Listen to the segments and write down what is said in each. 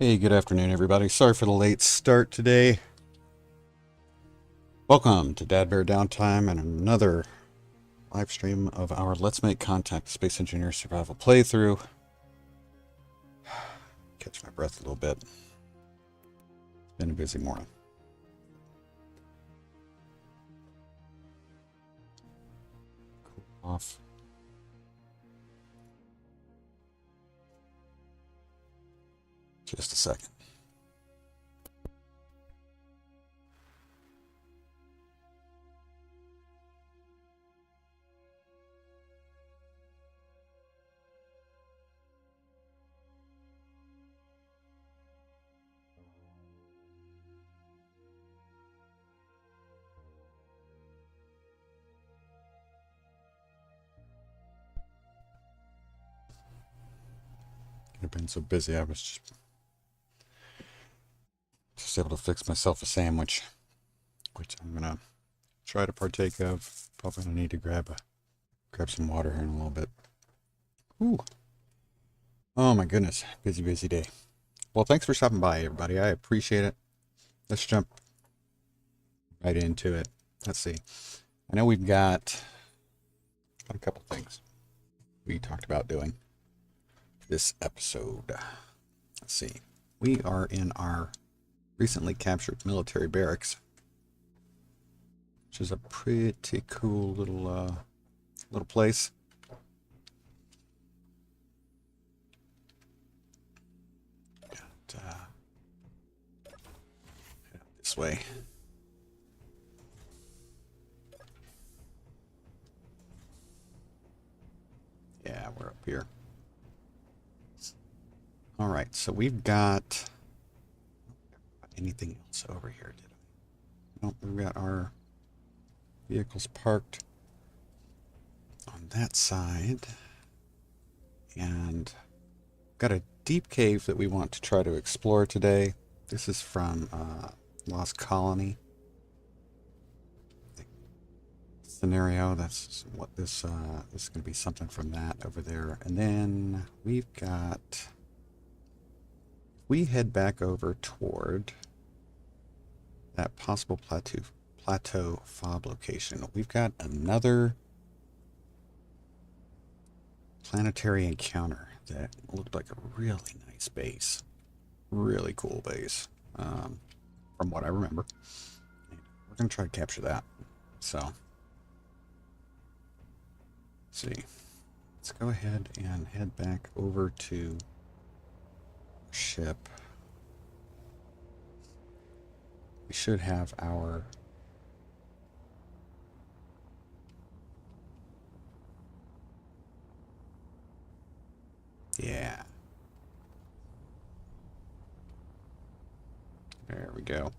Hey, good afternoon, everybody. Sorry for the late start today. Welcome to DADBEAR.Downtime and another live stream of our Let's Make Contact Space Engineers Survival playthrough. Catch my breath a little bit. It's been a busy morning. Cool off. Just a second. I've been so busy, I was just able to fix myself a sandwich, which I'm gonna try to partake of. Probably gonna need to grab some water here in a little bit. Ooh. Oh my goodness, busy day. Well, thanks for stopping by, everybody. I appreciate it. Let's jump right into it. Let's see. I know we've got a couple things we talked about doing this episode. Let's see. We are in our recently captured military barracks, which is a pretty cool little place. Got this way. Yeah, we're up here. All right, so we've got anything else over here, did I? Nope, we've got our vehicles parked on that side, and got a deep cave that we want to try to explore today. This is from Lost Colony scenario. That's what this is going to be, something from that over there. And then we've got, we head back over toward that possible plateau fob location. We've got another planetary encounter that looked like a really nice base. Really cool base, from what I remember. And we're going to try to capture that. So, let's see. Let's go ahead and head back over to ship. We should have our yeah. There we go.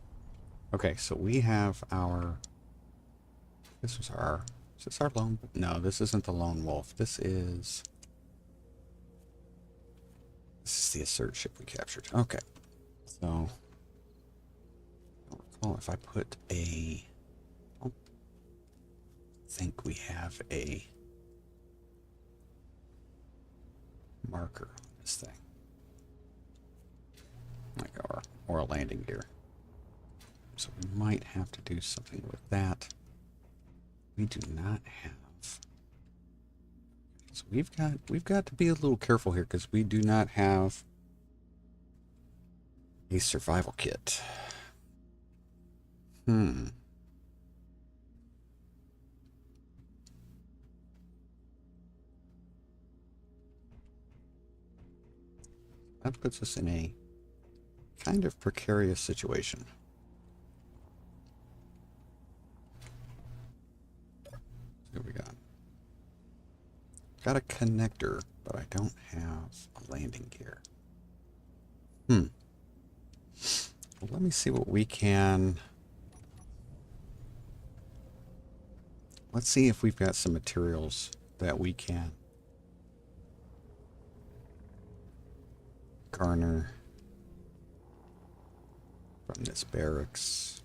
Okay, so we have our, this was our, is this our lone? No, this isn't the lone wolf. This is the assert ship we captured. Okay, so I don't recall if I put a, I don't think we have a marker on this thing, like or a landing gear. So we might have to do something with that. We do not have. So we've got to be a little careful here because we do not have a survival kit. That puts us in a kind of precarious situation. Here we got. Got a connector, but I don't have a landing gear. Well, let me see what we can. Let's see if we've got some materials that we can garner from this barracks.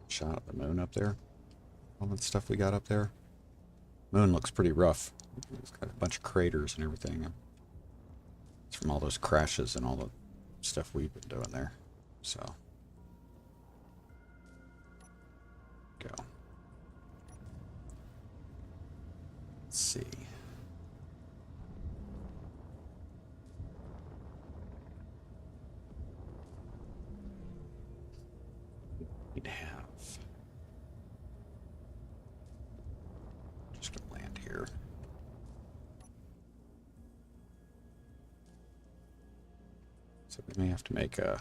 Shot at the moon up there. all the stuff we got up there. Moon looks pretty rough. It's got a bunch of craters and everything. It's from all those crashes and all the stuff we've been doing there. So, go. Let's see. We'd have. Just gonna land here. So we may have to make a.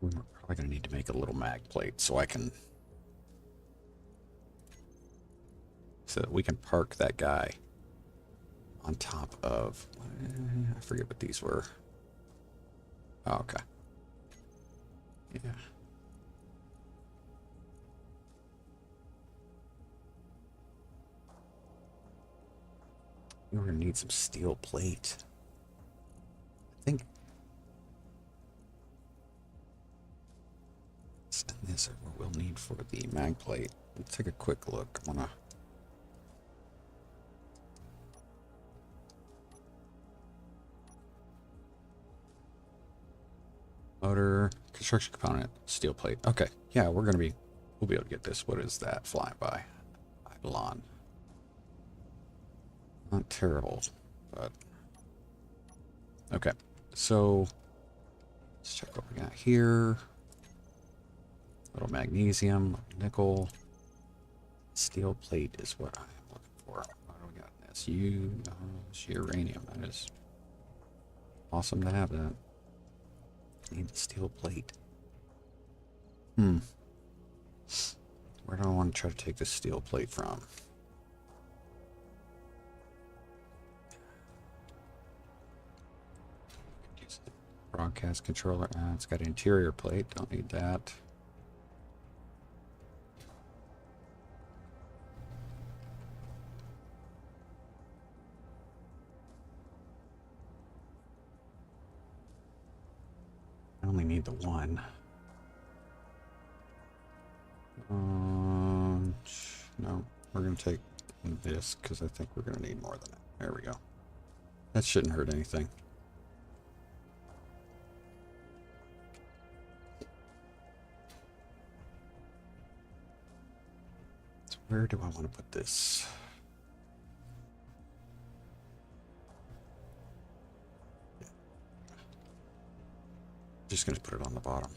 We're probably going to need to make a little mag plate so I can. So that we can park that guy on top of. I forget what these were. Oh, okay. Yeah. We're going to need some steel plate. I think. And this is what we'll need for the mag plate. Let's take a quick look. I want to. Motor, construction component, steel plate. Okay, yeah, we'll be able to get this. What is that flying by? Eidolon. Not terrible, but okay. So let's check what we got here. Little magnesium, nickel, steel plate is what I'm looking for. What do we got in this? Uranium. That is awesome to have that. Need the steel plate. Where do I want to try to take this steel plate from? Broadcast controller. It's got interior plate. Don't need that. I only need the one. No, we're going to take this because I think we're going to need more than that. There we go. That shouldn't hurt anything. So where do I want to put this? Just going to put it on the bottom.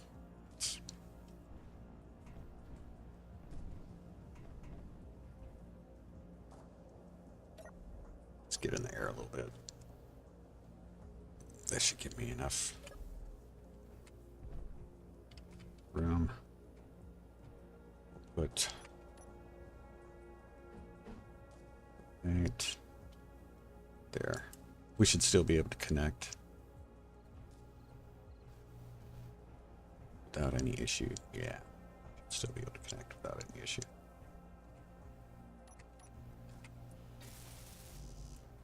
Let's get in the air a little bit. That should give me enough room. Put right there. We should still be able to connect without any issue. Yeah, still be able to connect without any issue.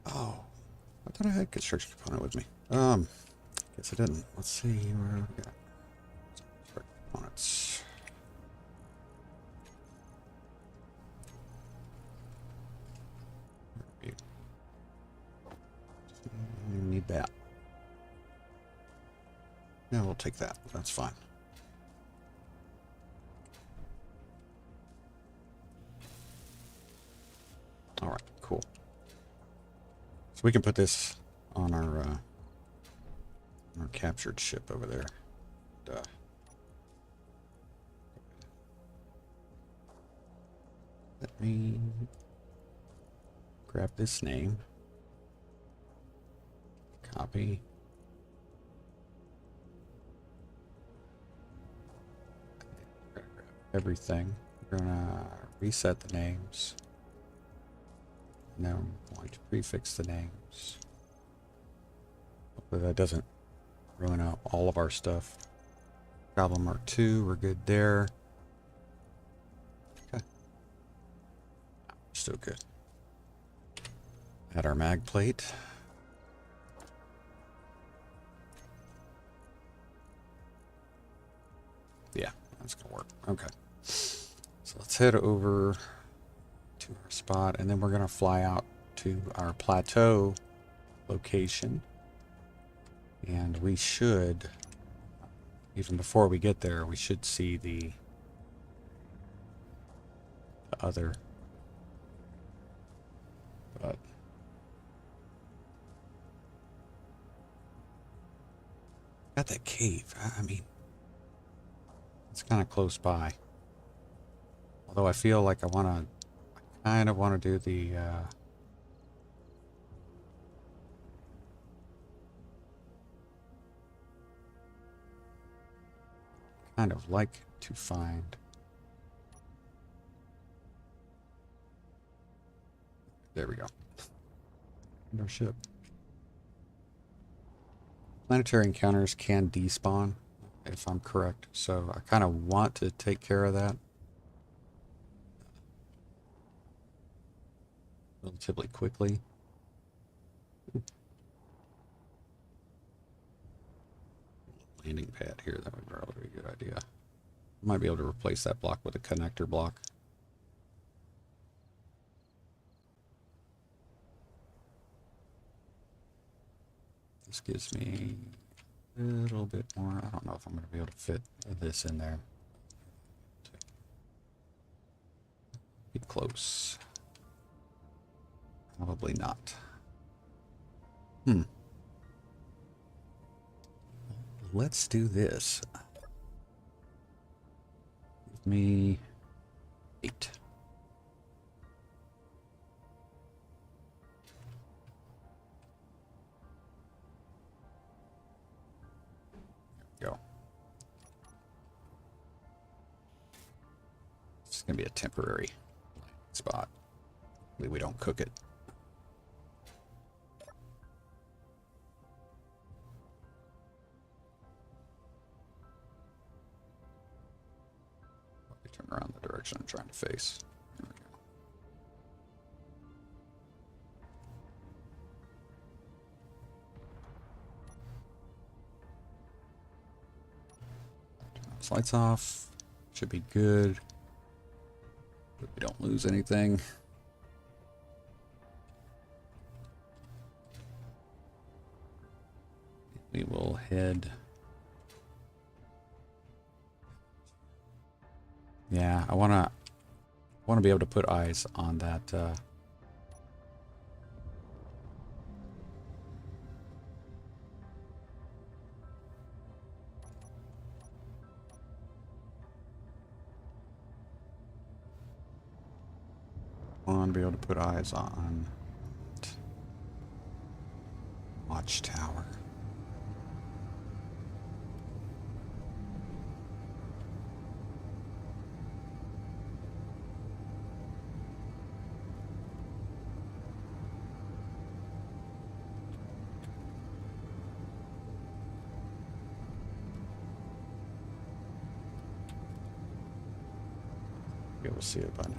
Oh, I thought I had construction component with me. Guess I didn't. Let's see where we got components. Need that. Yeah, we'll take that. That's fine. All right, cool. So we can put this on our captured ship over there. Let me grab this name. Copy. Everything. We're gonna reset the names. Now I'm going to prefix the names. Hopefully that doesn't ruin out all of our stuff. Problem mark 2, we're good there. Okay. Still good. Add our mag plate. Yeah, that's gonna work. Okay. So let's head over to our spot, and then we're gonna fly out to our plateau location. And we should, even before we get there, we should see the other. But got that cave. I mean, it's kind of close by. Although I feel like I kind of want to do the kind of like to find. There we go. Our ship. Planetary encounters can despawn, if I'm correct. So I kind of want to take care of that relatively quickly. Landing pad here, that would probably be a good idea. I might be able to replace that block with a connector block. This gives me a little bit more. I don't know if I'm going to be able to fit this in there. Be close. Probably not. Let's do this. Give me 8. Go. It's going to be a temporary spot. Hopefully we don't cook it. Probably turn around the direction I'm trying to face. There we go. Turn those lights off. Should be good. But we don't lose anything. We will head. Yeah, I wanna be able to put eyes on that. I want to be able to put eyes on watchtower. Be able to see it by now.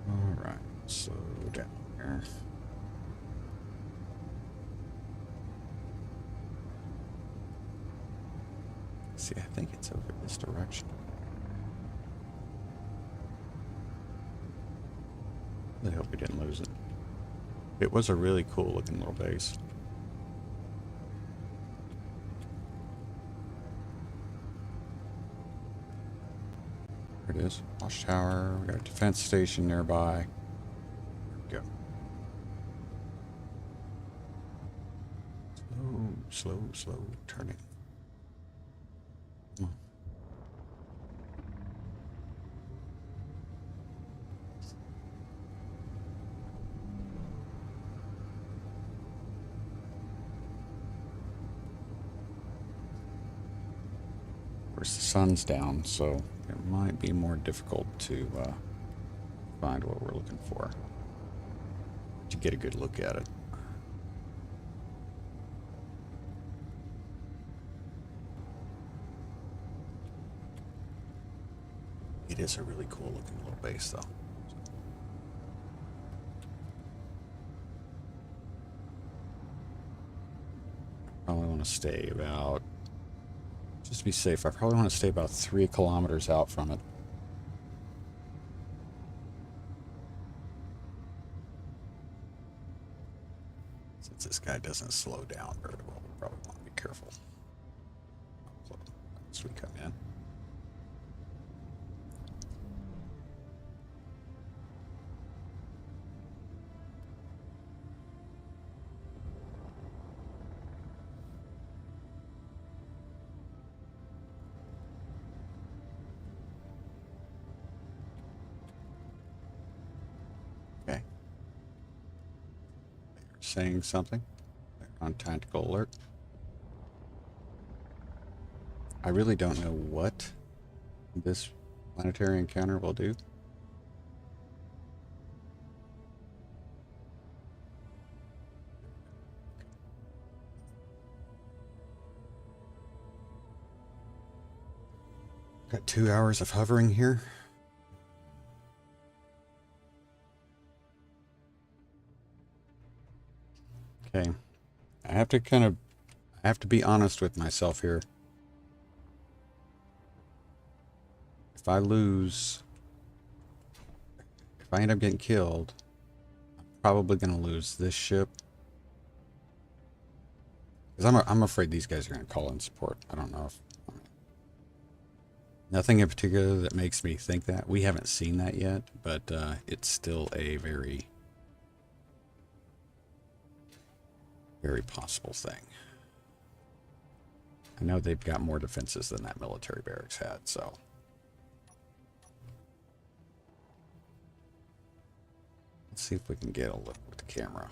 All right, slow down here. See, I think it's over this direction. I hope we didn't lose it. It was a really cool looking little base. There it is. Watchtower. We got a defense station nearby. There we go. Slow turning. Come on. Of course, the sun's down, so it might be more difficult to find what we're looking for. to get a good look at it. It is a really cool looking little base though. Probably want to stay about, just to be safe, I probably want to stay about 3 kilometers out from it. Since this guy doesn't slow down very well, we probably want to be careful as we come in. Okay. They're saying something. They're on tactical alert. I really don't know what this planetary encounter will do. Got 2 hours of hovering here. Okay. I have to be honest with myself here. If I end up getting killed, I'm probably going to lose this ship. Because I'm afraid these guys are going to call in support. I don't know if... Nothing in particular that makes me think that. We haven't seen that yet, but it's still a very, very possible thing. I know they've got more defenses than that military barracks had, so... Let's see if we can get a look with the camera.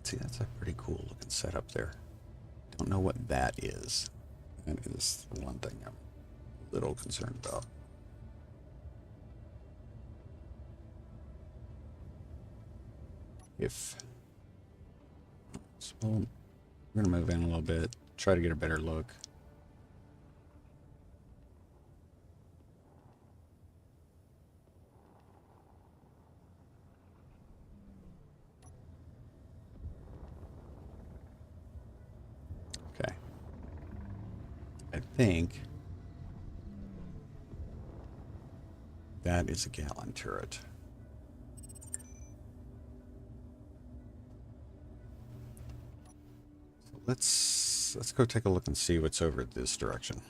See, that's a pretty cool looking setup there. Don't know what that is. That is the one thing I'm a little concerned about. So we're going to move in a little bit, try to get a better look. Okay. I think that is a Gallon turret. So let's go take a look and see what's over this direction.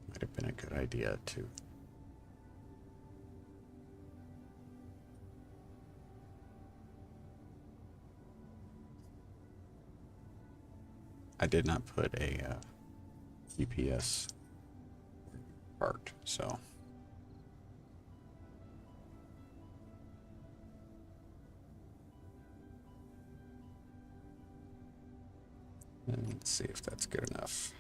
Might have been a good idea to I did not put a GPS part, so let's see if that's good enough.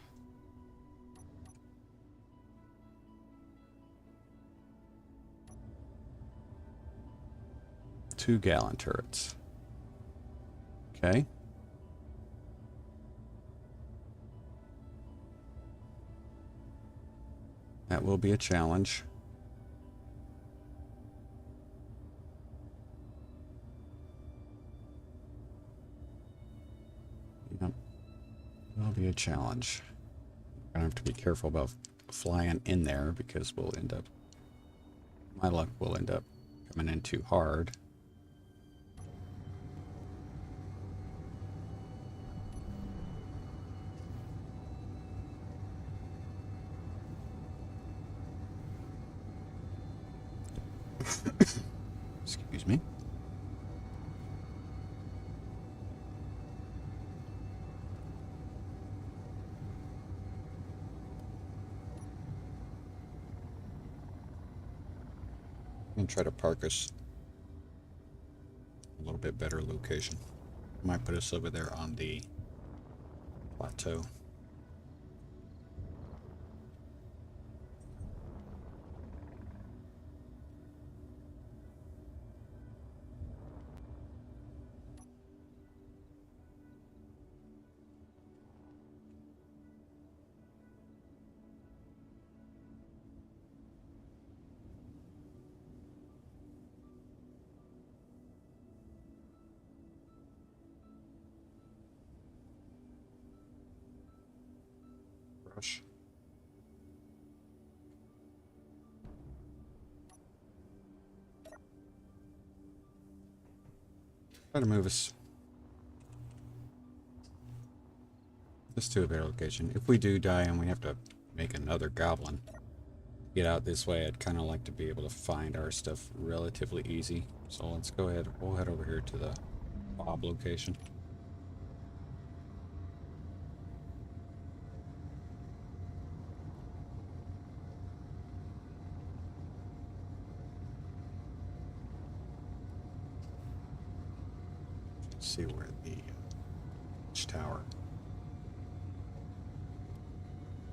Two Gallon turrets. Okay. That will be a challenge. Yep. Will be a challenge. I'm gonna have to be careful about flying in there because we'll end up, my luck will end up coming in too hard. Excuse me. I'm gonna try to park us bit better location. Might put us over there on the plateau. Brush. Try to move us just to a better location. If we do die and we have to make another goblin, get out this way, I'd kind of like to be able to find our stuff relatively easy. So let's go ahead, we'll head over here to the Bob location. See where the tower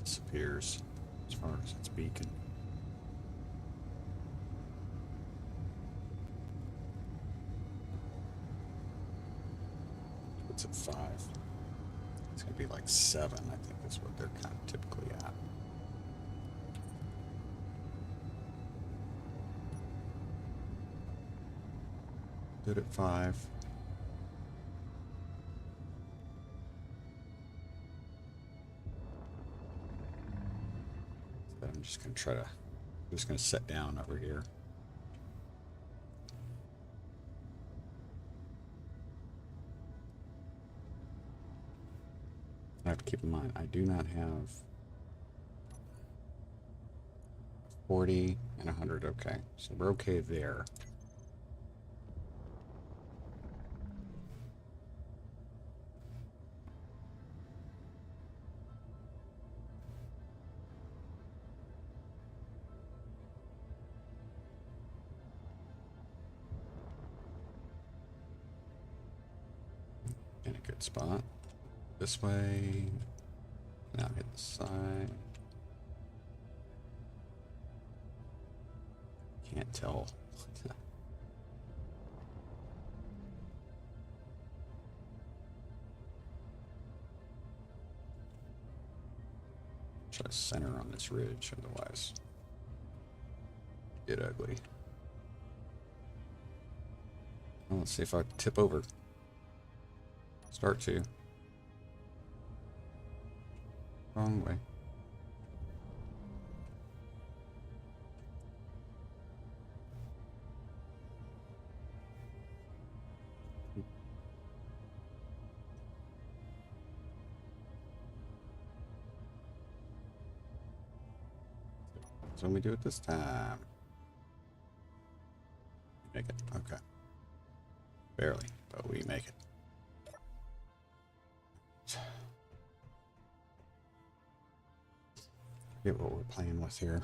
disappears as far as its beacon. It's at 5. It's gonna be like 7, I think is what they're kind of typically at. Did at 5. I'm just going to try to, I'm just going to sit down over here. I have to keep in mind, I do not have 40 and 100. Okay, so we're okay there. In a good spot. This way. Now hit the side. Can't tell. Try to center on this ridge, otherwise get ugly. Well, let's see if I tip over. Start to. Wrong way. So we do it this time. Make it. Okay. Barely, but we make it. Forget what we're playing with here.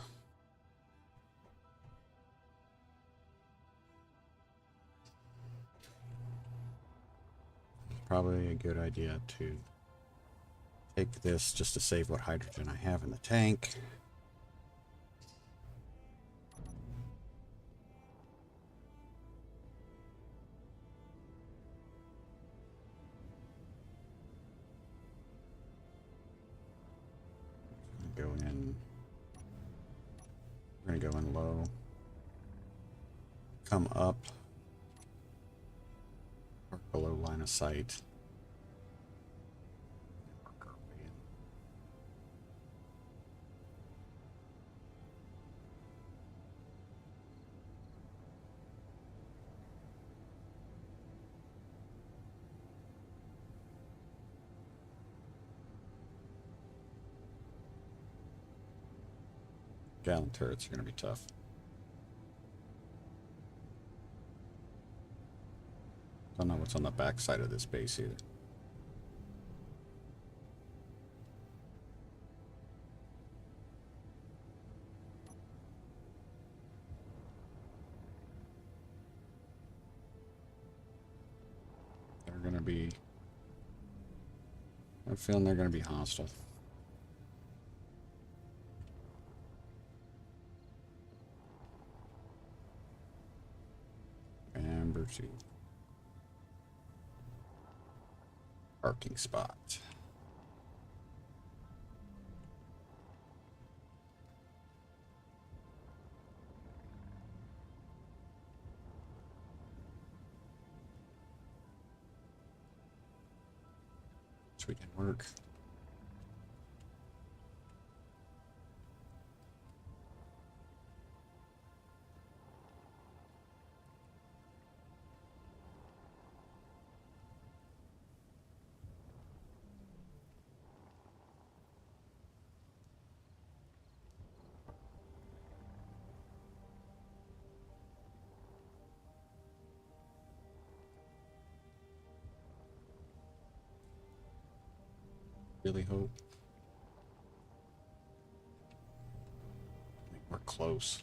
Probably a good idea to take this just to save what hydrogen I have in the tank. Go in. We're gonna go in low. Come up. Or below line of sight. Work our way in. Gallon turrets are going to be tough. Don't know what's on the back side of this base either. be... I'm feeling they're going to be hostile. Number 2. Parking spot. So we can work. Really hope. I think we're close.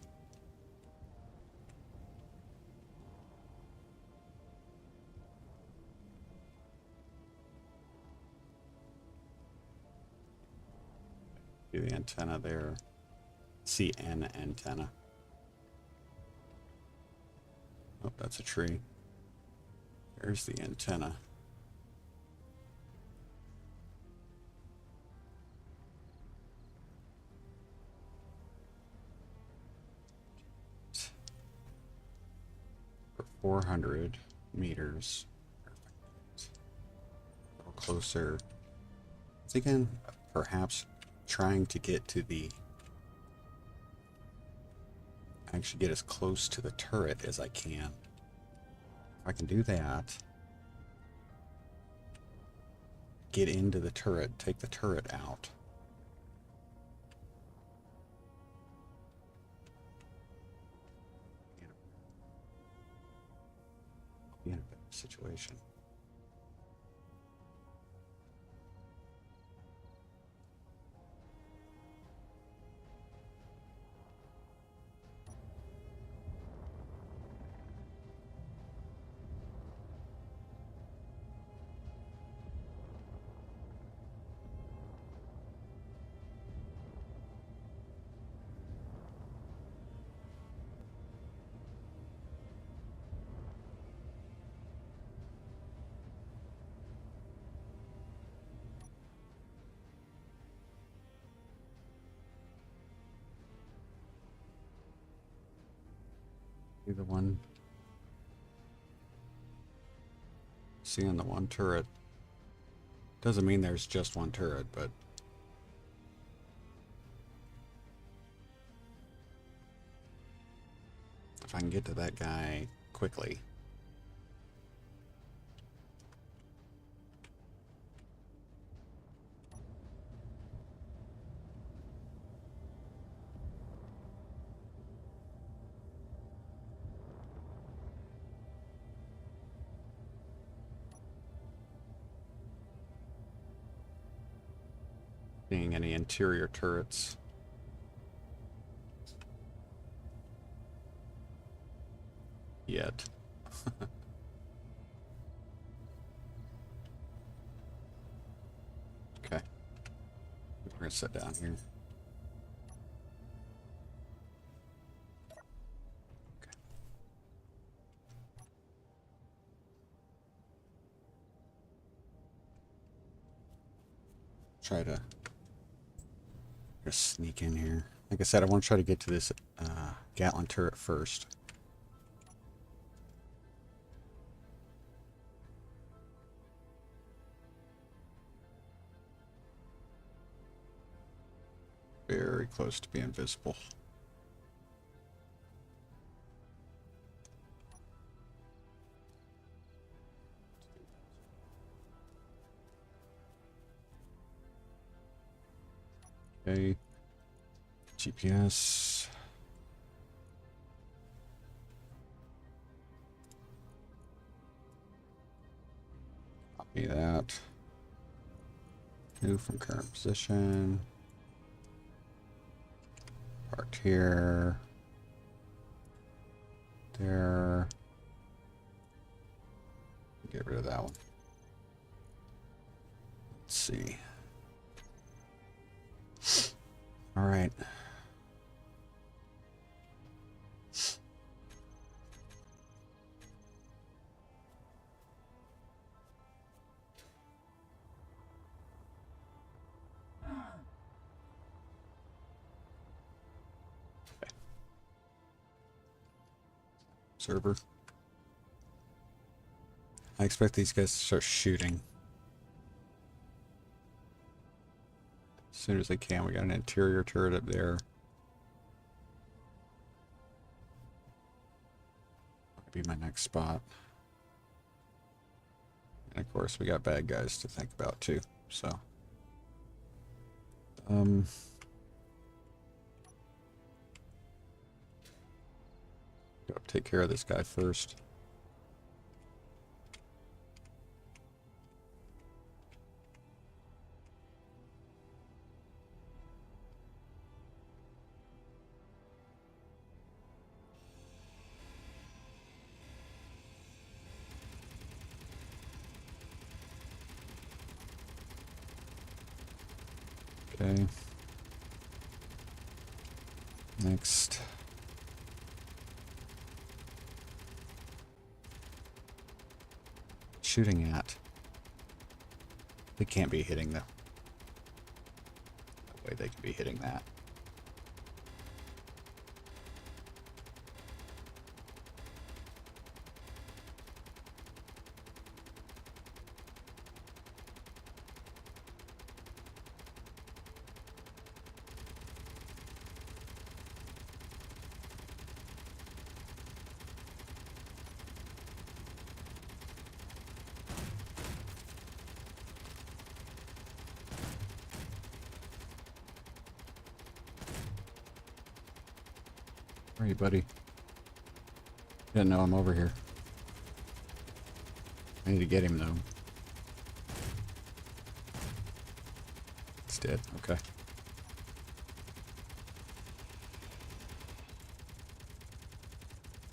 See the antenna there. CN antenna. Oh, that's a tree. There's the antenna. For 400 meters. A little closer. I'm thinking perhaps trying to get to the... actually get as close to the turret as I can. If I can do that, get into the turret, take the turret out. Be in a better situation. The one seeing the one turret doesn't mean there's just one turret, but if I can get to that guy quickly. Seeing any interior turrets. Yet. Okay. We're gonna sit down here. Okay. Try to just sneak in here. Like I said, I want to try to get to this Gatling turret first. Very close to being visible. Okay. GPS. Copy that. Move from current position. Parked here. There. Get rid of that one. see. All right. Server. I expect these guys to start shooting as soon as they can. We got an interior turret up there. That'll be my next spot. And of course, we got bad guys to think about too. So, gotta take care of this guy first. Okay. Next. Shooting at. They can't be hitting the way they can be hitting that. Where are you, buddy? Didn't know I'm over here. I need to get him, though. It's dead. Okay.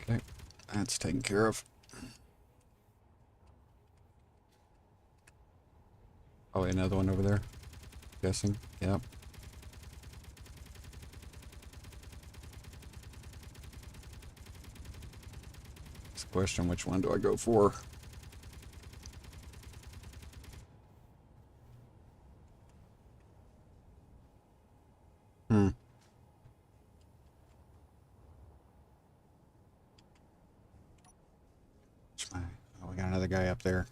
Okay. That's taken care of. Oh, another one over there. Guessing. Yep. Question, which one do I go for? Oh, we got another guy up there.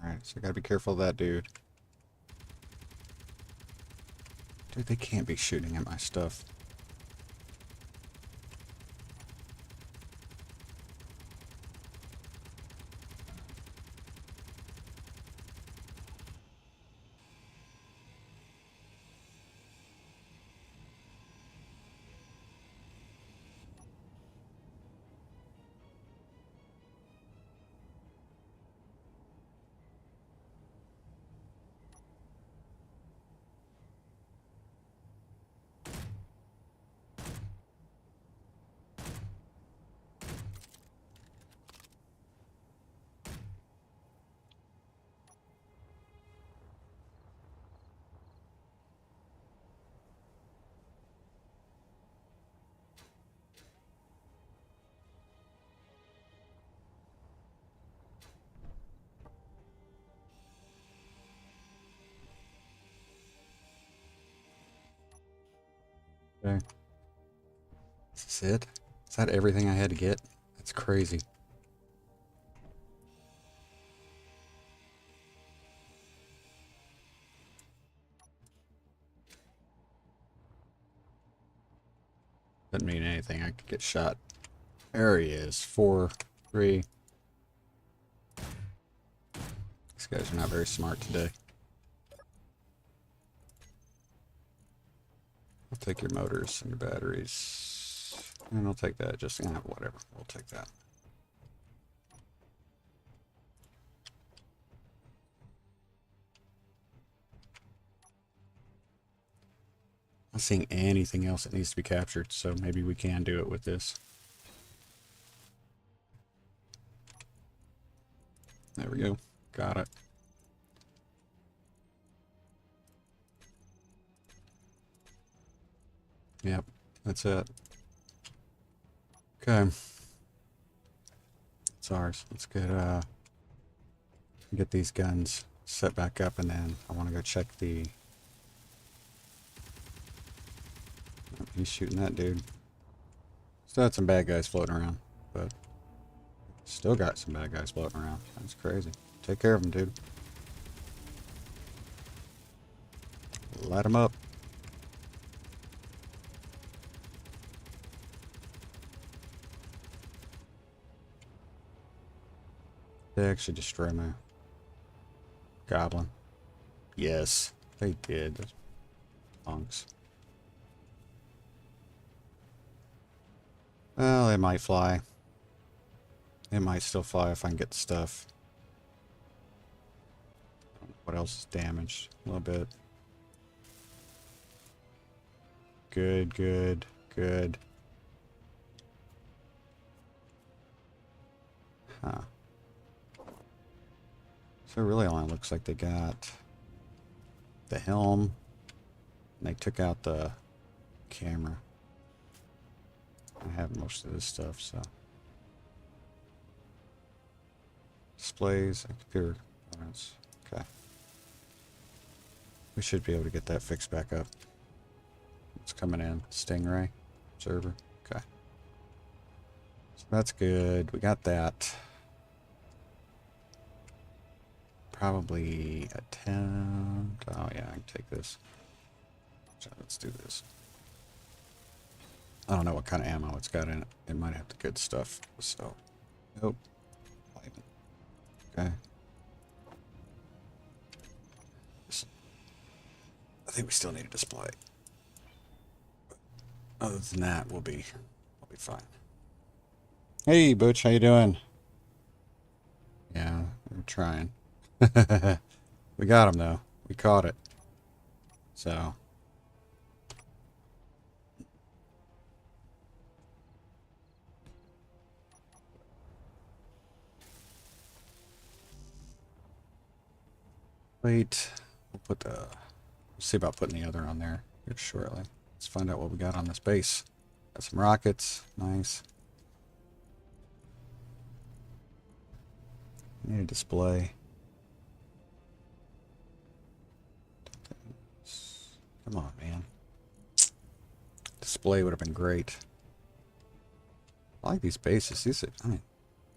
Alright, so I gotta be careful of that dude. Dude, they can't be shooting at my stuff. Okay. Is this it? Is that everything I had to get? That's crazy. Doesn't mean anything. I could get shot. There he is. 4, 3. These guys are not very smart today. I'll take your motors and your batteries. And I'll take that. Just, whatever. We'll take that. I'm not seeing anything else that needs to be captured, so maybe we can do it with this. There we go. Got it. Yep, that's it. Okay. It's ours. Let's get these guns set back up, and then I want to go check the... Oh, he's shooting that dude. Still had some bad guys floating around, but still got some bad guys floating around. That's crazy. Take care of them, dude. Light them up. They actually destroy my goblin. Yes, they did. Those punks. Well, they might fly. It might still fly if I can get the stuff. What else is damaged? A little bit. Good, good, good. Huh. So it really only looks like they got the helm. And they took out the camera. I have most of this stuff, so. Displays and computer components. Okay. We should be able to get that fixed back up. It's coming in. Stingray. Observer. Okay. So that's good. We got that. Probably a 10. Oh yeah, I can take this. So let's do this. I don't know what kind of ammo it's got in it. It might have the good stuff. So, nope. Okay. I think we still need a display. But other than that, we'll be fine. Hey, Butch, how you doing? Yeah, we're trying. We got him though. We caught it. So. Wait. We'll put the... We'll see about putting the other on there here shortly. Let's find out what we got on this base. Got some rockets. Nice. Need a display. Come on, man. Display would have been great. I like these bases. These are, I mean,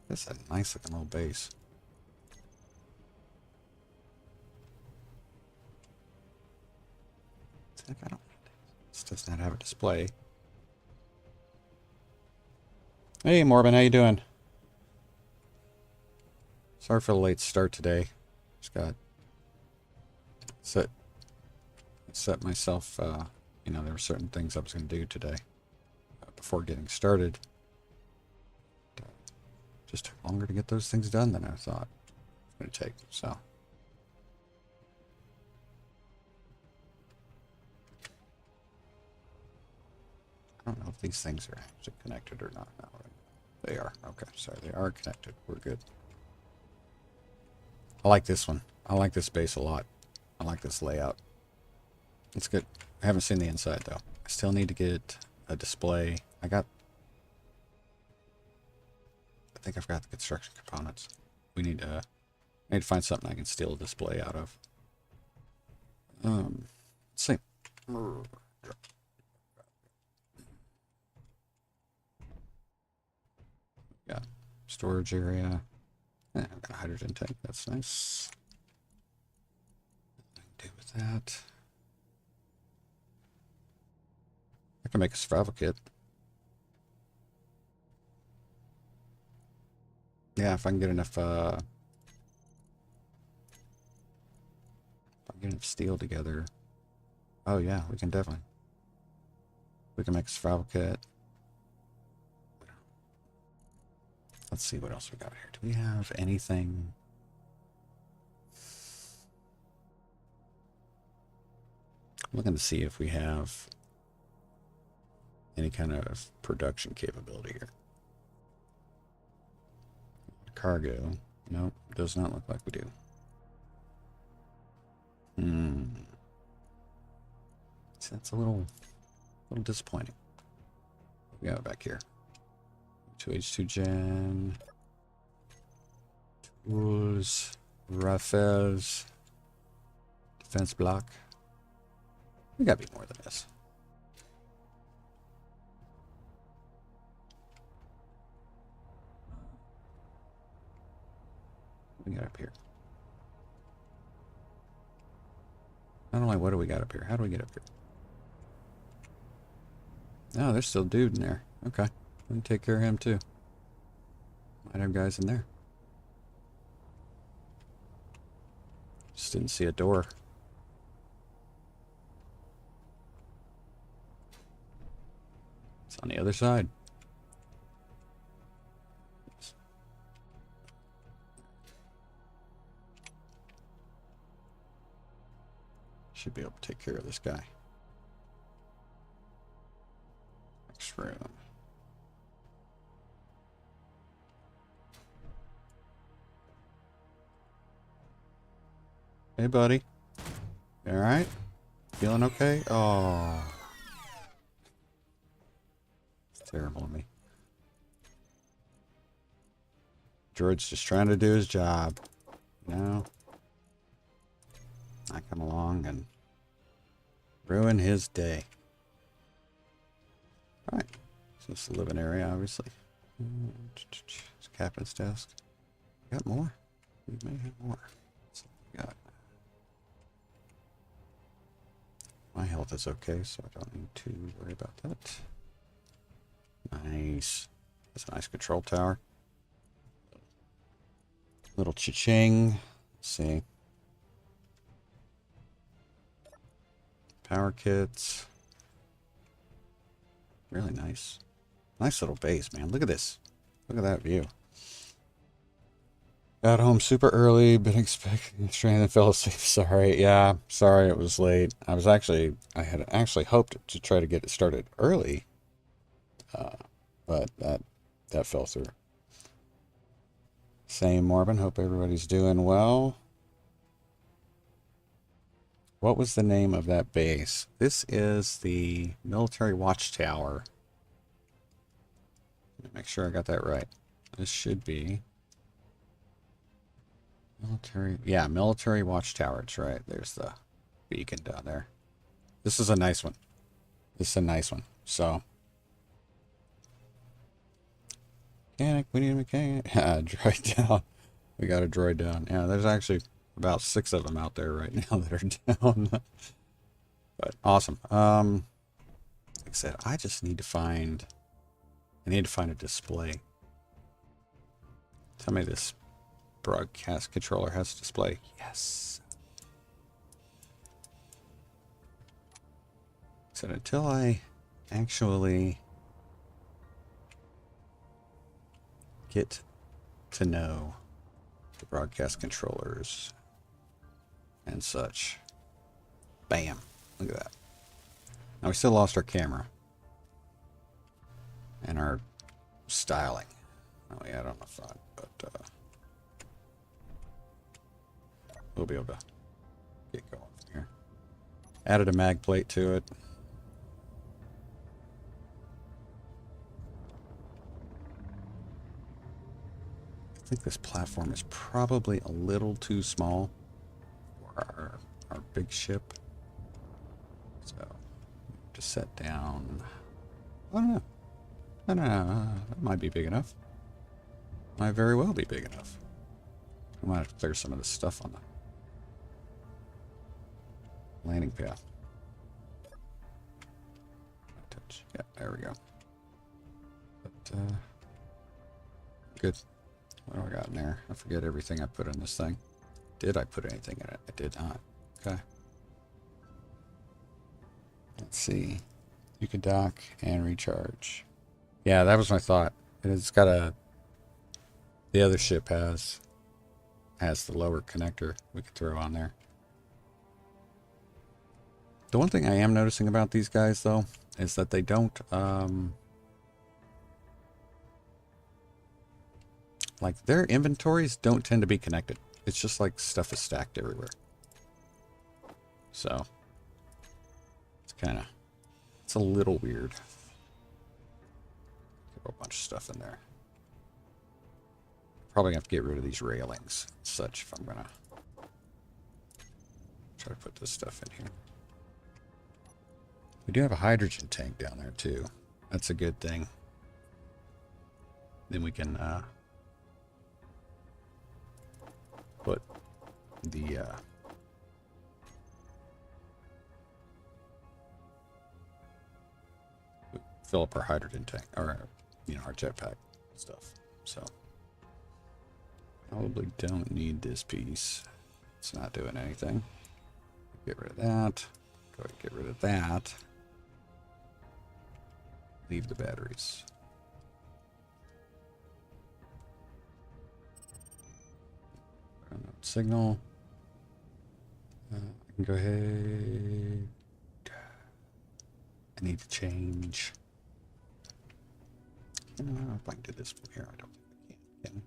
this is a nice looking little base. It's like, I don't... This does not have a display. Hey, Morbin, how you doing? Sorry for the late start today. Just got set myself, you know, there were certain things I was going to do today before getting started. Just took longer to get those things done than I thought it was going to take, so. I don't know if these things are actually connected or not. No, they are. Okay, sorry, they are connected. We're good. I like this one. I like this base a lot. I like this layout. It's good. I haven't seen the inside though. I still need to get a display. I think I've got the construction components. I need to find something I can steal a display out of. Let's see. Yeah, storage area. Yeah, I've got a hydrogen tank. That's nice. What do with that? I can make a survival kit. Yeah, if I can get enough, if I can get enough steel together. Oh yeah, we can definitely. We can make a survival kit. Let's see what else we got here. Do we have anything? I'm looking to see if we have any kind of production capability here. Cargo. Nope, does not look like we do. So that's a little A little disappointing. We got back here. 2H2 gen. Tools. Rifles. Defense block. We gotta be more than this. What do we got up here? Not only what do we got up here, how do we get up here? Oh, there's still a dude in there. Okay. Let me take care of him too. Might have guys in there. Just didn't see a door. It's on the other side. Should be able to take care of this guy. Next room. Hey, buddy. You all right? Feeling okay? Oh. It's terrible of me. Droid's just trying to do his job. You know? I come along and ruin his day. Alright. So this is the living area, obviously. It's captain's desk. Got more? We may have more. That's all we got. My health is okay, so I don't need to worry about that. Nice. That's a nice control tower. Little cha-ching. Let's see. Power kits. Really nice. Nice little base, man. Look at this. Look at that view. Got home super early, been expecting strain and fell asleep. Sorry. Yeah, sorry it was late. I had actually hoped to try to get it started early. But that fell through. Same, Morbin. Hope everybody's doing well. What was the name of that base? This is the military watchtower. Let me make sure I got that right. This should be military watchtower. It's right. There's the beacon down there. This is a nice one. This is a nice one. So, mechanic. We need a mechanic. Droid down. We got a droid down. Yeah, there's actually about 6 of them out there right now that are down. But awesome. Like I said, I need to find a display. Tell me this broadcast controller has a display. Yes. So until I actually get to know the broadcast controllers and such. Bam. Look at that. Now we still lost our camera. And our styling. Oh yeah, I don't know front, but we'll be able to get going from here. Added a mag plate to it. I think this platform is probably a little too small for our big ship. So, to set down. I don't know. That might be big enough. Might very well be big enough. I might have to clear some of this stuff on the landing path. Touch. Yeah, there we go. But, good. What do I got in there? I forget everything I put in this thing. Did I put anything in it? I did not. Okay. Let's see. You can dock and recharge. Yeah, that was my thought. It's got the other ship has the lower connector we could throw on there. The one thing I am noticing about these guys, though, is that they don't, like, their inventories don't tend to be connected. It's just like stuff is stacked everywhere. So, it's kind of It's a little weird. Got a bunch of stuff in there. Probably have to get rid of these railings and such if I'm gonna try to put this stuff in here. We do have a hydrogen tank down there too. That's a good thing. Then we can put the fill up our hydrogen tank, or you know, our jetpack stuff. So probably don't need this piece. It's not doing anything. Get rid of that. Go ahead and get rid of that. Leave the batteries. Signal. I can go ahead. I need to change. I don't know if I can do this from here. I don't think I can.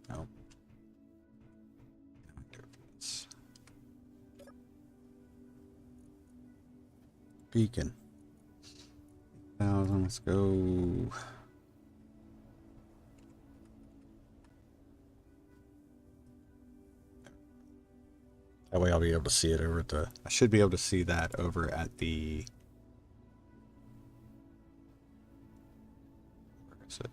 No. Beacon. 1,000. Let's go. That way I'll be able to see it over at the... I should be able to see that over at the... Where is it?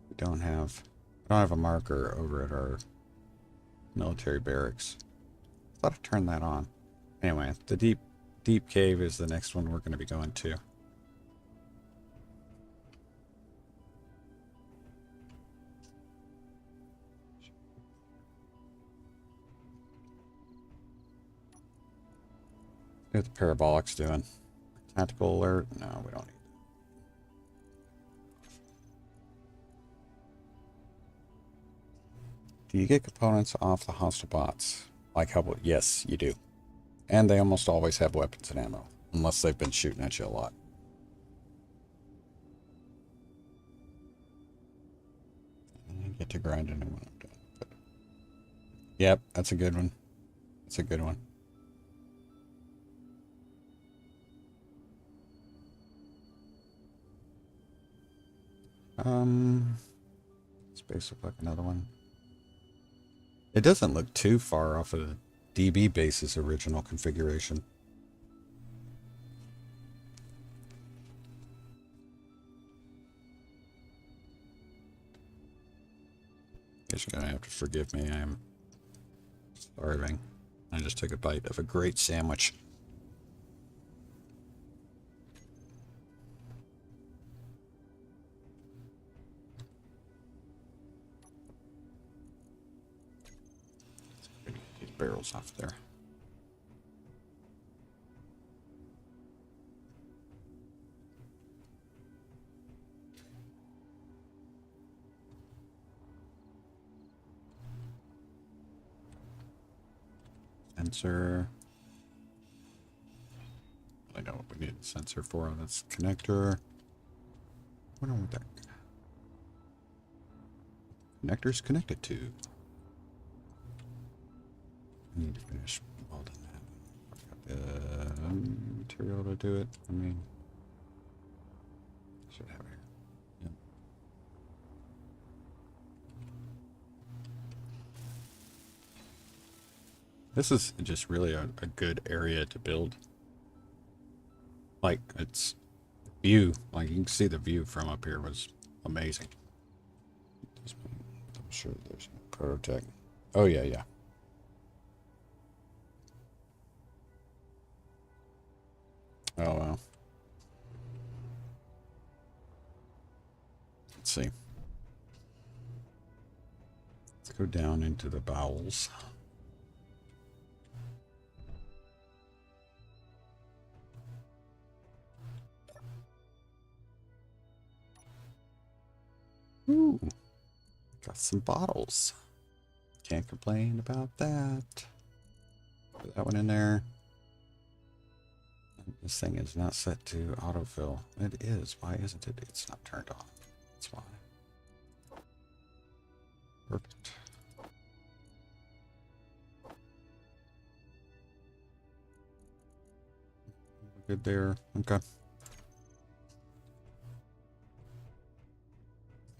We don't have... I don't have a marker over at our military barracks. I thought I turned that on. Anyway, the deep cave is the next one we're going to be going to. What the parabolics doing? Tactical alert? No, we don't need that. Do you get components off the hostile bots? Like how? Yes, you do. And they almost always have weapons and ammo, unless they've been shooting at you a lot. I get to grinding when I'm done. But yep, that's a good one. That's a good one. Space look like another one. It doesn't look too far off of the DB base's original configuration. Guess you're gonna have to forgive me. I am starving. I just took a bite of a great sandwich. Barrels off there. Sensor. I know what we need a sensor for. That's connector. What are that connector's connected to? I need to finish welding that. I've got the material to do it. I mean, should have it here. Yep. This is just really a good area to build. Like, it's view. Like, you can see the view from up here was amazing. I'm sure there's a Prototech. Oh, yeah, yeah. Oh, well. Let's see. Let's go down into the bowels. Ooh. Got some bottles. Can't complain about that. Put that one in there. This thing is not set to autofill. It is. Why isn't it? It's not turned on. That's why. Perfect. Good there. Okay.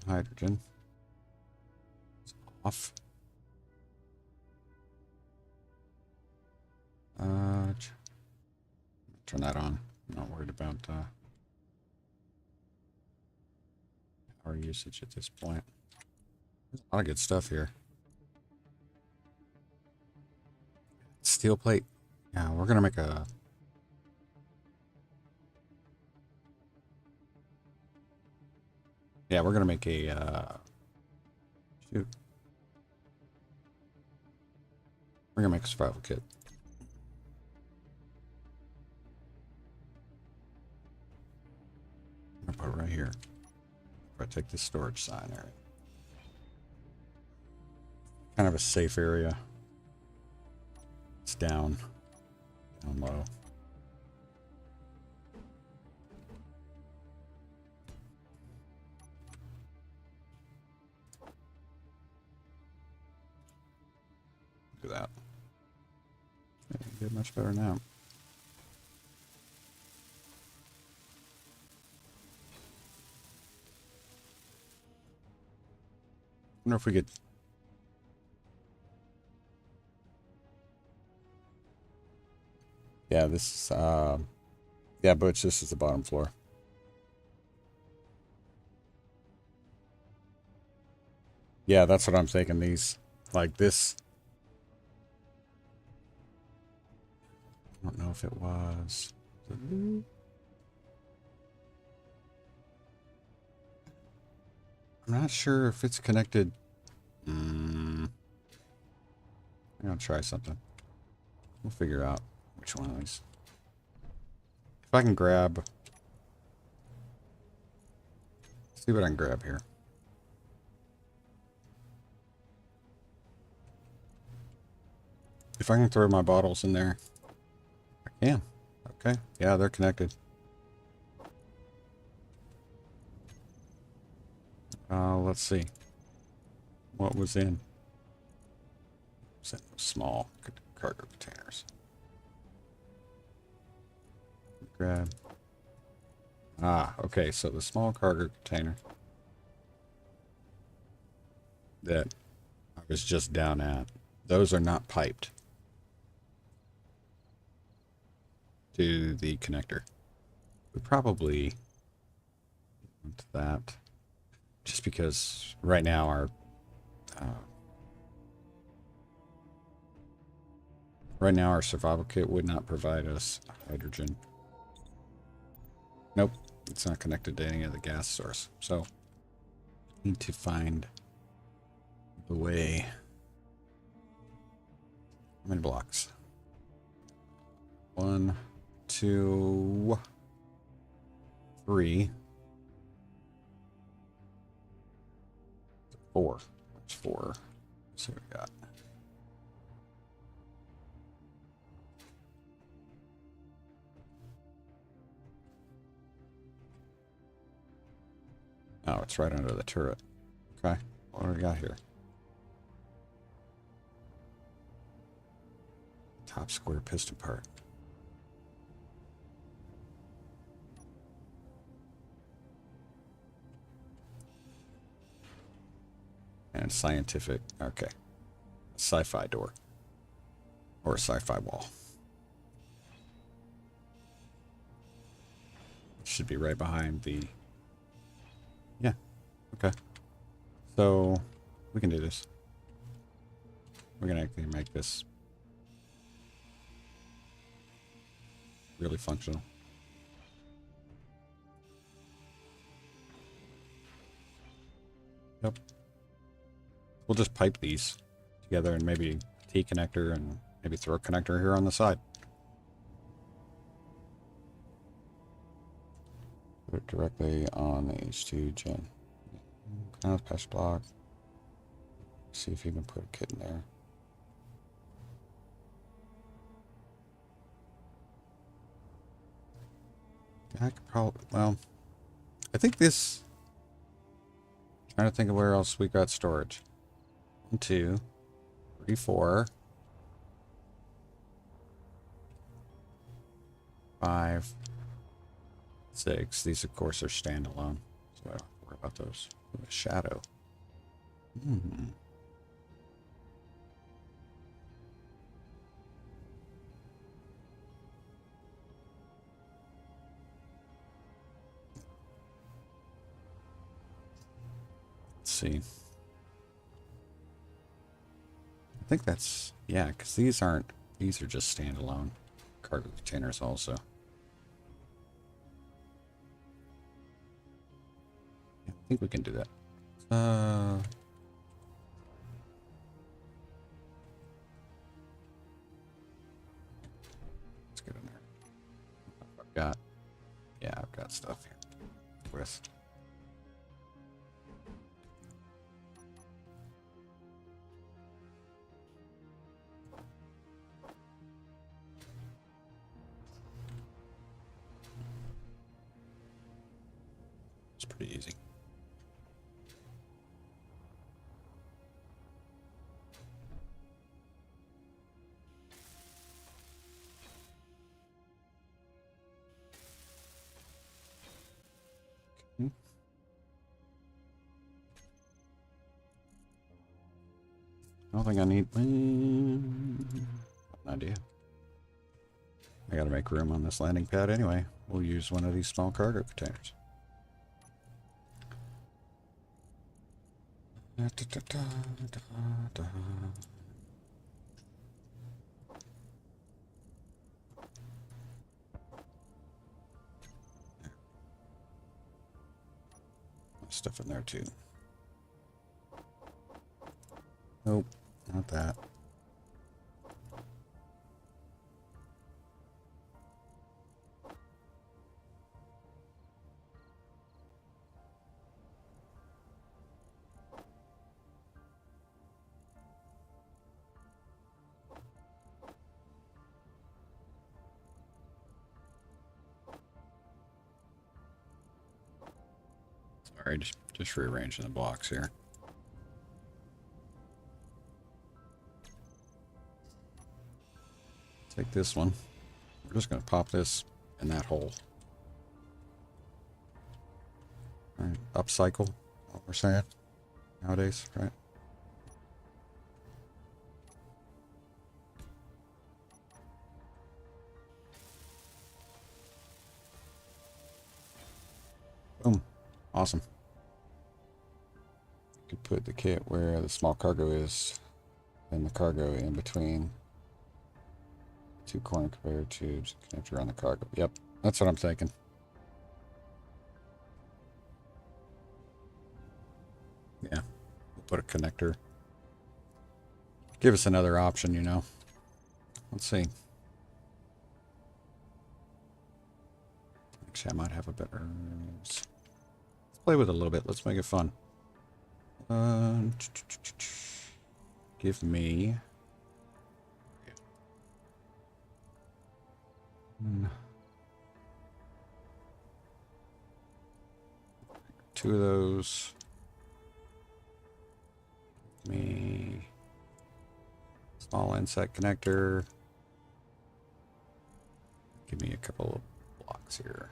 Hydrogen. It's off. Turn that on. I'm not worried about power usage at this point. There's a lot of good stuff here. Steel plate. Yeah, we're gonna make a... Yeah, we're gonna make a... Shoot. We're gonna make a survival kit. I'm gonna put it right here. If I take the storage sign area. Kind of a safe area. It's down low. Look at that. Get much better now. I wonder if we could... Yeah, this is, yeah, Butch, this is the bottom floor. Yeah, that's what I'm thinking. These, like this. I don't know if it was. I'm not sure if it's connected. I'm gonna try something. We'll figure out which one of these. If I can grab... See what I can grab here. If I can throw my bottles in there, I can. Okay. Yeah, they're connected. Let's see. What was in? Small cargo containers. Grab. Okay. So the small cargo container that I was just down at, those are not piped to the connector. We probably want that just because right now our survival kit would not provide us hydrogen. Nope, it's not connected to any of the gas source. So need to find the way. How many blocks? 1, 2, 3, 4. That's 4. Let's see what we got. Oh, it's right under the turret. Okay, what do we got here? Top square piston part. And scientific, okay. Sci-fi door. Or a sci-fi wall. Should be right behind the... Yeah, okay. So, we can do this. We're gonna actually make this really functional. Yep. We'll just pipe these together and maybe T connector and maybe throw a connector here on the side. Put it directly on the H2 gen. Now patch block. See if you can put a kit in there. I could probably, well, I think this, trying to think of where else we got storage. 1, 2, 3, 4, 5, 6. These, of course, are standalone, so I don't have to worry about those. Ooh, a shadow. Hmm. Let's see. I think that's, yeah, because these are just standalone cargo containers also. Yeah, I think we can do that. Let's get in there. I've got stuff here with. It's pretty easy. Okay. I don't think I need an idea. I gotta make room on this landing pad anyway. We'll use one of these small cargo containers. Stuff in there too. Nope, not that. Sorry, just rearranging the blocks here. Take this one. We're just going to pop this in that hole. All right, upcycle, what we're saying nowadays, right? Boom. Awesome. You could put the kit where the small cargo is, and the cargo in between. 2 corner conveyor tubes, connector on the cargo. Yep, that's what I'm thinking. Yeah, we'll put a connector. Give us another option, you know. Let's see. Actually, I might have a better... Let's play with it a little bit. Let's make it fun. Give me... 2 of those. Me. Small inset connector. Give me a couple of blocks here.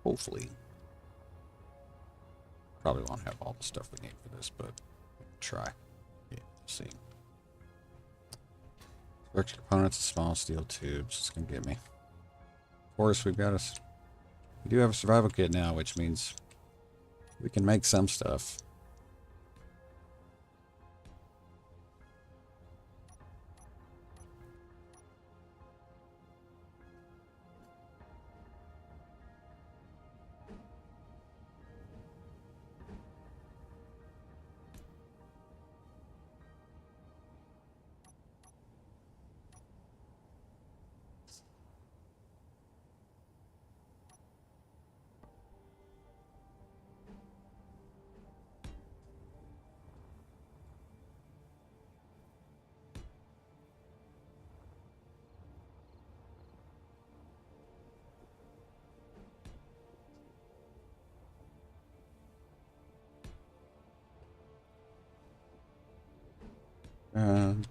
Hopefully. Probably won't have all the stuff we need for this, but try. Yeah, see. Structure components and small steel tubes. It's gonna get me. Of course, we do have a survival kit now, which means we can make some stuff. And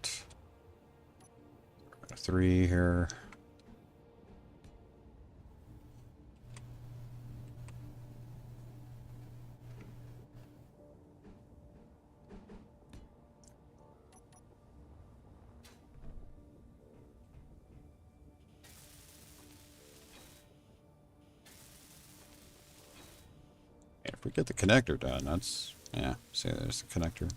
3 here. If we get the connector done, that's, yeah, see, there's the connector.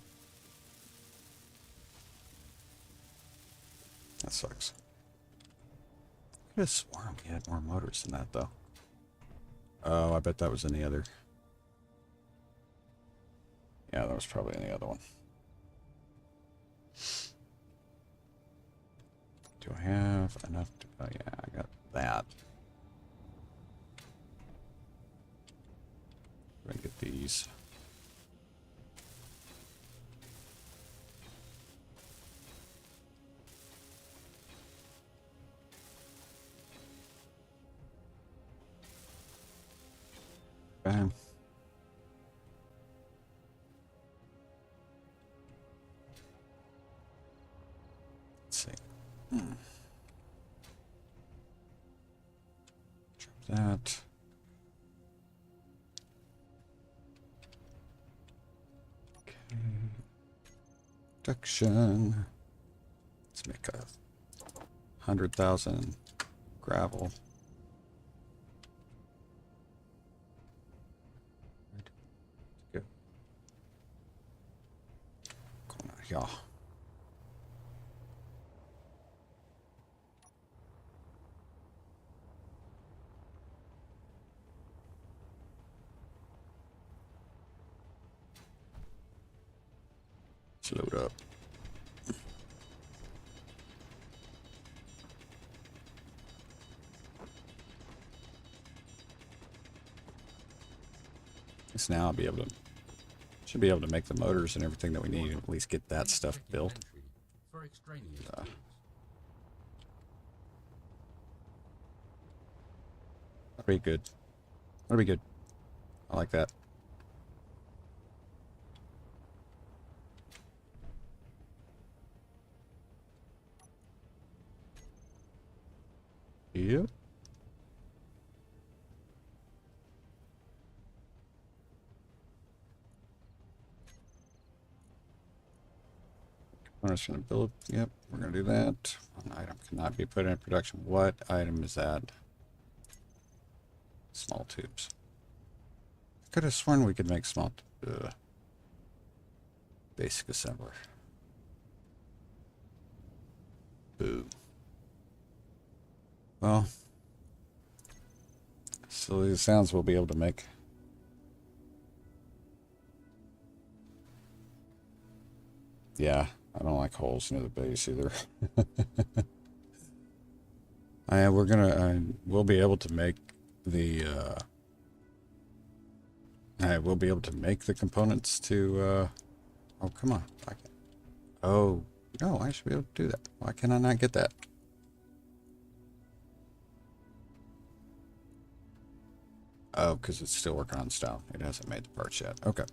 That sucks. I could have sworn we had more motors than that, though. Oh, I bet that was in the other. Yeah, that was probably in the other one. Do I have enough to, oh yeah, I got that. I'm gonna get these. Bam. Let's see. Drop that. Okay. Production. Let's make 100,000 gravel. Good. Going out here. Let's load up. Now I'll be able to, should be able to make the motors and everything that we need, at least get that stuff built. That'll be good. That'll be good. I like that. Yep. Components from the build. Yep, we're gonna do that. One item cannot be put in production. What item is that? Small tubes. I could have sworn we could make small. Basic assembler. Boo. Well, so these sounds we'll be able to make. Yeah, I don't like holes near the base either. We'll be able to make the, we'll be able to make the components to, oh, come on. Oh, no, I should be able to do that. Why can I not get that? Oh, because it's still working on style. It hasn't made the parts yet. Okay.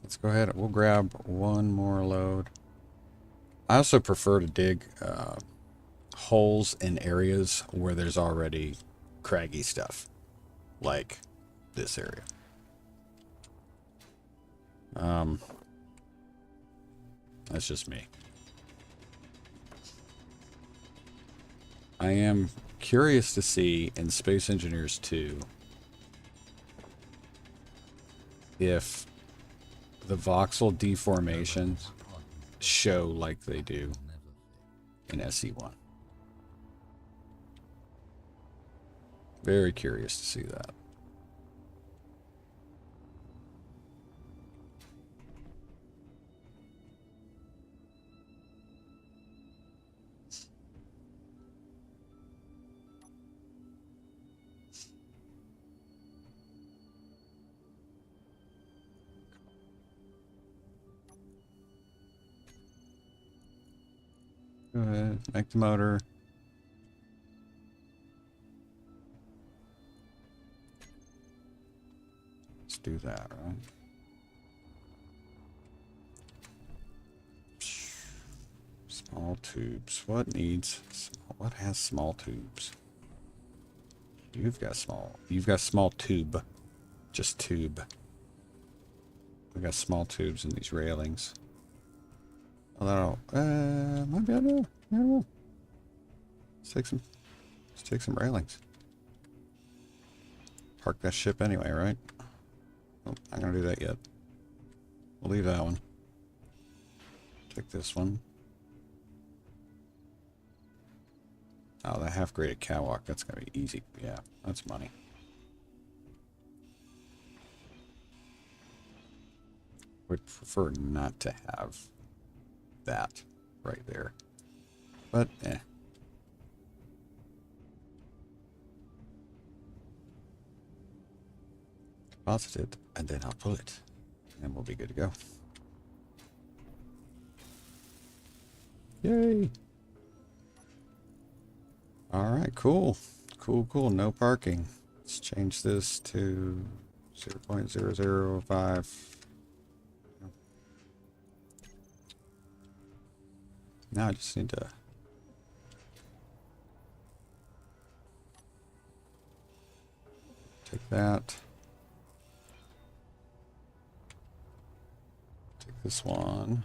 Let's go ahead. We'll grab one more load. I also prefer to dig holes in areas where there's already craggy stuff, like this area. That's just me. I am curious to see in Space Engineers 2 if the voxel deformations show like they do in SE1. Very curious to see that. Go ahead, make the motor. Let's do that, right? Small tubes. What needs? What has small tubes? You've got small. You've got small tube. Just tube. We got small tubes in these railings. Although, maybe I don't know. I don't know. Let's take some railings. Park that ship anyway, right? Oh, I'm not gonna do that yet. We'll leave that one. Take this one. Oh, the half-graded catwalk. That's gonna be easy. Yeah, that's money. Would prefer not to have that right there. But, eh. Deposit it, and then I'll pull it. And we'll be good to go. Yay! Alright, cool. Cool. No parking. Let's change this to 0.005. Now I just need to take that. Take this one.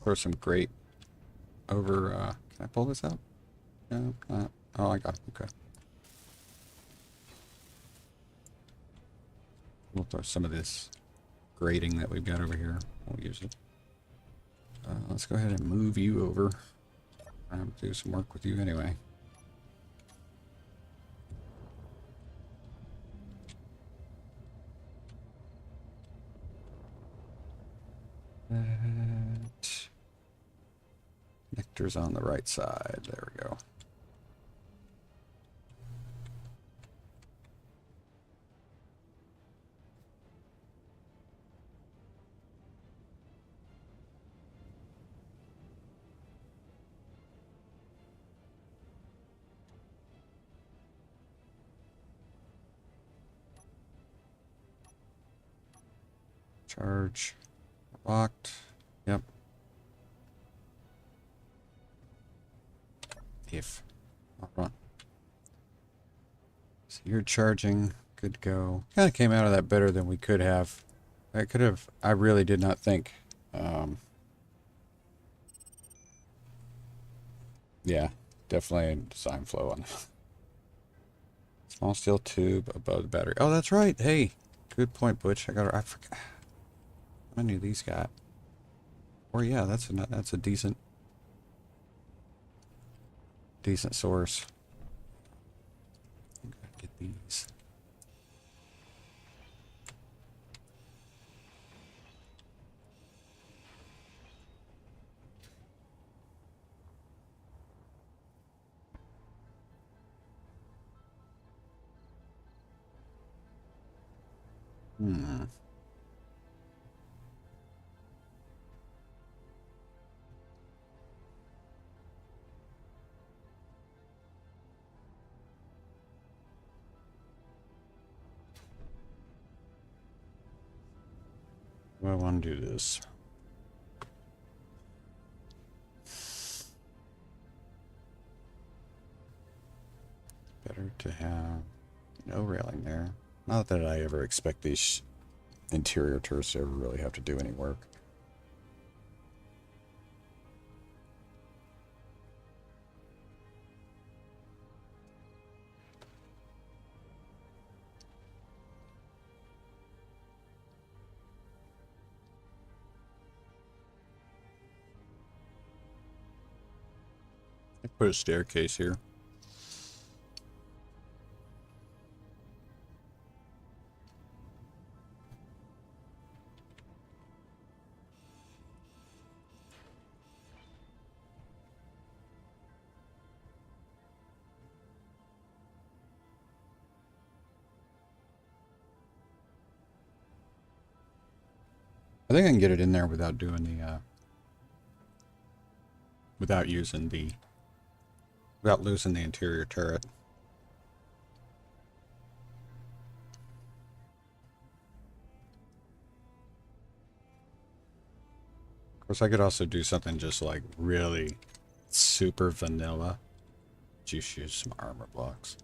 Pour some grate over, can I pull this out? No, oh, I got it, okay. We'll throw some of this grating that we've got over here. We'll use it. Let's go ahead and move you over. I'm going to do some work with you anyway. Nectar's on the right side. There we go. Charge. Locked. Yep. If. I'll run. So you're charging. Good to go. Kind of came out of that better than we could have. I really did not think. Yeah, definitely a design flow on small steel tube above the battery. Oh, that's right. Hey, good point, Butch. I forgot. How many of these got? Or yeah, that's a decent source. I'm gonna get these. Do I want to do this? Better to have no railing there. Not that I ever expect these interior turrets to ever really have to do any work. I put a staircase here. I think I can get it in there without doing the, without losing the interior turret. Of course, I could also do something just like really super vanilla. Just use some armor blocks.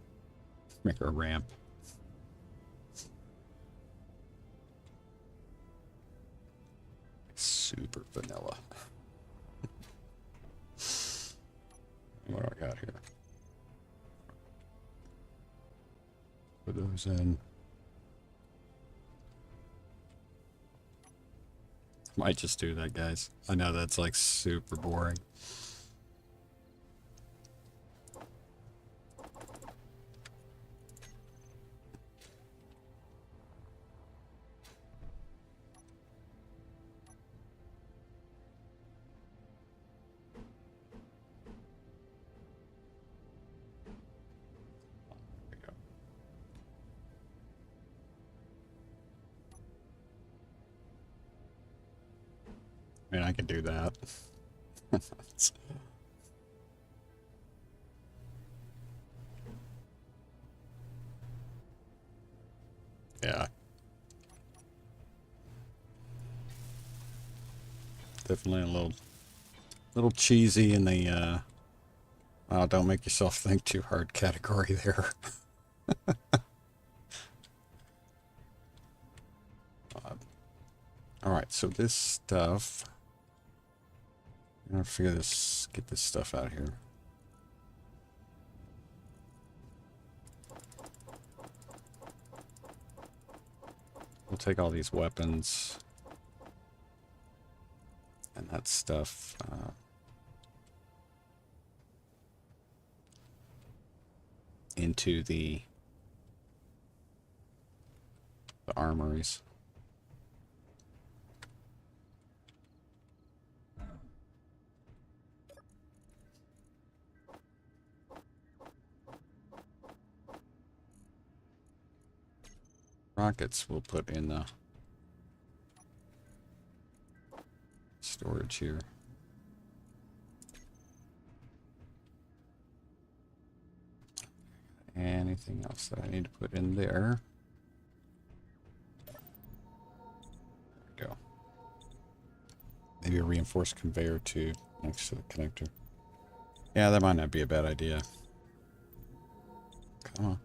Make a ramp. Super vanilla. What do I got here? Put those in. Might just do that, guys. I know that's like super boring. I mean, I can do that. Yeah. Definitely a little cheesy in the, oh, don't make yourself think too hard category there. Alright, so this stuff... I'm gonna figure this, get this stuff out of here. We'll take all these weapons and that stuff into the armories. Rockets we'll put in the storage here. Anything else that I need to put in there? There we go. Maybe a reinforced conveyor tube next to the connector. Yeah, that might not be a bad idea. Come on.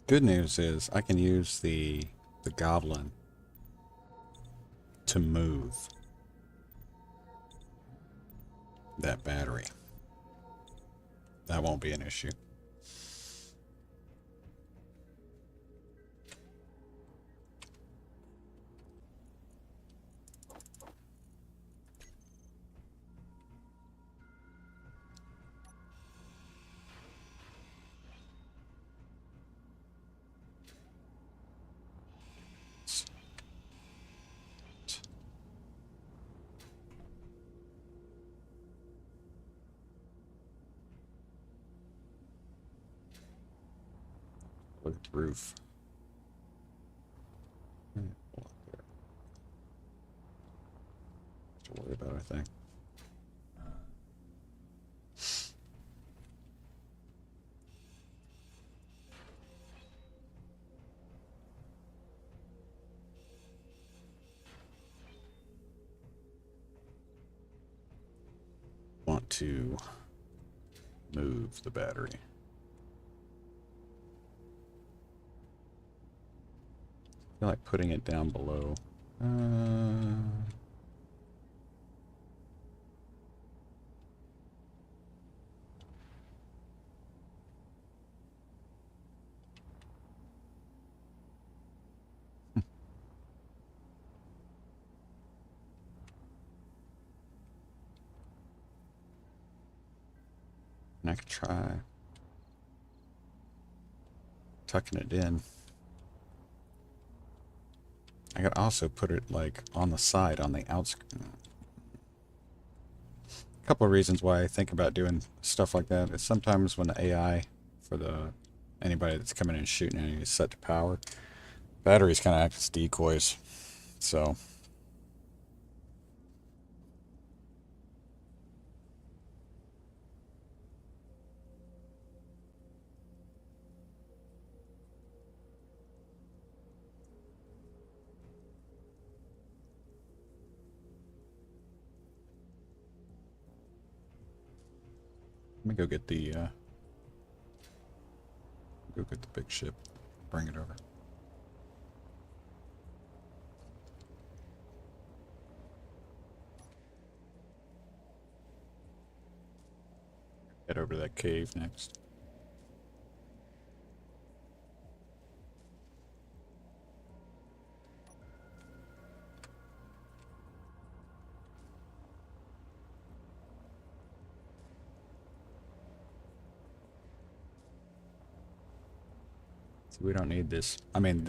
Good news is I can use the goblin to move that battery. That won't be an issue. Look at the roof. To worry about, I think. Want to move the battery. I feel like putting it down below. And I could try tucking it in. I could also put it like on the side, on the outskirts. A couple of reasons why I think about doing stuff like that is sometimes when the AI for anybody that's coming in and shooting and is set to power, batteries kind of act as decoys. So let me go get the big ship, bring it over. Head over to that cave next. So we don't need this. I mean,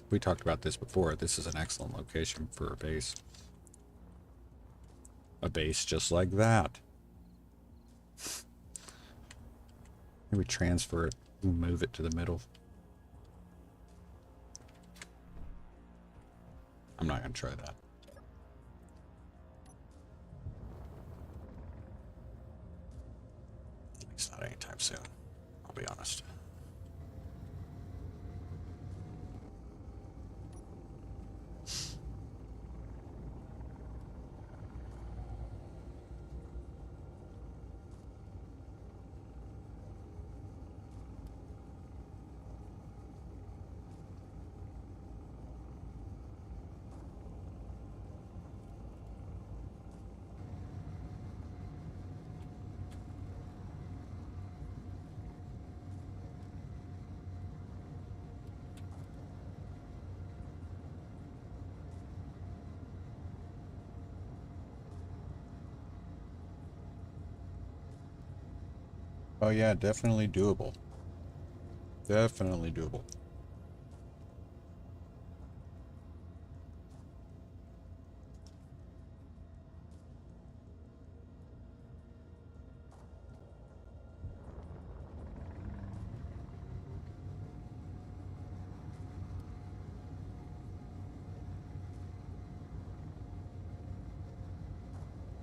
we talked about this before. This is an excellent location for a base. A base just like that. Maybe transfer it, move it to the middle. I'm not going to try that. At least not anytime soon, I'll be honest. Oh yeah, definitely doable. Definitely doable.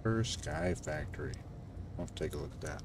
First Sky Factory. I'll have to take a look at that.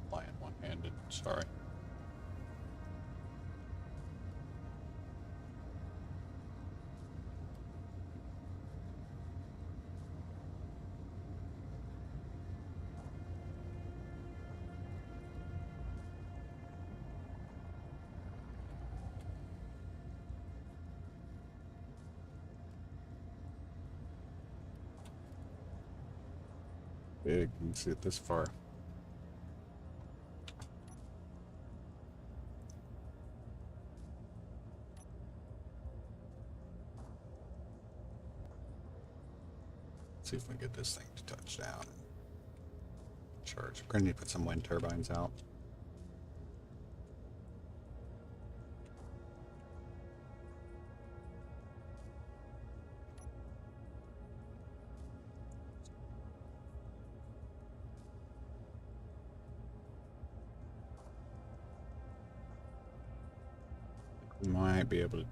Flying one-handed, sorry. Big, you can see it this far. See if we can get this thing to touch down and charge. We're gonna need to put some wind turbines out. We might be able to.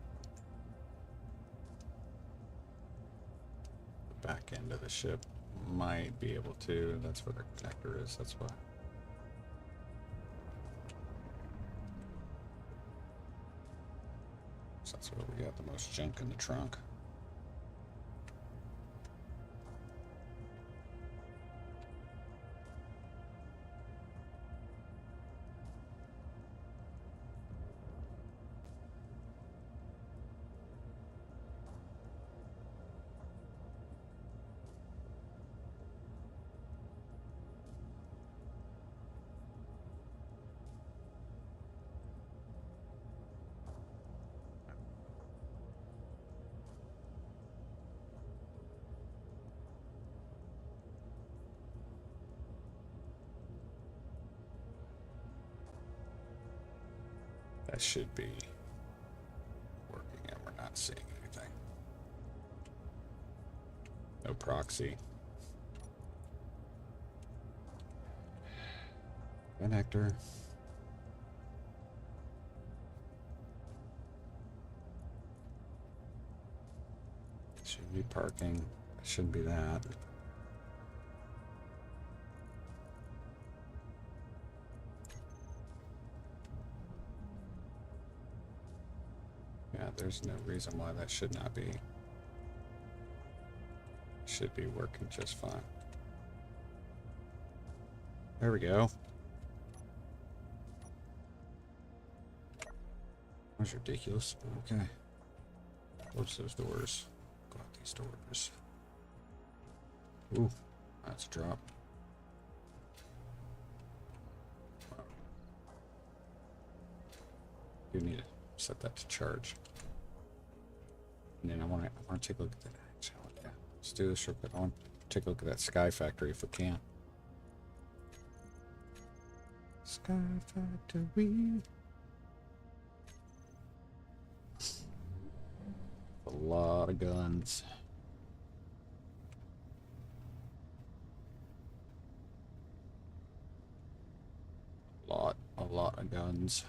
The back end of the ship might be able to. That's where the connector is, that's why. So that's where we got the most junk in the trunk. That should be working, and we're not seeing anything. No proxy. Connector. Should be parking. It shouldn't be that. Yeah, there's no reason why that should not be. Should be working just fine. There we go. That's ridiculous. Okay. Close those doors. Go out these doors. Ooh, that's a drop. You need to set that to charge. And then I want to take a look at that. Yeah, let's do this real quick. I want to take a look at that Sky Factory if we can. Sky Factory. A lot of guns. A lot of guns.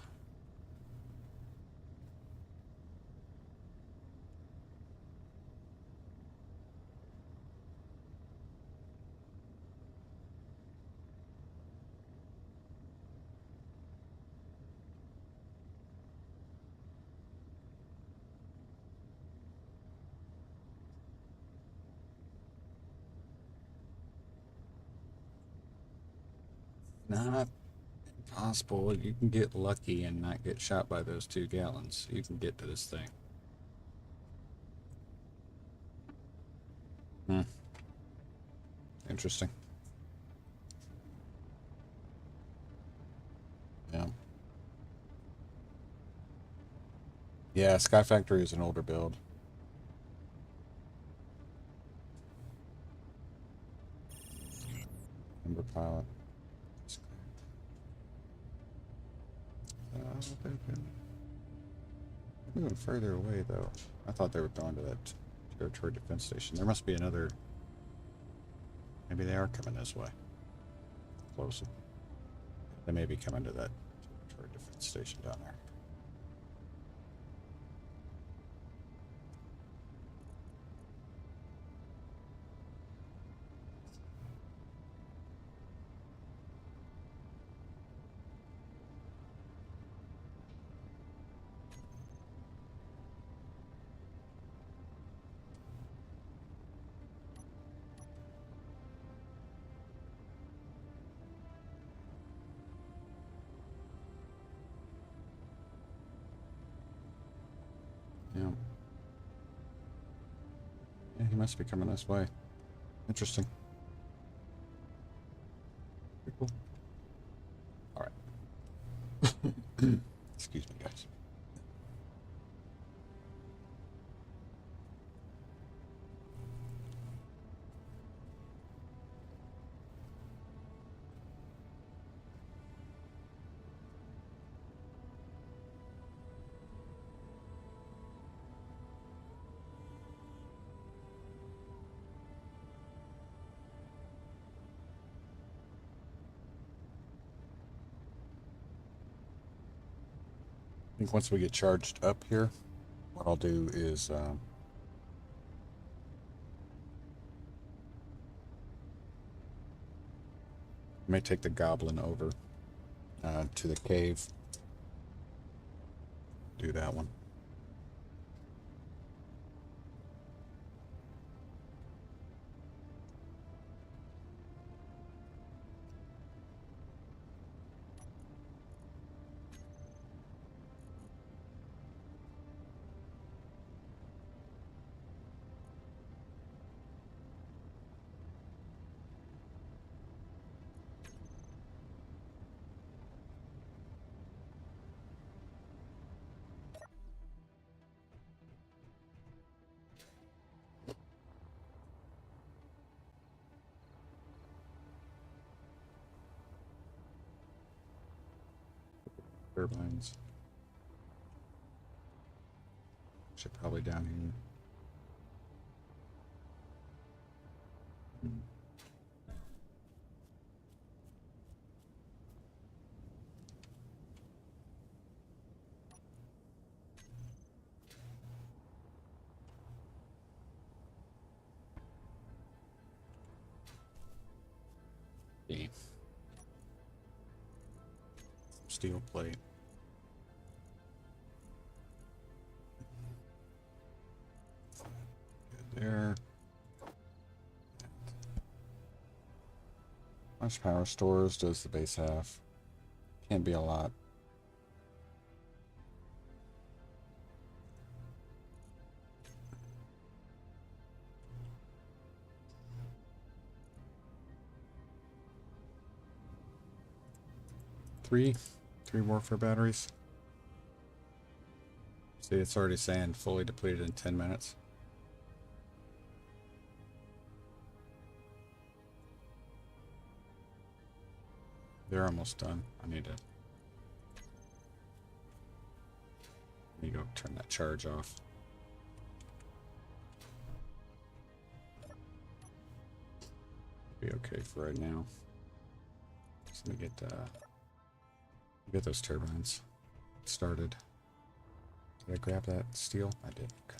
Not impossible. You can get lucky and not get shot by those 2 gallons. You can get to this thing. Interesting. Yeah. Yeah, Sky Factory is an older build. Number pilot. Moving further away though. I thought they were going to that territory defense station. There must be another. Maybe they are coming this way. Closer. They may be coming to that territory defense station down there. Yeah. Yeah, he must be coming this way. Interesting. Pretty cool. All right. Excuse me, guys. I think once we get charged up here, what I'll do is may take the goblin over to the cave. Do that one. Turbines. Which are probably down here. Okay. Steel plate. Good there. How much power stores does the base have? Can't be a lot. Three warfare batteries. See, it's already saying fully depleted in 10 minutes. They're almost done. I need to go turn that charge off. Be okay for right now. Just let me get those turbines started. Did I grab that steel? I did. Okay.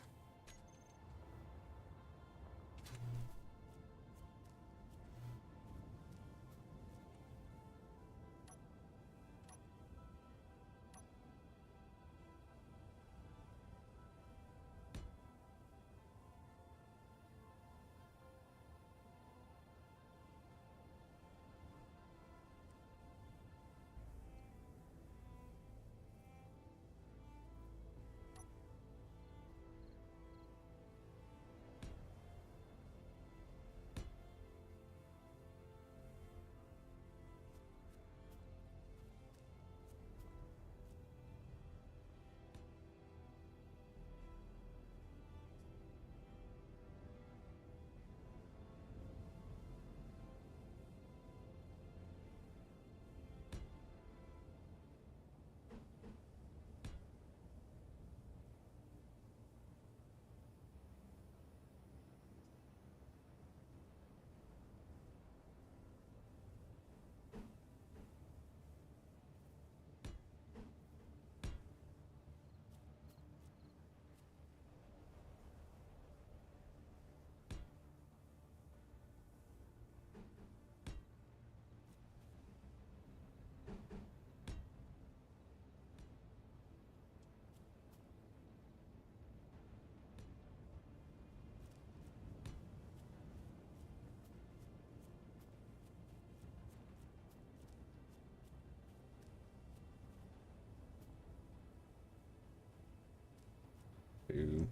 Two,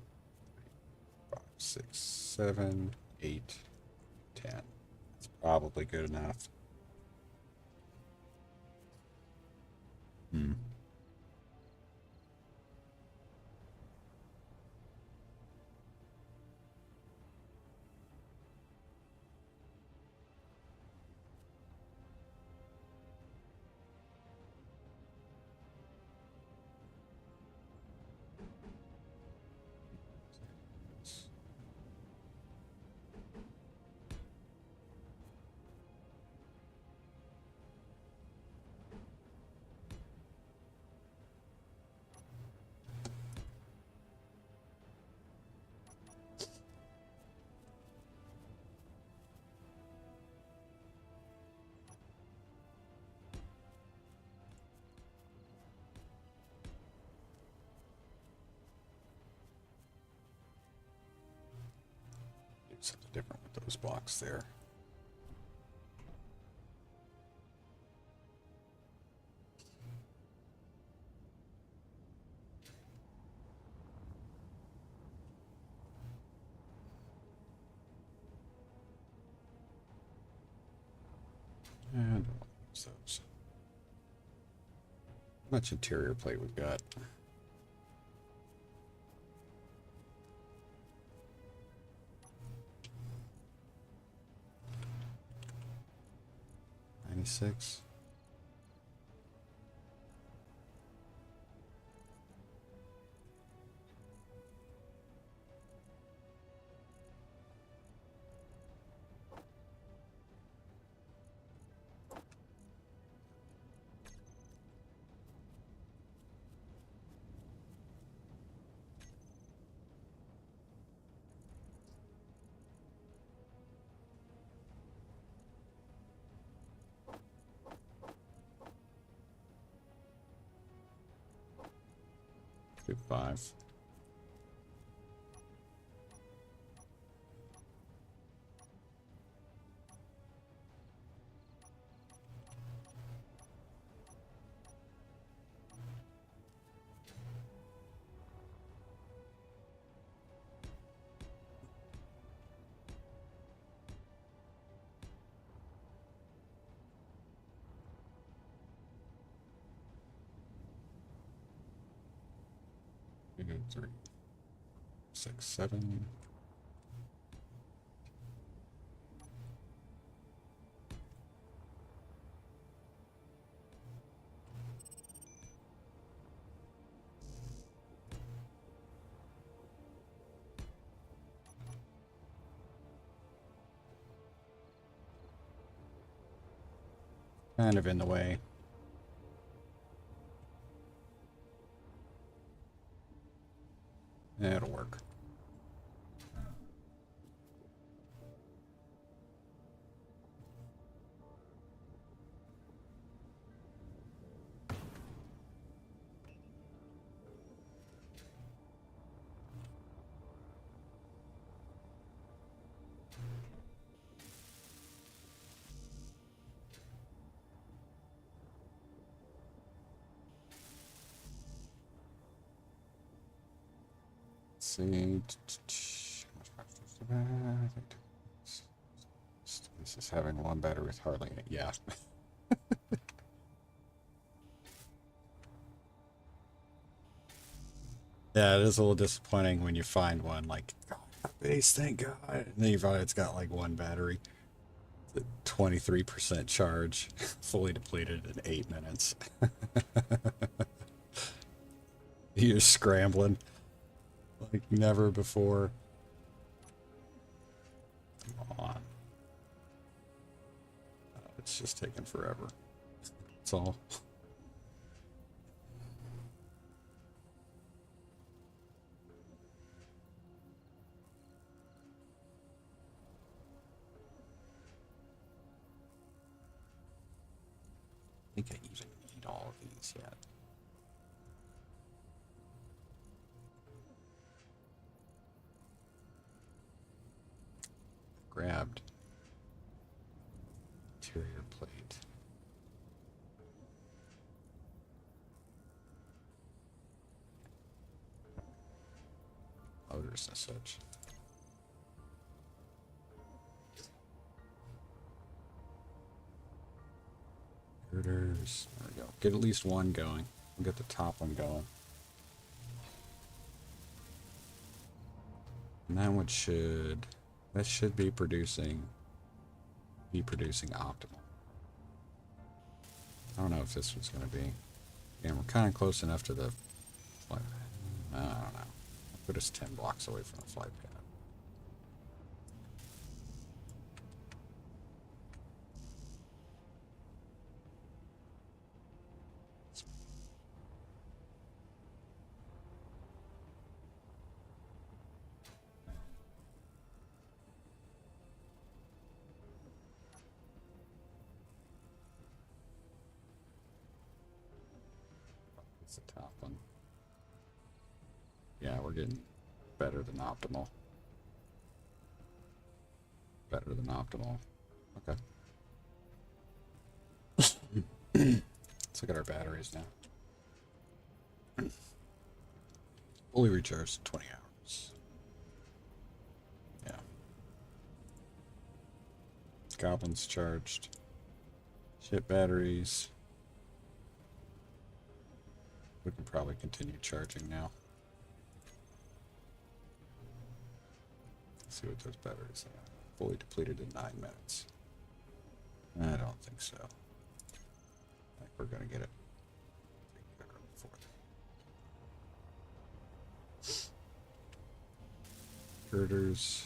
5, 6, 7, 8, 10. That's probably good enough. Do something different with those blocks there. And I'll use those. How much interior plate we've got? Six. do 5. Two, 3, 6, 7. Kind of in the way. It'll work. See, this is having one battery with hardly any. Yeah. Yeah, it is a little disappointing when you find one like, oh, base, thank God. And then you find it's got like one battery, 23% charge, fully depleted in 8 minutes. You're scrambling like never before. Come on. It's just taking forever. That's all. I think I even need all of these yet. Grabbed interior plate. Motors and such. Girders. There we go. Get at least one going. We'll get the top one going. And that one should... That should be producing optimal. I don't know if this was going to be. And we're kind of close enough to the flight. I don't know. Put us 10 blocks away from the flight pad. The top one. Yeah, we're getting better than optimal. Better than optimal. Okay. Let's look at our batteries now. Fully recharged in 20 hours. Yeah. Goblins charged. Ship batteries. We can probably continue charging now. Let's see what those batteries are. Fully depleted in 9 minutes. I don't think so. I think we're going to get it. Girders.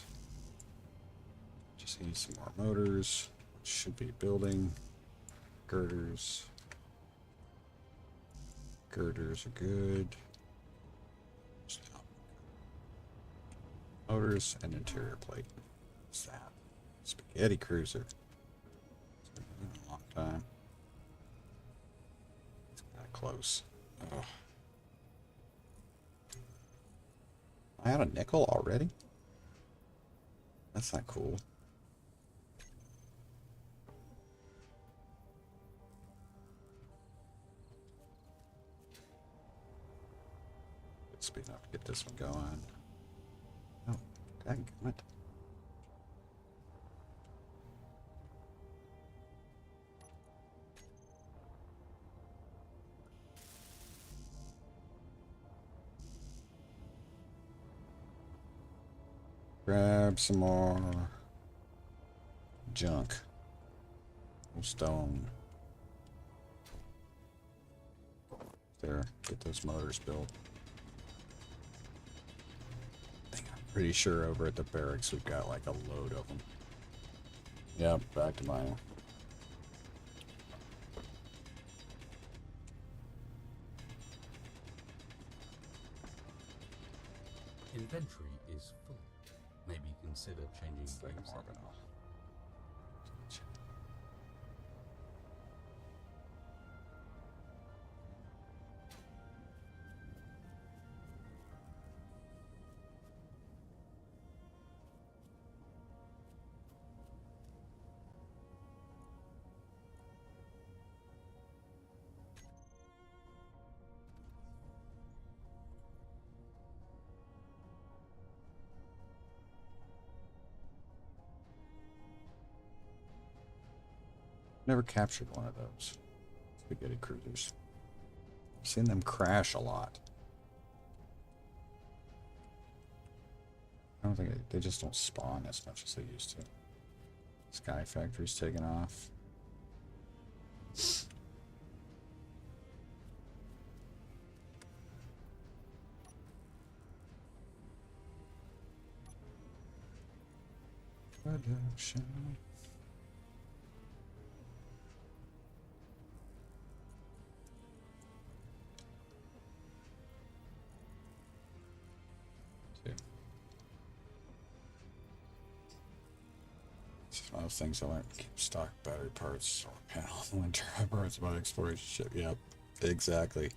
Just need some more motors, which should be building. Girders. Girders are good. Motors and interior plate. What's that? Spaghetti cruiser. It's been a long time. It's kind of close. Oh. I had a nickel already? That's not cool. Good speed enough to get this one going. Oh, dadgummit. Grab some more junk. Stone. There, get those motors built. I'm pretty sure over at the barracks we've got like a load of them. Yep, back to mining. Inventory is full. Maybe consider changing game settings. Never captured one of those spaghetti cruisers. I've seen them crash a lot. I don't think they just don't spawn as much as they used to. Sky Factory's taking off. Production. It's one of those things I like to keep stock battery parts, solar panel, wind turbine parts, about exploration ship. Yep, exactly.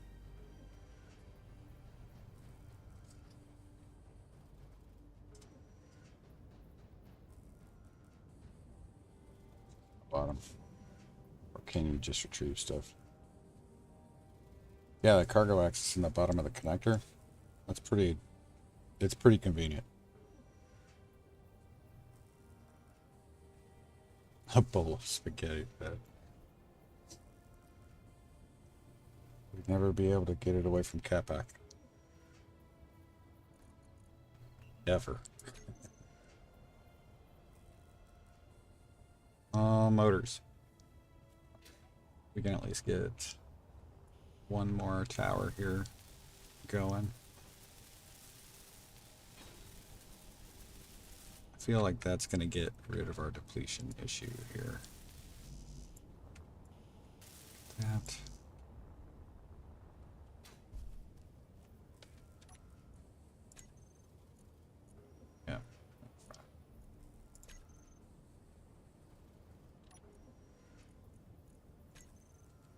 Bottom. Or can you just retrieve stuff? Yeah, the cargo access in the bottom of the connector. That's pretty. It's pretty convenient. A bowl of spaghetti fed. We'd never be able to get it away from CapCut. Ever. Motors. We can at least get one more tower here going. I feel like that's going to get rid of our depletion issue here. That. Yeah.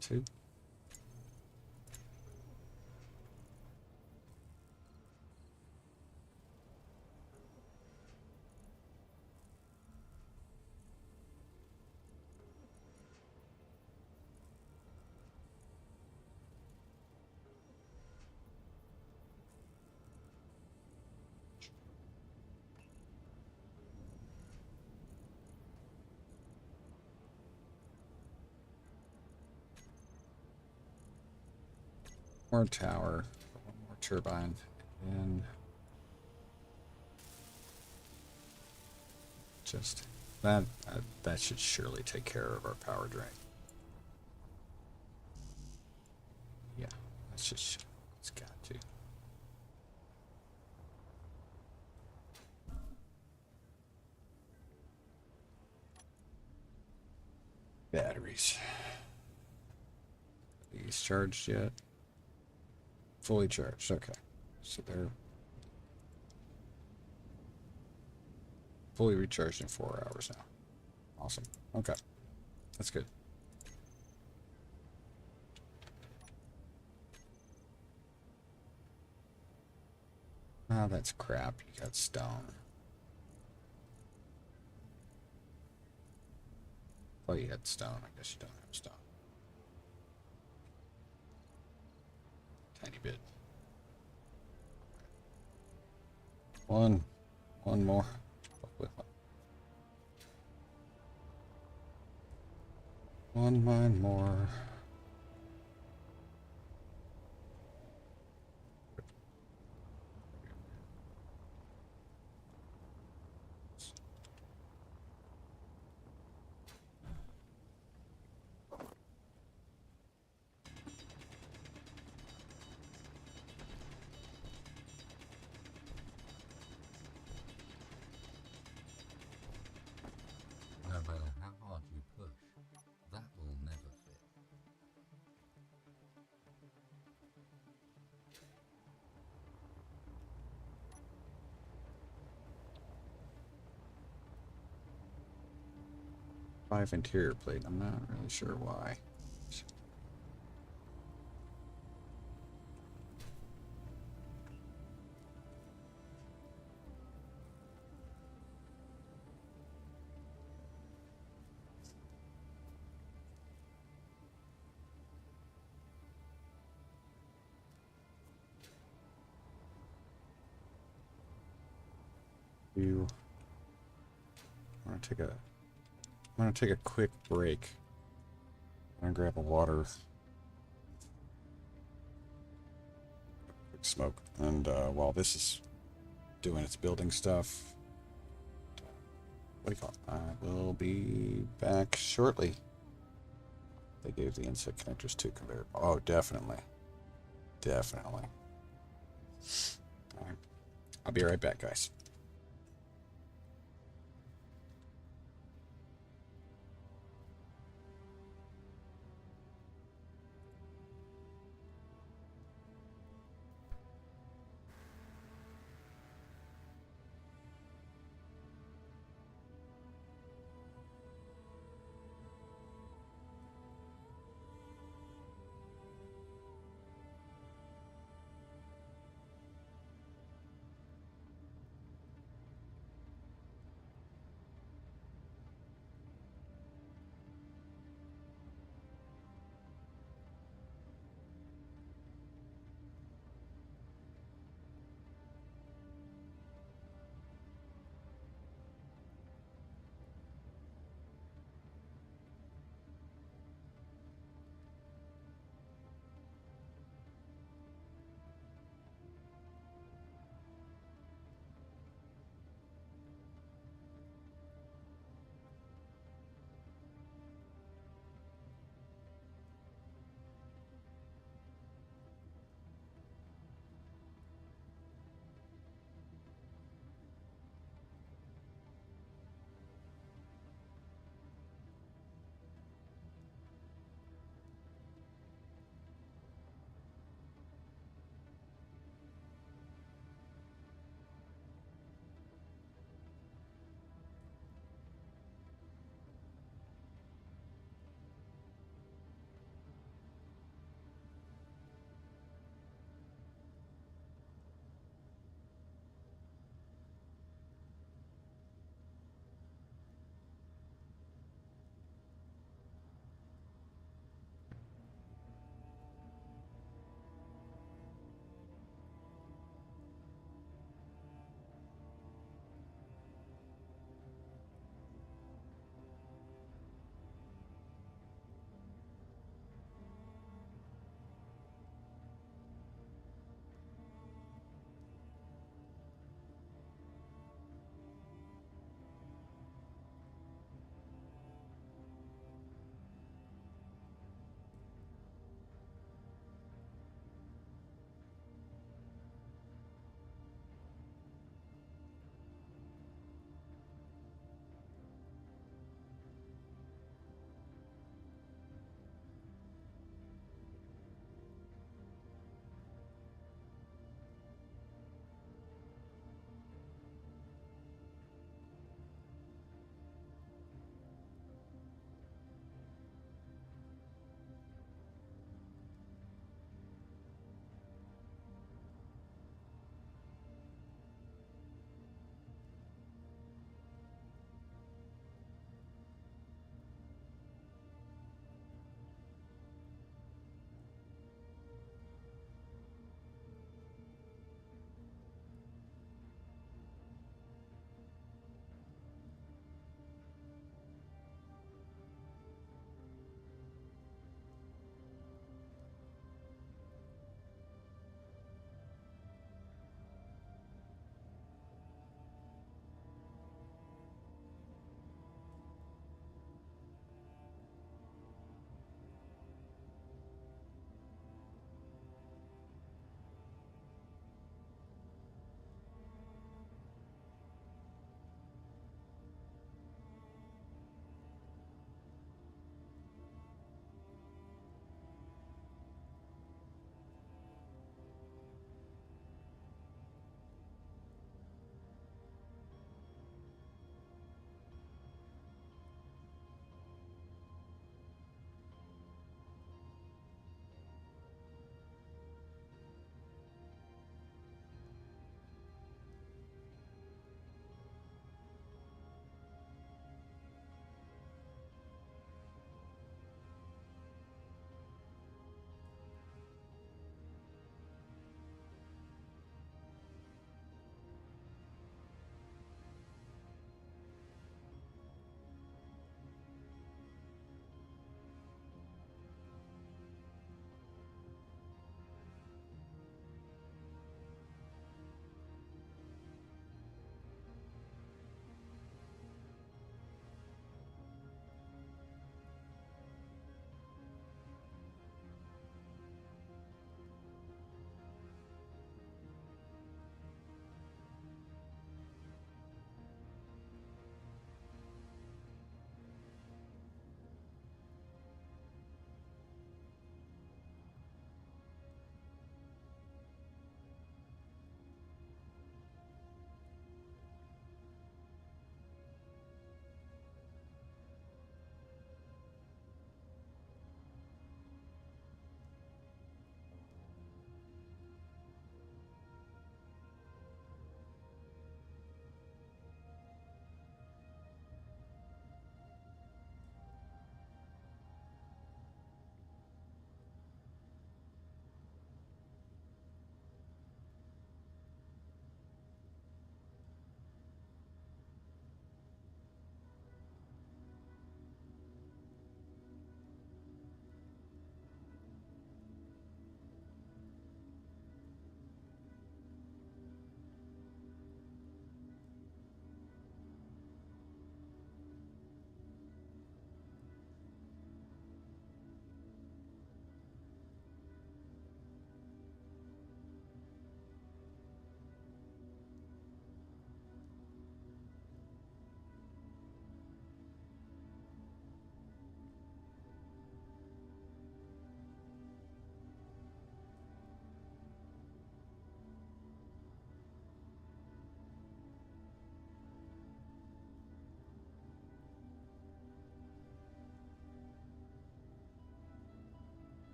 Two. More tower, one more turbine, and just that should surely take care of our power drain. Yeah, it's got to. Batteries. Are these charged yet? Fully charged, okay. So they're fully recharged in 4 hours now. Awesome. Okay. That's good. Ah, that's crap. You got stone. Oh, you had stone. I guess you don't have stone. Tiny bit. One more. One mine more. No matter how hard you push, that will never fit. Five interior plate. I'm not really sure why. I'm gonna take a quick break. I'm gonna grab a water, quick smoke, and while this is doing its building stuff, what do you call it? I will be back shortly. They gave the insect connectors to conveyor. Oh, definitely, definitely. All right, I'll be right back, guys.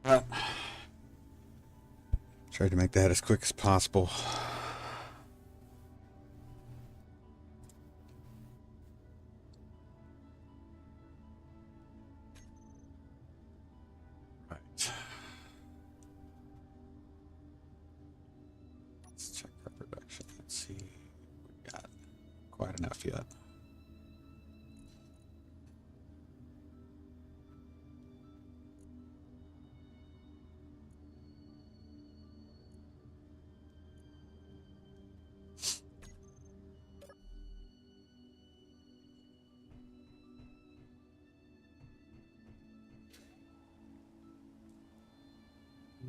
But tried to make that as quick as possible. Right. Let's check our production. Let's see. We got quite enough yet.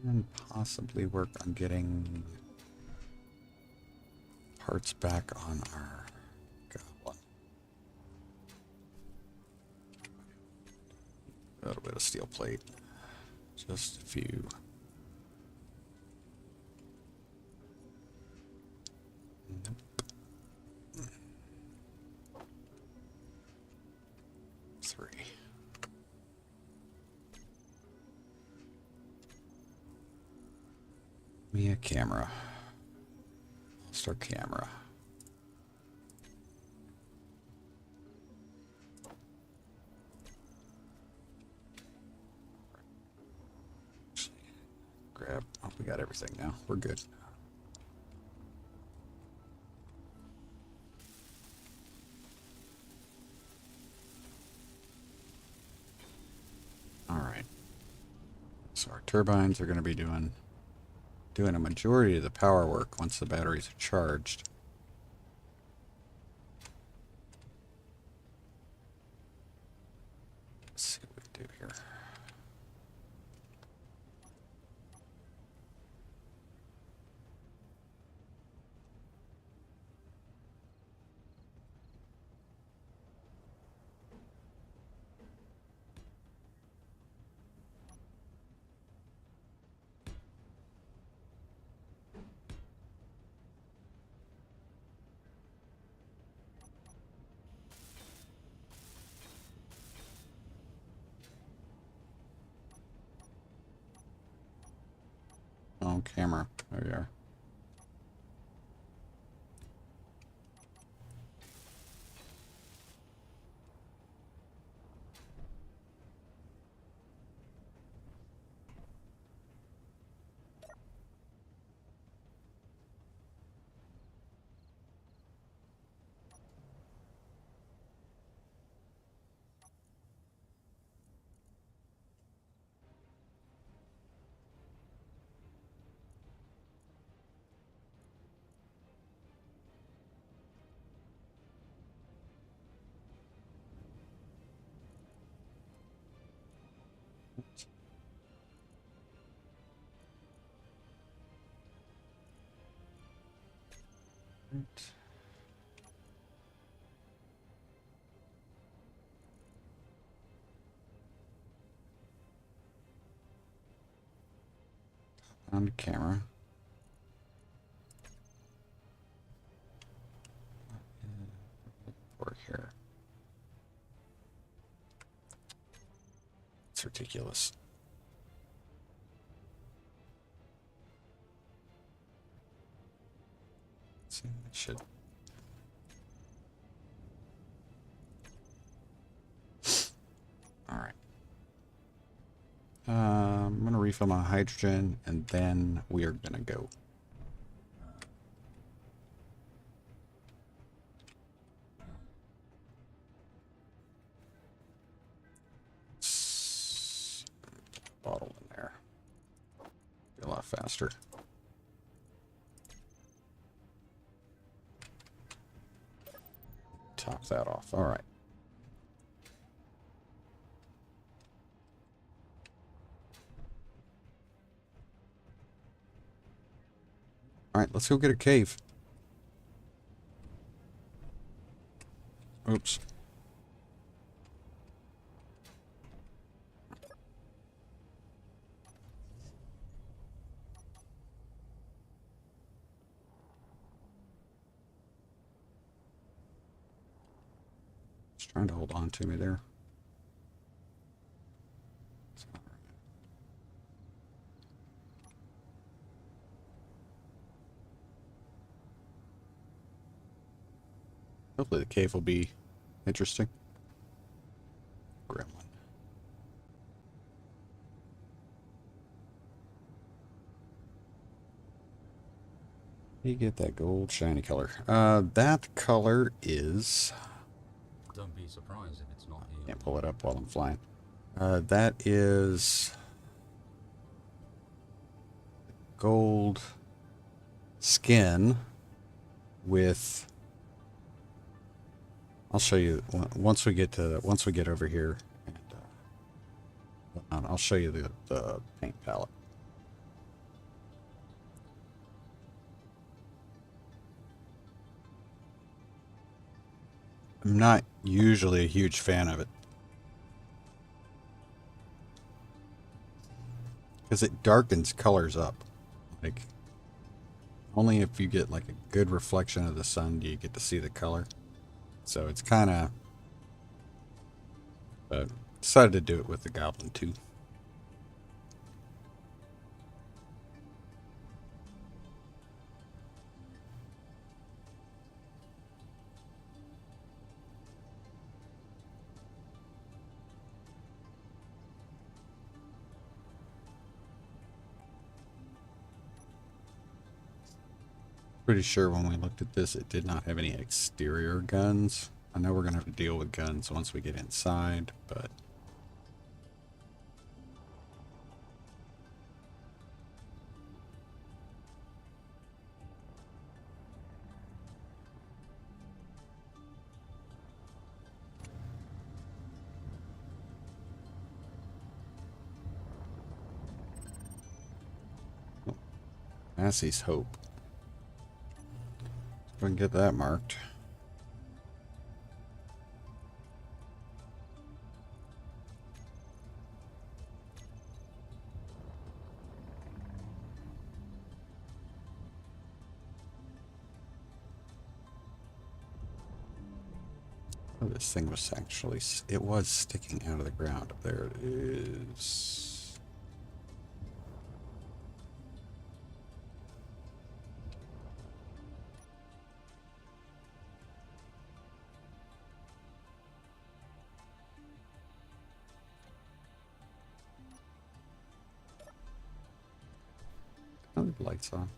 And possibly work on getting parts back on our goblin. A little bit of steel plate. Just a few. Three. Me a camera. Lost our camera. Grab. Oh, we got everything now. We're good. All right. So our turbines are going to be doing a majority of the power work once the batteries are charged. Let's see what we do here. Oh, camera. There we are. Right. On the camera. Work here. It's ridiculous. Let's see, it should. All right. I'm going to refill my hydrogen, and then we are going to go. Bottle in there. Be a lot faster. Top that off. All right. All right, let's go get a cave. Oops. It's trying to hold on to me there. Hopefully the cave will be interesting. Gremlin. You get that gold shiny color. That color is... Don't be surprised if it's not here. Can't pull it up while I'm flying. That is... gold skin with... I'll show you once we get over here, and I'll show you the paint palette. I'm not usually a huge fan of it because it darkens colors up. Like, only if you get like a good reflection of the sun do you get to see the color. So it's kind of... But decided to do it with the Goblin too. Pretty sure when we looked at this, it did not have any exterior guns. I know we're going to have to deal with guns once we get inside, but... Oh, Massey's Hope. If we can get that marked. Oh, this thing was actually, it was sticking out of the ground. There it is. Oh, the lights on.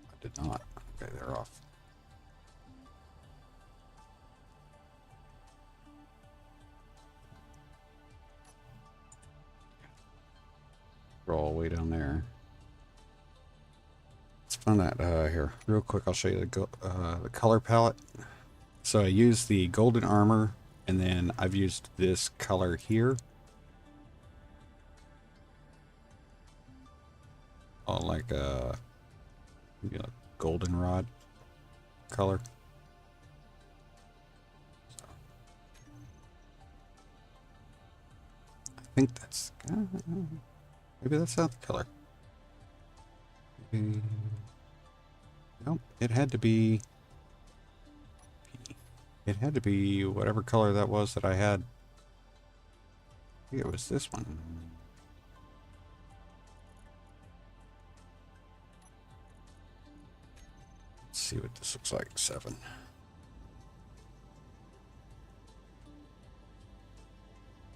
I did not. Okay, they're off. Roll way down there. Let's find that here real quick. I'll show you the color palette. So I used the golden armor, and then I've used this color here. Like a goldenrod color. So, I think that's maybe that's not the color. Maybe, nope, it had to be whatever color that was that I had. I think it was this one. See what this looks like. 7.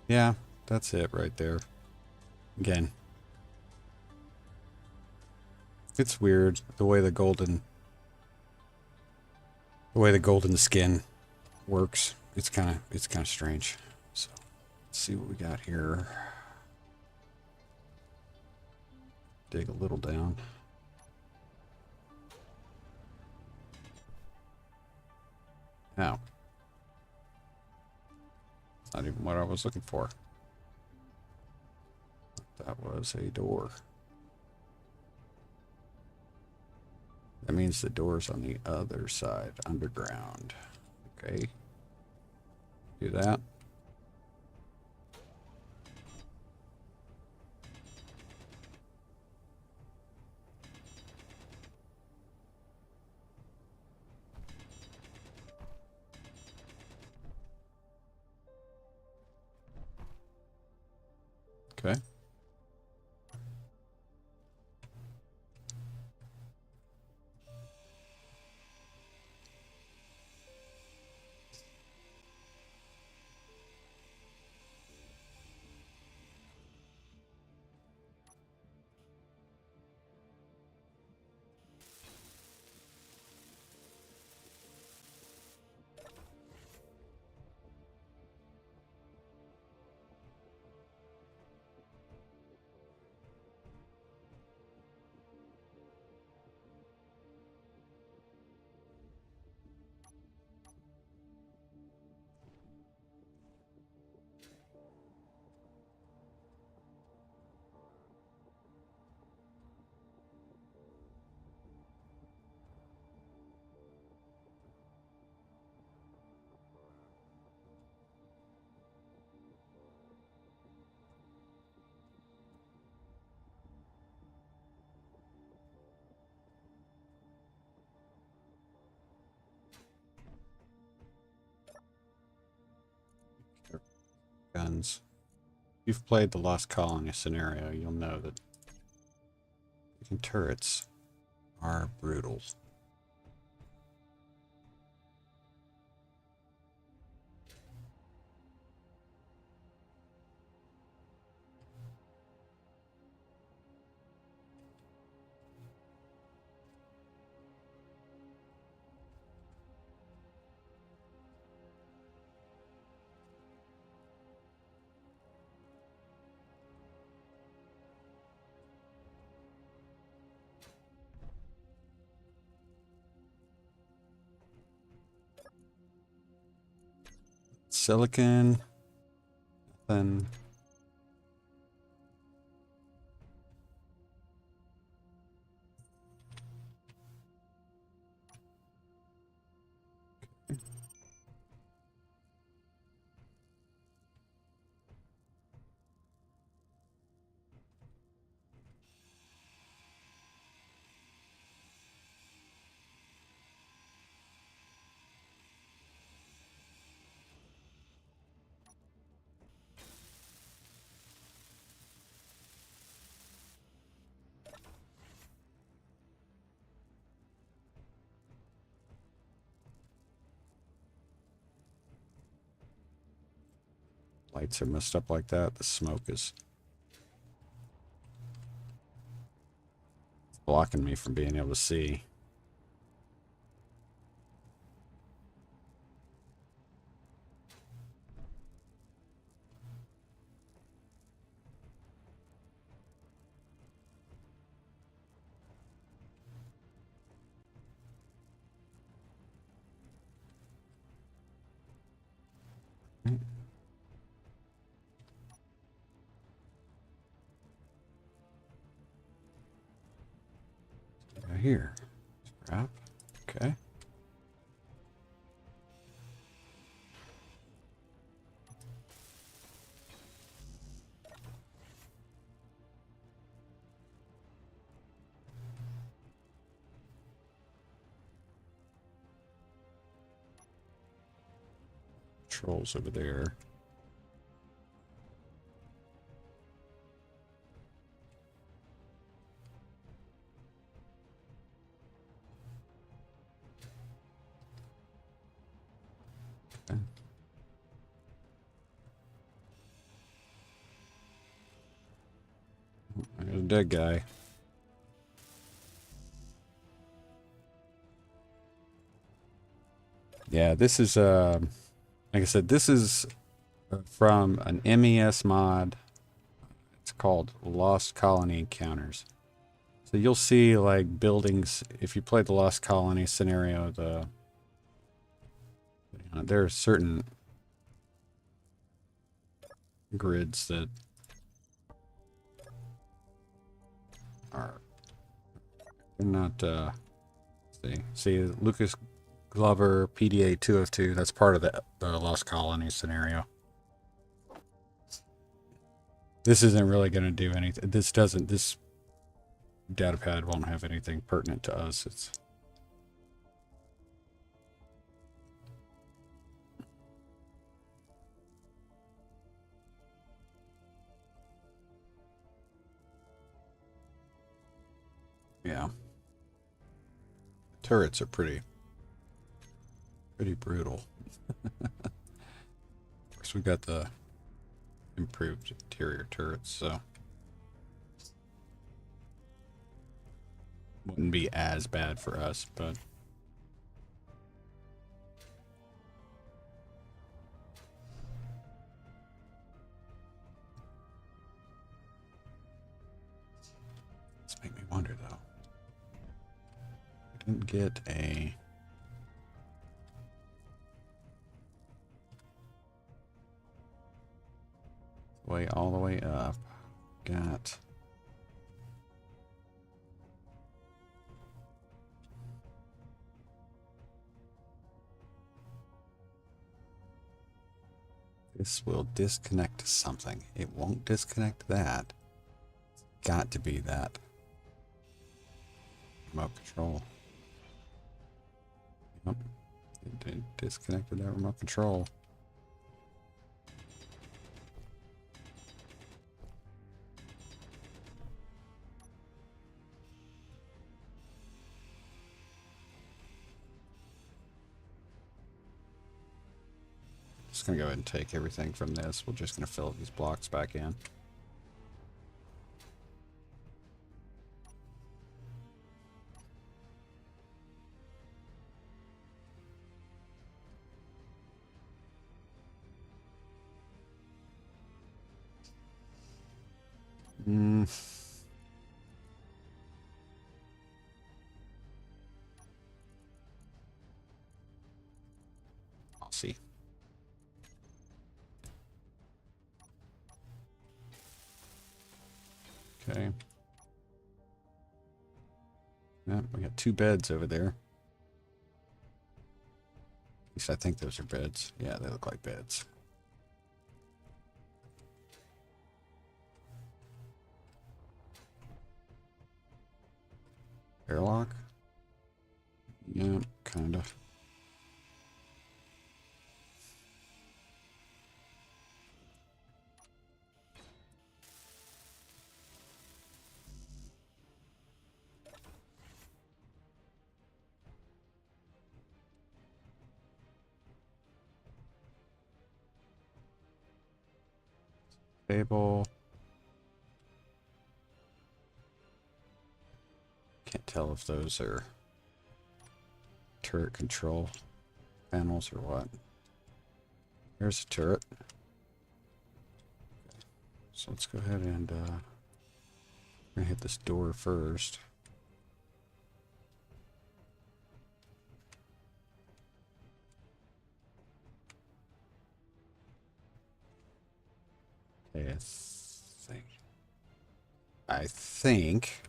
Yeah, that's it right there. Again, it's weird the way the golden skin works. It's kind of strange. So let's see what we got here. Dig a little down. Now, it's not even what I was looking for. That was a door. That means the door's on the other side, underground. Okay. Do that. Okay. guns. If you've played the Lost Colony scenario, you'll know that freaking turrets are brutal. Silicon, then lights are messed up like that. The smoke is blocking me from being able to see. Right here. Scrap. Okay. Trolls over there. Okay. There's a dead guy. Yeah, this is like I said, this is from an MES mod. It's called Lost Colony Encounters. So you'll see like buildings, if you play the Lost Colony scenario, there are certain grids that are not, see Lucas Glover PDA 202, that's part of the Lost Colony scenario. This isn't really going to do anything. This data pad won't have anything pertinent to us. It's yeah. Turrets are pretty brutal. Of course, we got the improved interior turrets, so wouldn't be as bad for us, but this make me wonder though. I didn't get a way all the way up. Got this will disconnect to something. It won't disconnect that. It's got to be that remote control. Yep. It disconnected that remote control. just going to go ahead and take everything from this. We're just going to fill these blocks back in. I'll see. Okay. Yeah, we got 2 beds over there. At least I think those are beds. Yeah, they look like beds. Airlock? Yeah, kind of. Table. Can't tell if those are turret control panels or what. There's a turret. So let's go ahead and we're gonna hit this door first. Okay, I think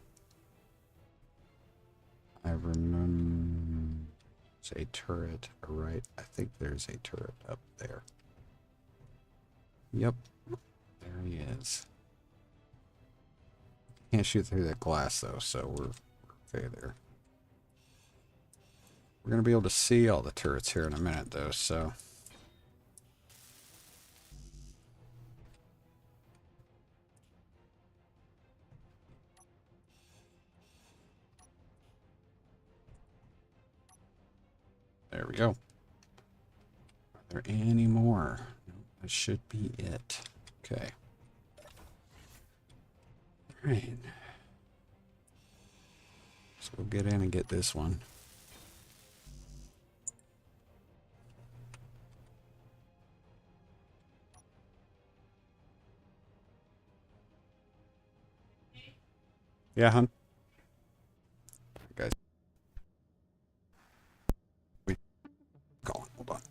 I remember it's a turret, right? I think there's a turret up there. Yep, there he is. Can't shoot through that glass though, so we're okay there. We're gonna be able to see all the turrets here in a minute though, so. There we go. Are there any more? No, that should be it. Okay. All right. So we'll get in and get this one. Yeah, hun. Guys. Wait. Calling. Hold on.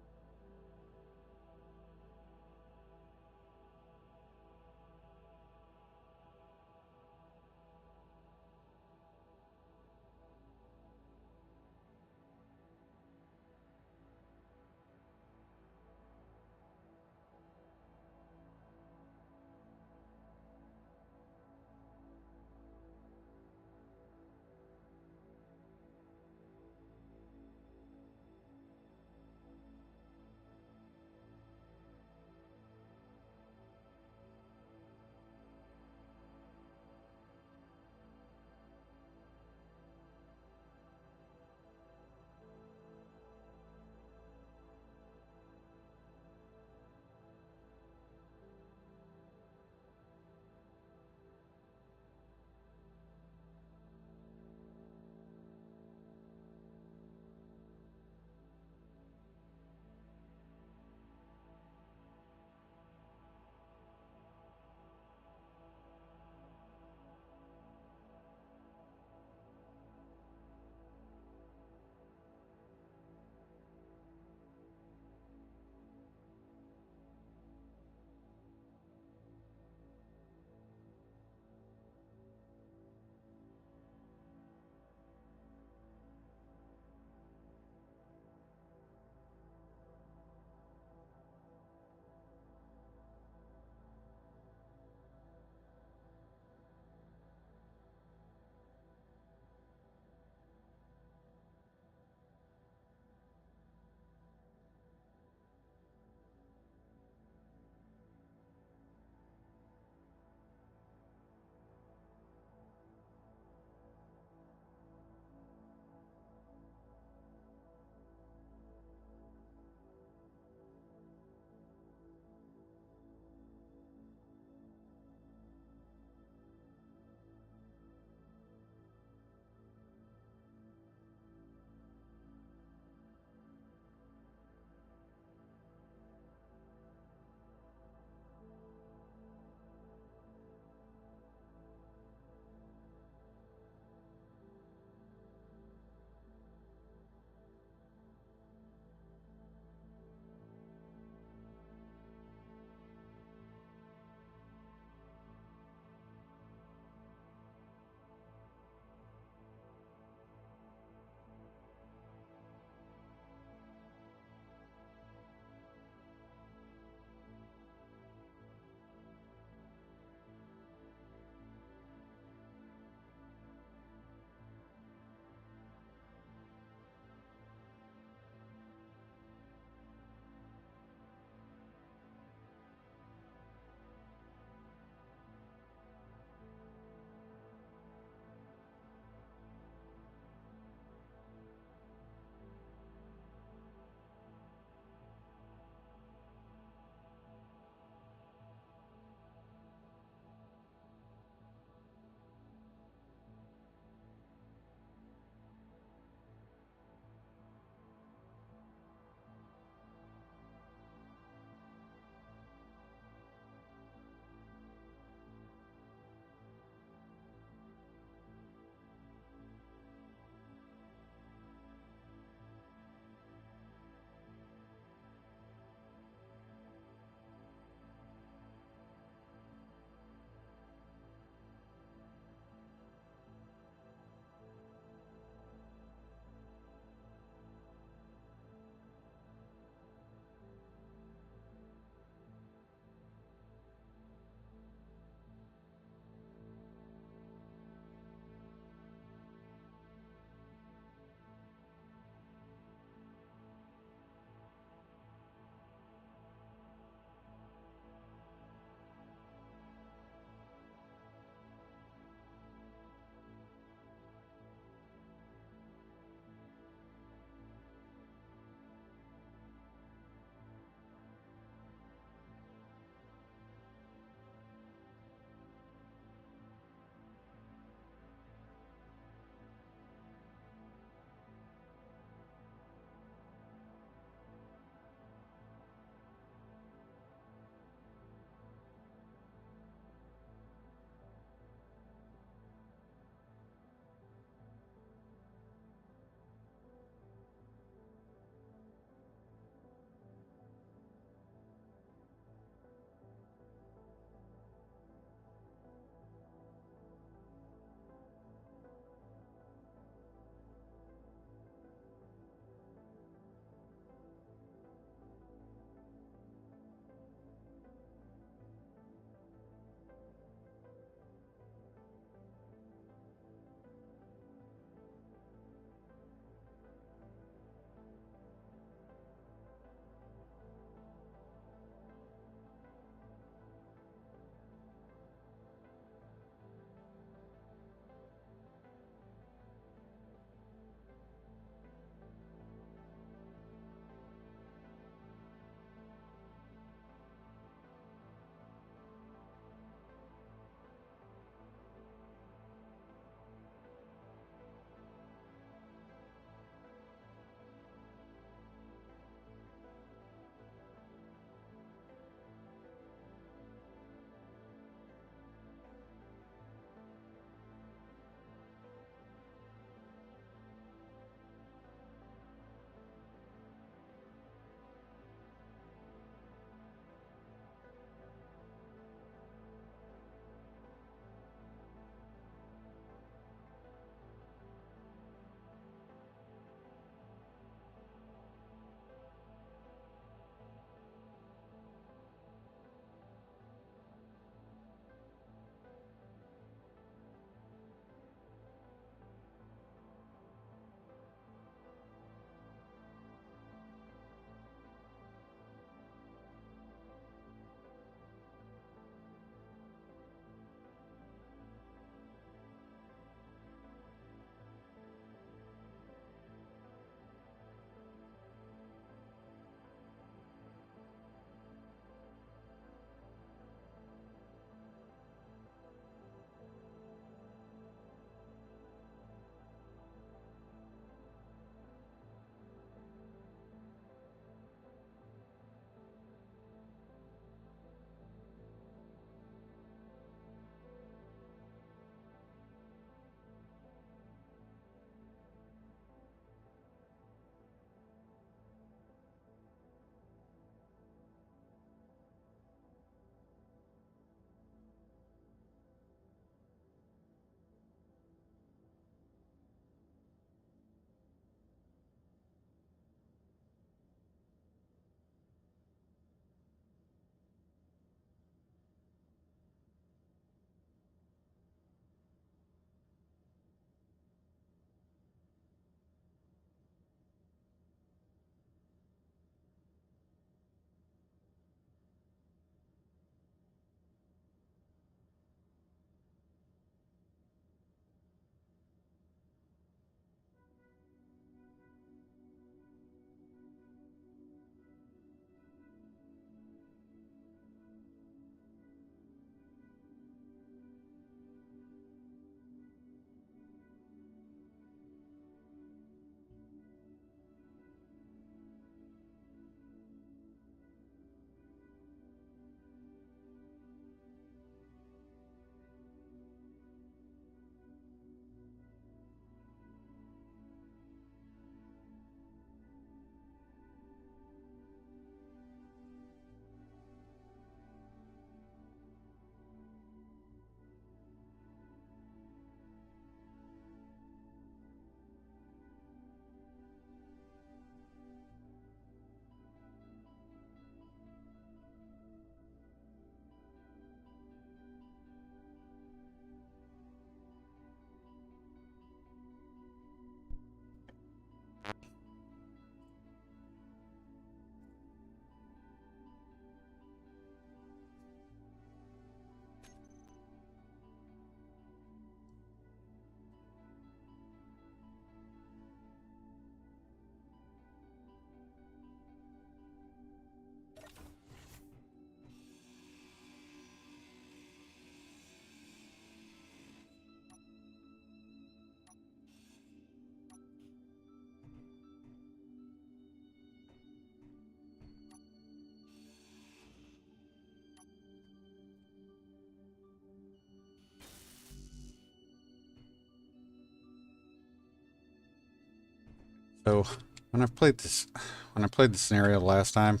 So when I played the scenario last time,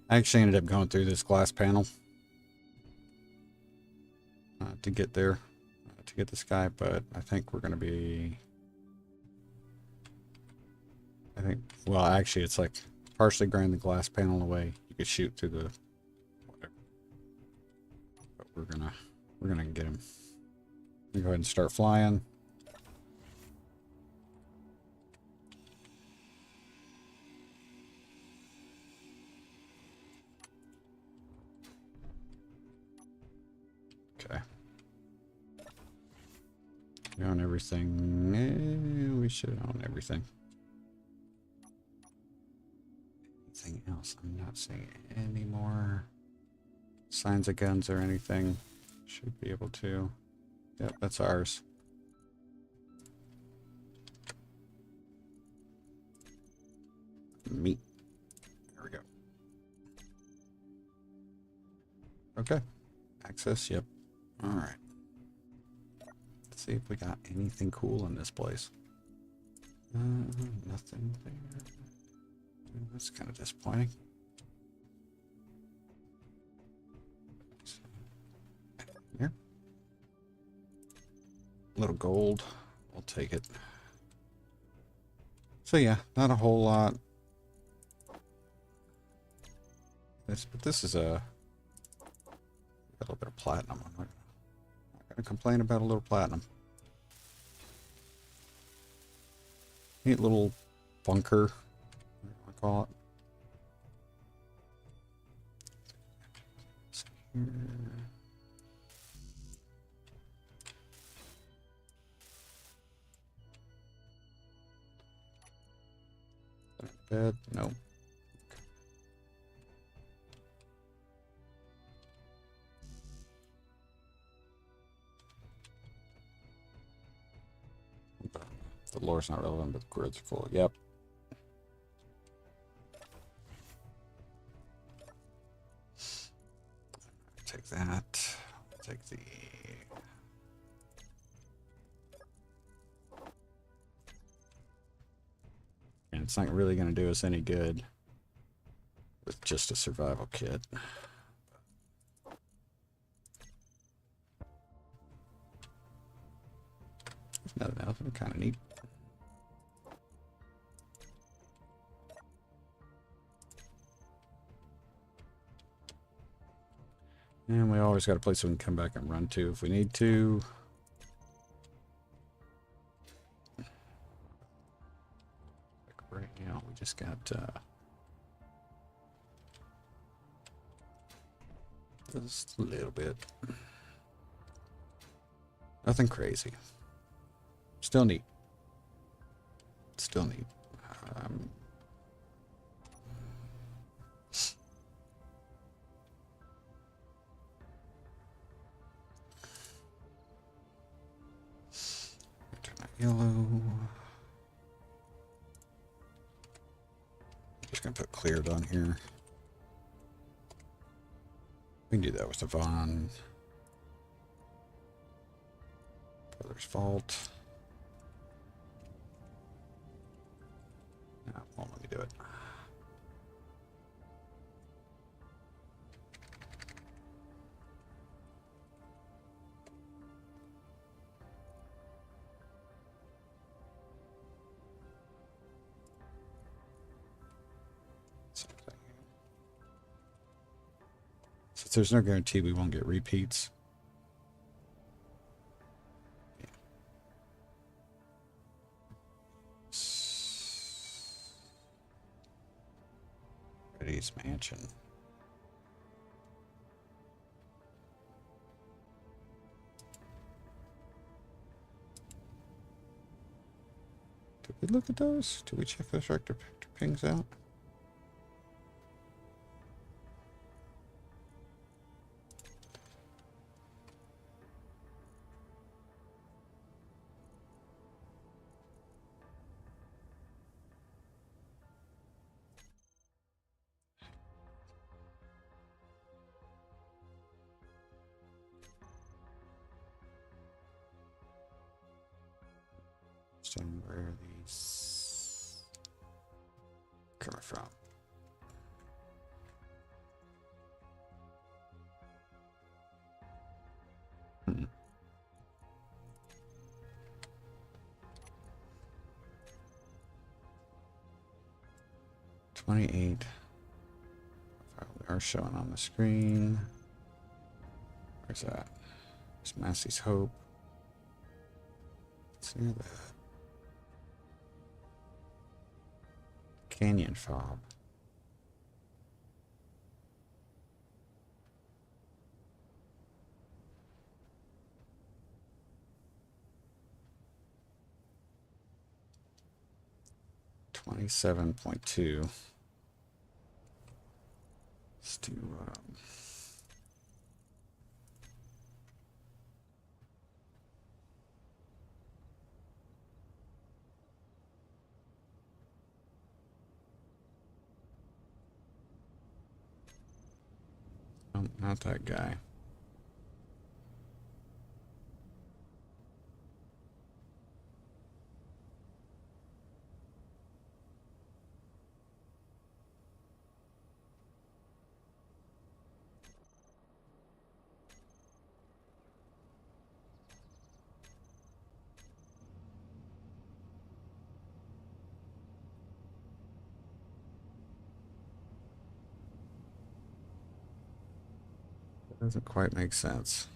I actually ended up going through this glass panel to get there, to get this guy. But I think we're gonna be. Well, actually, it's like partially grind the glass panel away. You could shoot through the whatever. But we're gonna get him. Go ahead and start flying. Okay. We own everything. We should own everything. Anything else? I'm not seeing any more signs of guns or anything. Should be able to. Yep, that's ours. Meat. There we go. Okay. Access, yep. Alright. Let's see if we got anything cool in this place. Nothing there. That's kind of disappointing. Here. Little gold. We'll take it. So yeah, not a whole lot. But this is a little bit of platinum. I'm not gonna complain about a little platinum. Neat little bunker, I call it. Bed, nope. The lore's not relevant, but the grids are full. Yep. Take that. Take the. And it's not really going to do us any good with just a survival kit. There's nothing else. Kind of neat. And we always got a place we can come back and run to if we need to. Like right now, we just got just a little bit. Nothing crazy. Still neat. Still neat. Turn that yellow. Just gonna put cleared on here. We can do that with the Vaughn. Brother's Vault. No, won't let me do it. Since there's no guarantee we won't get repeats. Reddy's Mansion. Did we look at those? Did we check those reactor pings out? So where are these? coming from? Hmm. $28. We are showing on the screen. Where's that? It's Massey's Hope. It's near the Canyon Fob. $27.2. Let's do oh, not that guy. That doesn't quite make sense.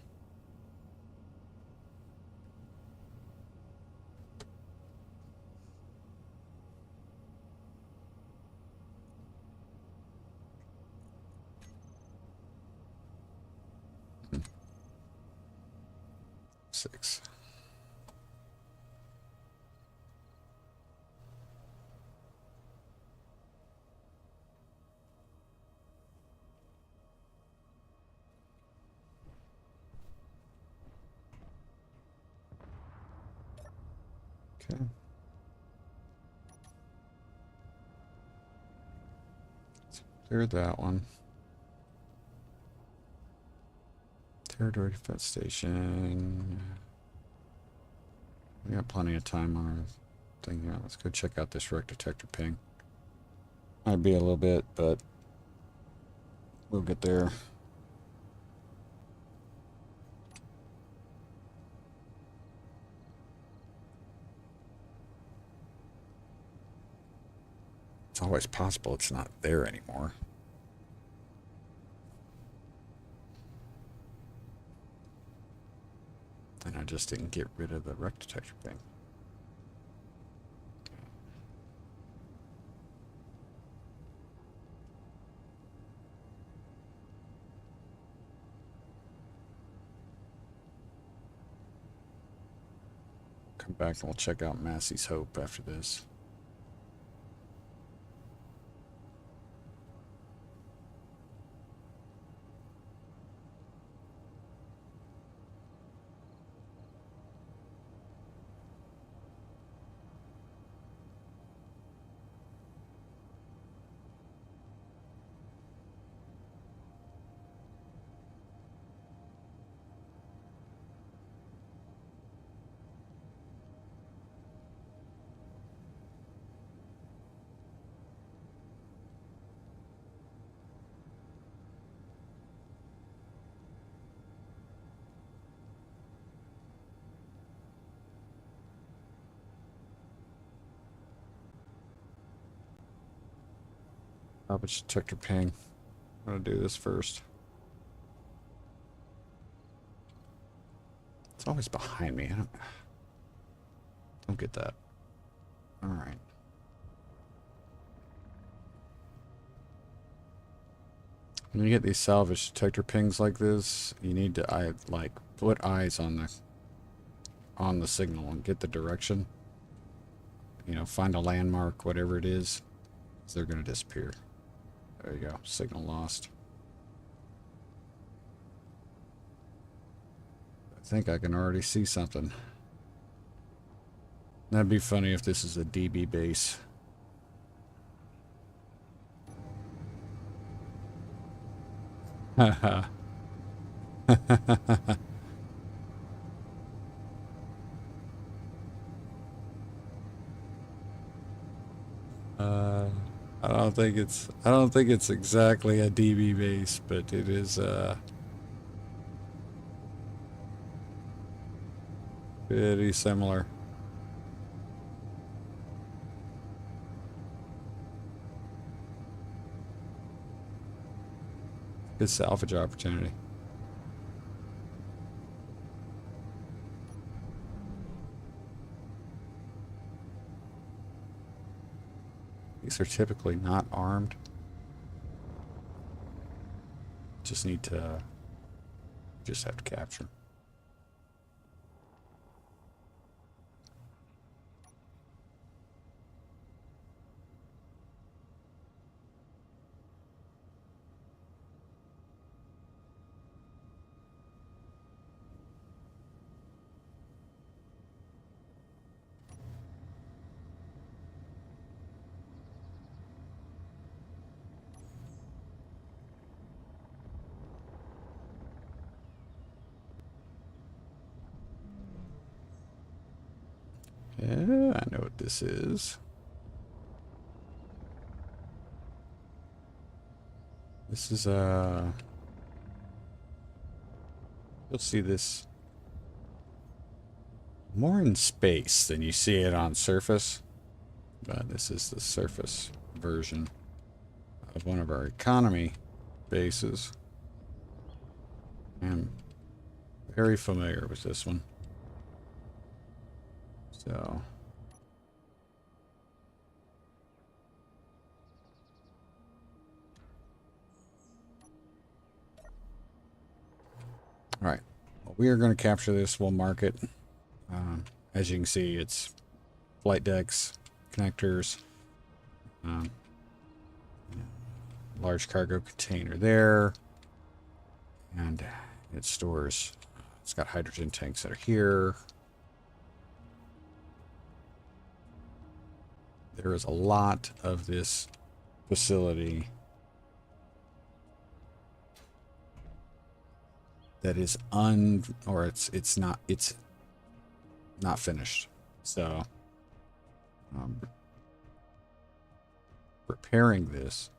Six. Okay. Cleared that one. Territory defense station. We got plenty of time on our thing here. Let's go check out this wreck detector ping. Might be a little bit, but we'll get there. It's always possible it's not there anymore. And I just didn't get rid of the wreck detector thing. Come back and we'll check out Massey's Hope after this. Salvage detector ping. I'm gonna do this first. It's always behind me. I don't get that. All right. When you get these salvage detector pings like this, you need to put eyes on the signal and get the direction. You know, find a landmark, whatever it is. They're gonna disappear. There you go. Signal lost. I think I can already see something. That'd be funny if this is a DB base. Haha. I don't think it's exactly a DB base, but it is pretty similar. Good salvage opportunity. These are typically not armed. Just need to have to capture. Yeah, I know what this is. This is you'll see this more in space than you see it on surface. But this is the surface version of one of our economy bases. I'm very familiar with this one. So all right, well, we are going to capture this. We'll mark it. As you can see, it's flight decks, connectors, large cargo container there, and it stores. It's got hydrogen tanks that are here. There is a lot of this facility that is it's not finished. So repairing this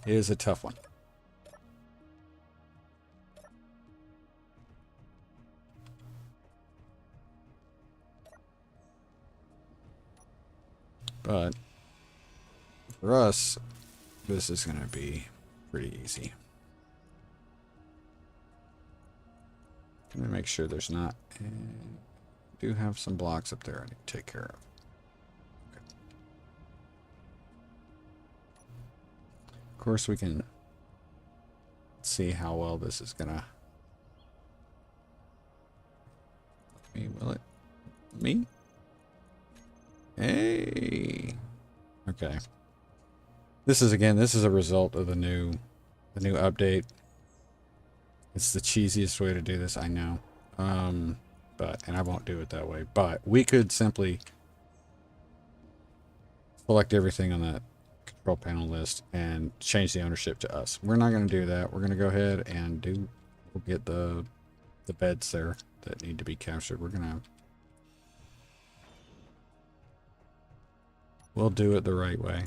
is a tough one. But for us, this is going to be pretty easy. I'm going to make sure there's not... do have some blocks up there I need to take care of. Okay. Of course, we can see how well this is going to... Will it? Me? Hey. Okay. This is a result of the new update. It's the cheesiest way to do this, I know. And I won't do it that way. But we could simply select everything on that control panel list and change the ownership to us. We're not going to do that. We're going to go ahead and we'll get the beds there that need to be captured. We'll do it the right way.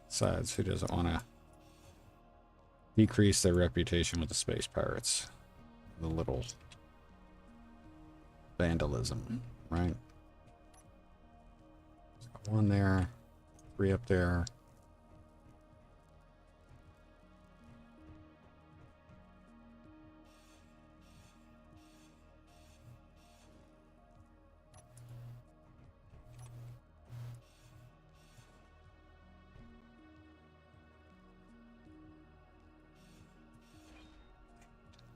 Besides, who doesn't want to decrease their reputation with the space pirates? The little vandalism, right? One there, 3 up there.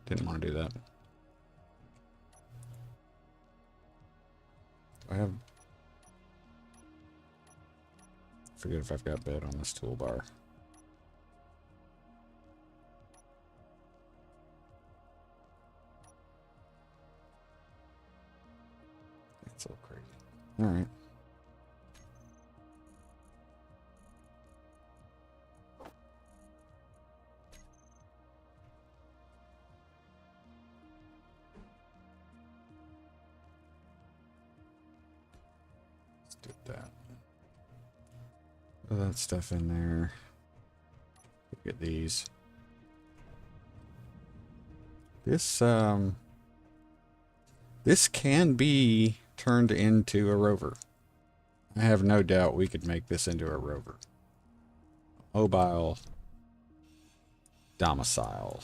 Didn't want to do that. I forget if I've got bed on this toolbar. That's a little crazy. All right. Get that. Put that stuff in there. Get these. This this can be turned into a rover. I have no doubt we could make this into a rover. Mobile domicile.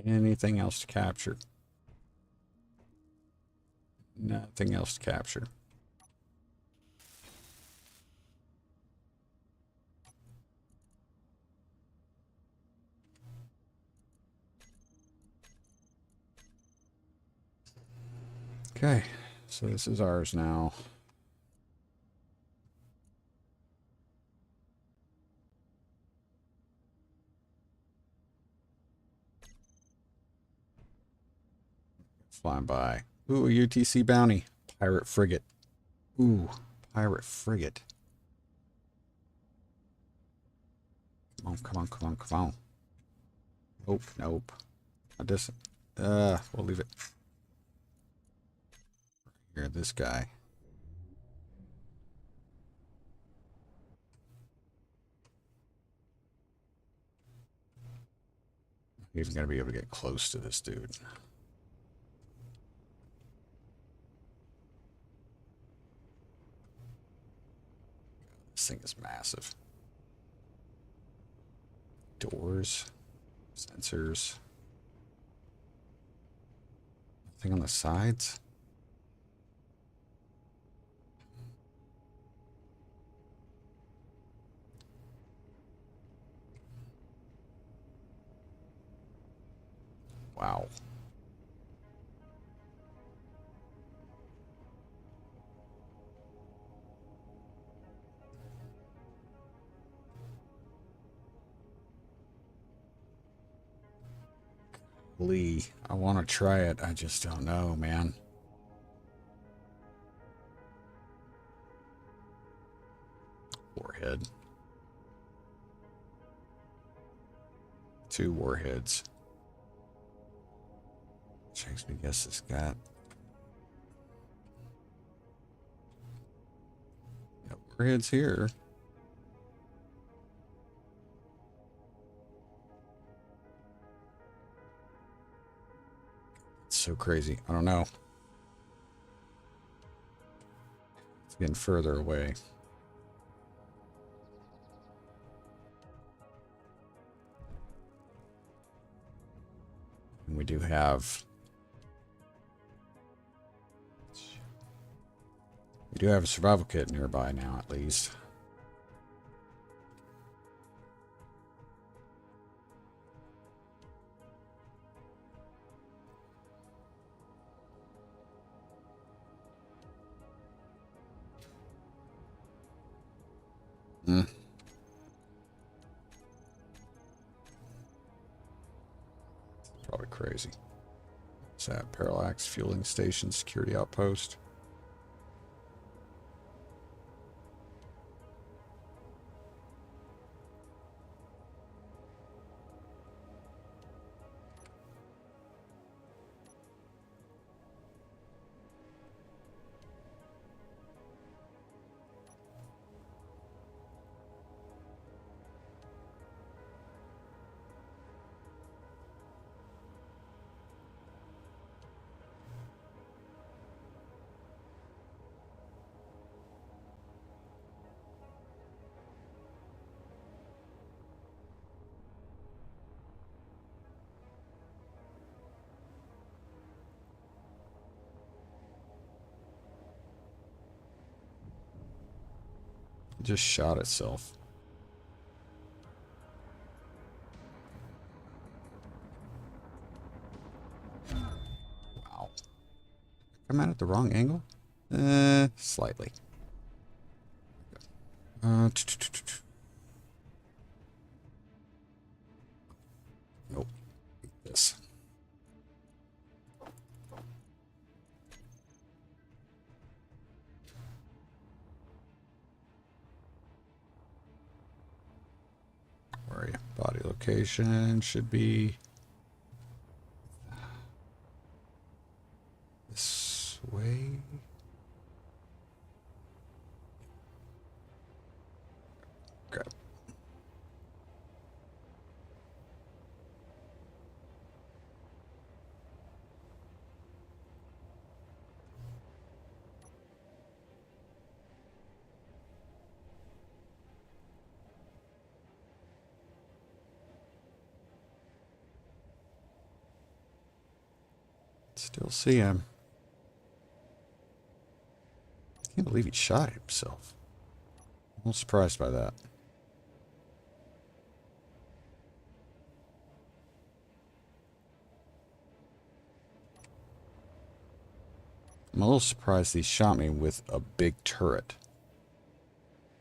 Anything else to capture? Nothing else to capture. Okay, so this is ours now. Flying by. Ooh, a UTC bounty. Pirate frigate. Ooh, pirate frigate. Come on, come on, come on, come on. Nope, nope. I just, we'll leave it. Here, this guy. I'm even gonna be able to get close to this dude. This thing is massive. Doors, sensors. Nothing on the sides. Wow. Lee, I want to try it. I just don't know, man. Warhead. 2 warheads. Which makes me guess it's got... warheads here. It's so crazy. I don't know. It's getting further away. And we do have... we do have a survival kit nearby now, at least. Hmm. Probably crazy. What's that? Parallax fueling station, security outpost. It just shot itself. Wow. Come out at the wrong angle? Slightly. Nope. This. location should be this way. Okay. Still see him. Can't believe he shot himself. I'm a little surprised by that. I'm a little surprised he shot me with a big turret.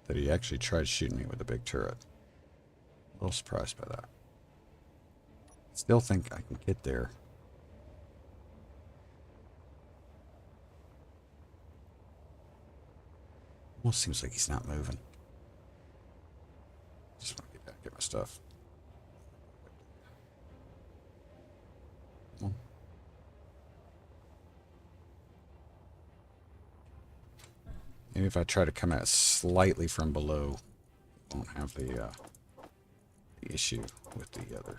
That he actually tried shooting me with a big turret. A little surprised by that. Still think I can get there. Almost seems like he's not moving. Just want to get back, get my stuff. Come on. Maybe if I try to come at it slightly from below, I won't have the issue with the other.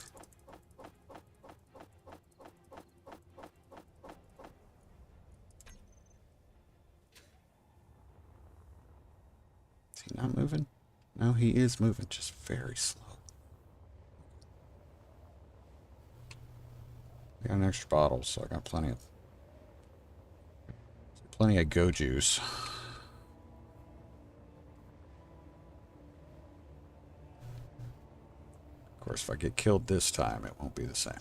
Is he not moving? No, he is moving, just very slow. I got an extra bottle, so I got plenty of go juice. Of course, if I get killed this time, it won't be the same.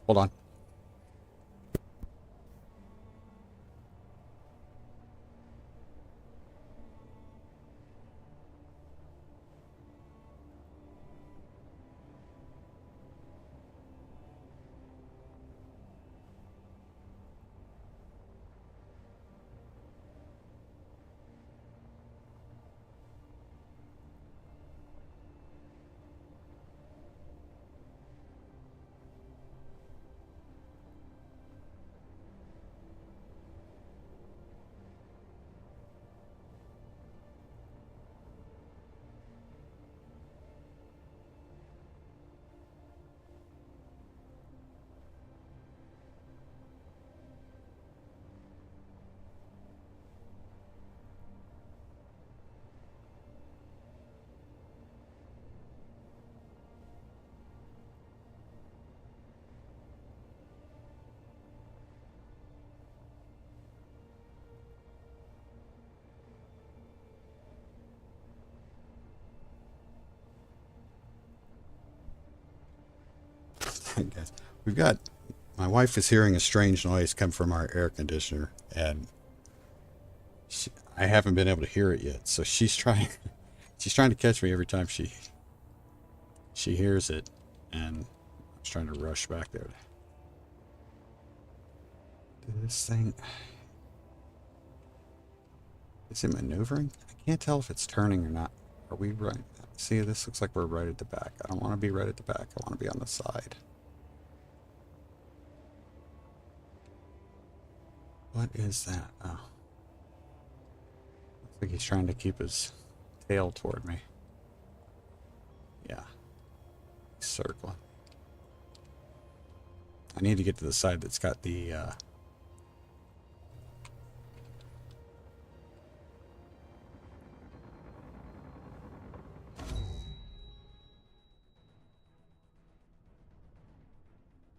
Hold on. Guys, we've got, my wife is hearing a strange noise come from our air conditioner, and I haven't been able to hear it yet, so she's trying to catch me every time she hears it, and I was trying to rush back there. This thing, is it maneuvering? I can't tell if it's turning or not. Are we right? See, this looks like we're right at the back. I don't want to be right at the back. I want to be on the side. What is that? Oh. Looks like he's trying to keep his tail toward me. Yeah. He's circling. I need to get to the side that's got the,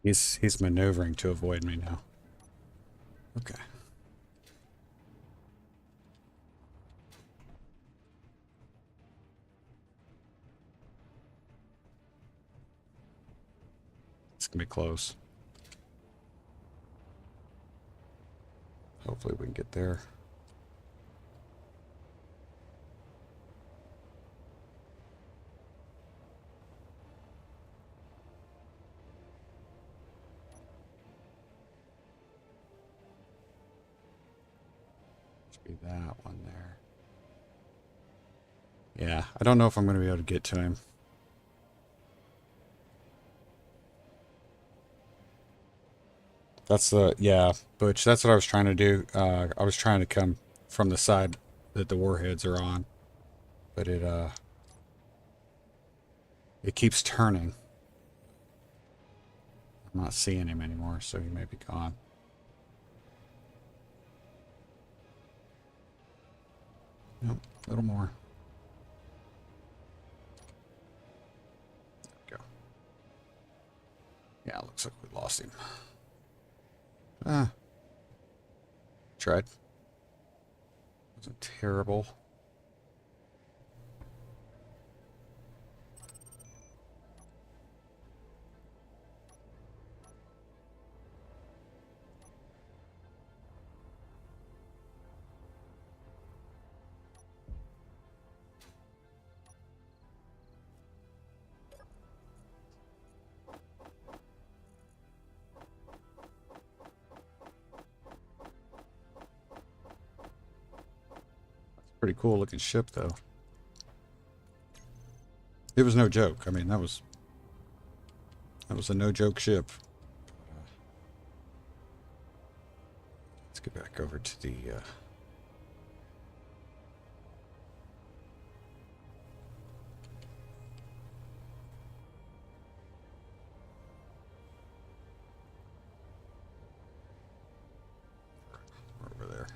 He's maneuvering to avoid me now. Okay. It's gonna be close. Hopefully we can get there. Be that one there. Yeah, I don't know if I'm going to be able to get to him. That's the, yeah, Butch, that's what I was trying to do. I was trying to come from the side that the warheads are on, but it keeps turning. I'm not seeing him anymore, so he may be gone. Nope, a little more. There we go. Yeah, it looks like we lost him. Tried. Wasn't terrible. Pretty cool looking ship, though. It was no joke. I mean, that was a no joke ship. Let's get back over to the over there.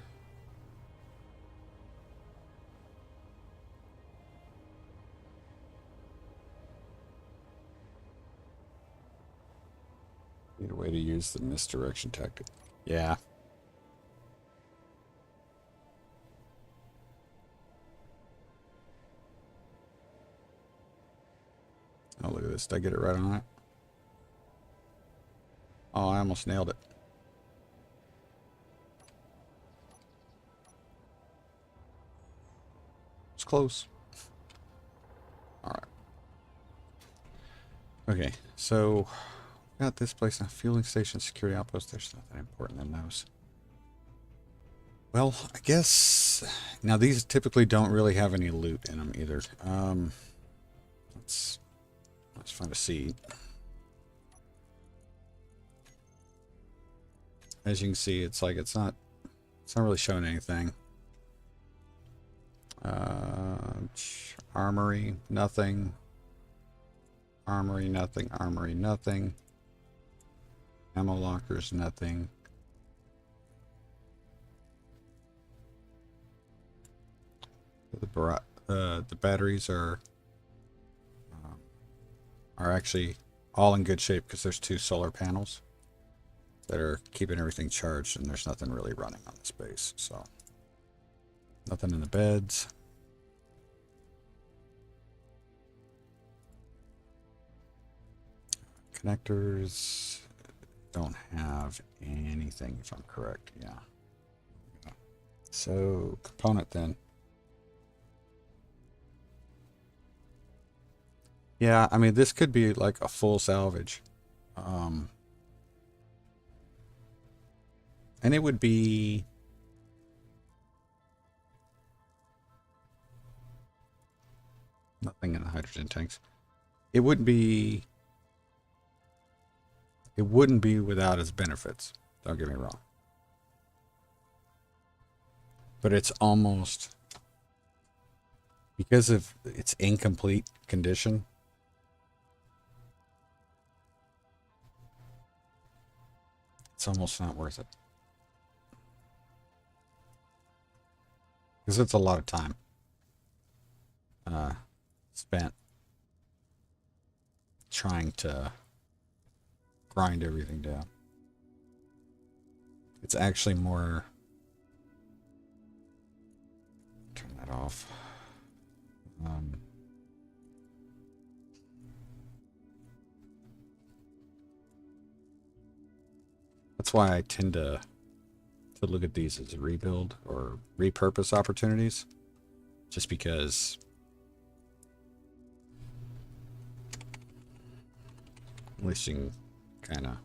Need a way to use the misdirection tactic. Yeah. Oh, look at this. Did I get it right on it? Oh, I almost nailed it. It's close. All right. Okay, so got this place now. Fueling station, security outpost. There's nothing important in those. Well, I guess now these typically don't really have any loot in them either. Let's find a seed. As you can see, it's like it's not really showing anything. Armory, nothing. Armory, nothing. Armory, nothing. Ammo lockers, nothing. The batteries are actually all in good shape because there's 2 solar panels that are keeping everything charged, and there's nothing really running on this base. So nothing in the beds. Connectors don't have anything, if I'm correct. Yeah. So component then. Yeah, I mean, this could be like a full salvage. And it would be nothing in the hydrogen tanks. It wouldn't be without its benefits. Don't get me wrong. But it's almost, because of its incomplete condition, it's almost not worth it. Because it's a lot of time spent trying to grind everything down. It's actually more... Turn that off. That's why I tend to look at these as rebuild or repurpose opportunities, just because at least you can kind of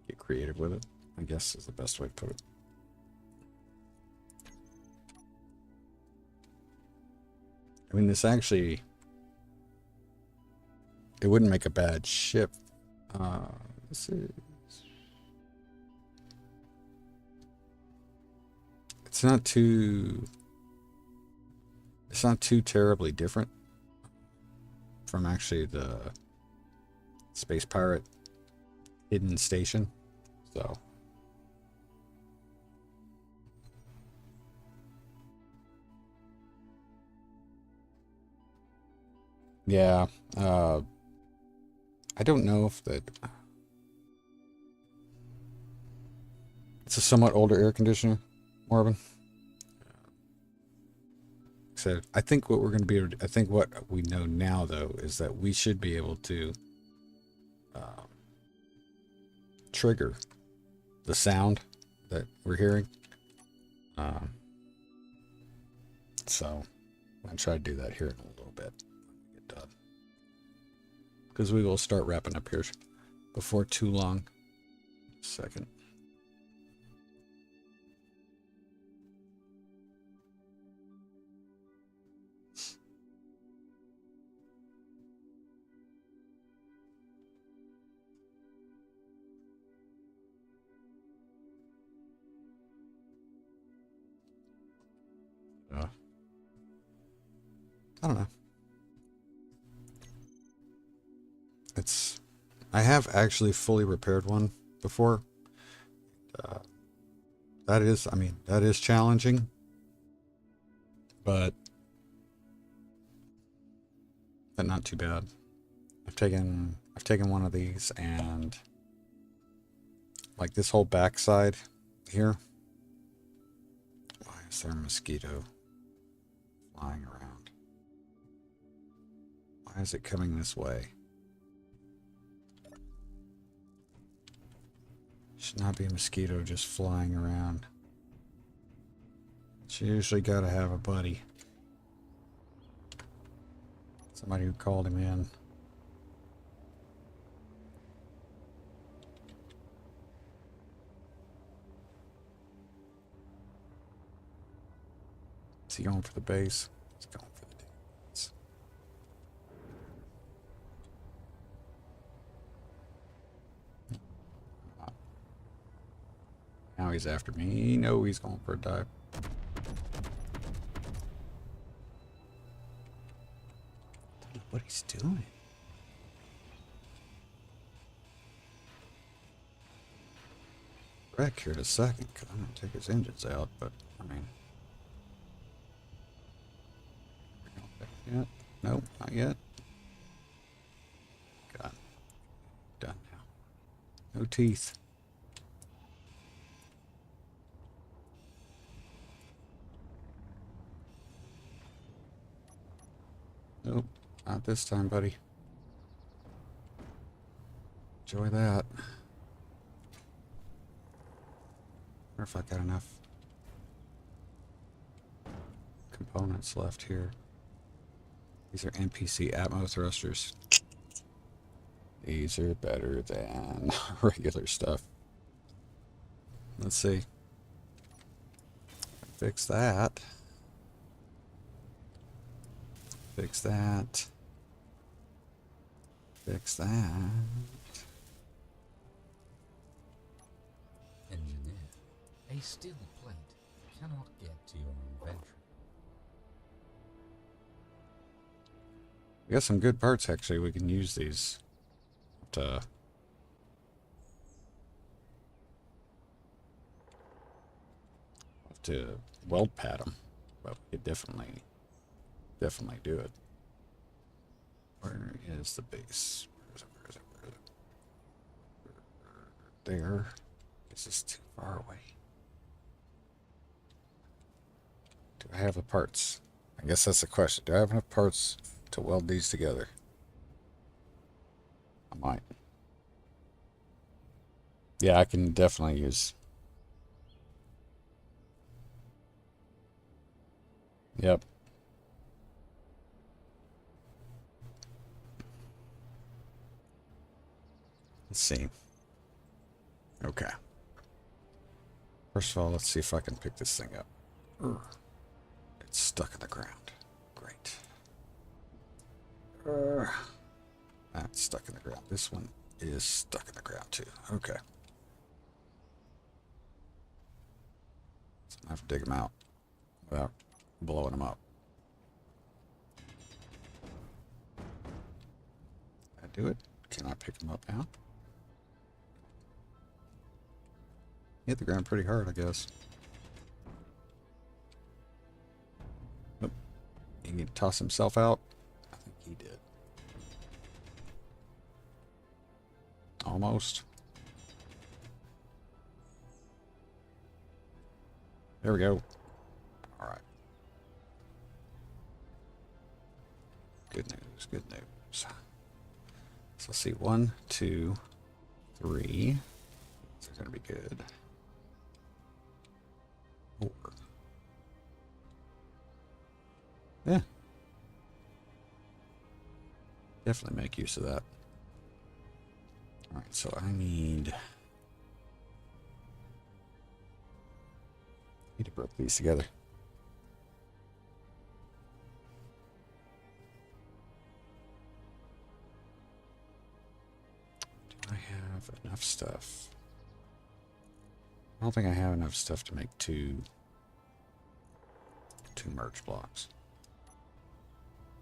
get creative with it, I guess is the best way to put it. I mean, this actually, it wouldn't make a bad ship. This is, it's not too terribly different from actually the Space Pirate hidden station. So yeah, I don't know if that it's a somewhat older air conditioner, Marvin. So I think what we're going to be able to, I think what we know now though is that we should be able to trigger the sound that we're hearing. So I'm going to try to do that here in a little bit. Get done. Because we will start wrapping up here before too long. Second. I don't know. I have actually fully repaired one before. That is challenging, but not too bad. I've taken one of these and like this whole backside here. Why is there a mosquito flying around? Why is it coming this way? Should not be a mosquito just flying around. She usually gotta have a buddy. Somebody who called him in. Is he going for the base? He's going for the base. Now he's after me. No, he's going for a dive. I don't know what he's doing. Wreck here in a second, because I'm going to take his engines out, but, I mean... Yet? Nope, not yet. God. Done now. No teeth. Nope, not this time, buddy. Enjoy that. Wonder if I got enough components left here. These are NPC Atmo thrusters. These are better than regular stuff. Let's see. Fix that. Fix that. Fix that. Engineer, a steel plate cannot get to your inventory. We got some good parts actually. We can use these to weld pad them, but we could definitely do it. Where is the base? Where is it? Where is it? Where is it? There. This is too far away. Do I have the parts? I guess that's the question. Do I have enough parts to weld these together? I might. Yeah, I can definitely use. Yep. Let's see. Okay. First of all, let's see if I can pick this thing up. It's stuck in the ground. Great. That's stuck in the ground. This one is stuck in the ground too. Okay. So I have to dig them out without blowing them up. I do it. Can I pick them up now? Hit the ground pretty hard, I guess. Nope. He can toss himself out. I think he did. Almost. There we go. All right. Good news. Good news. So let's see. 1, 2, 3. These are going to be good. 4. Yeah. Definitely make use of that. All right, so I need to put these together. Do I have enough stuff? I don't think I have enough stuff to make two merge blocks.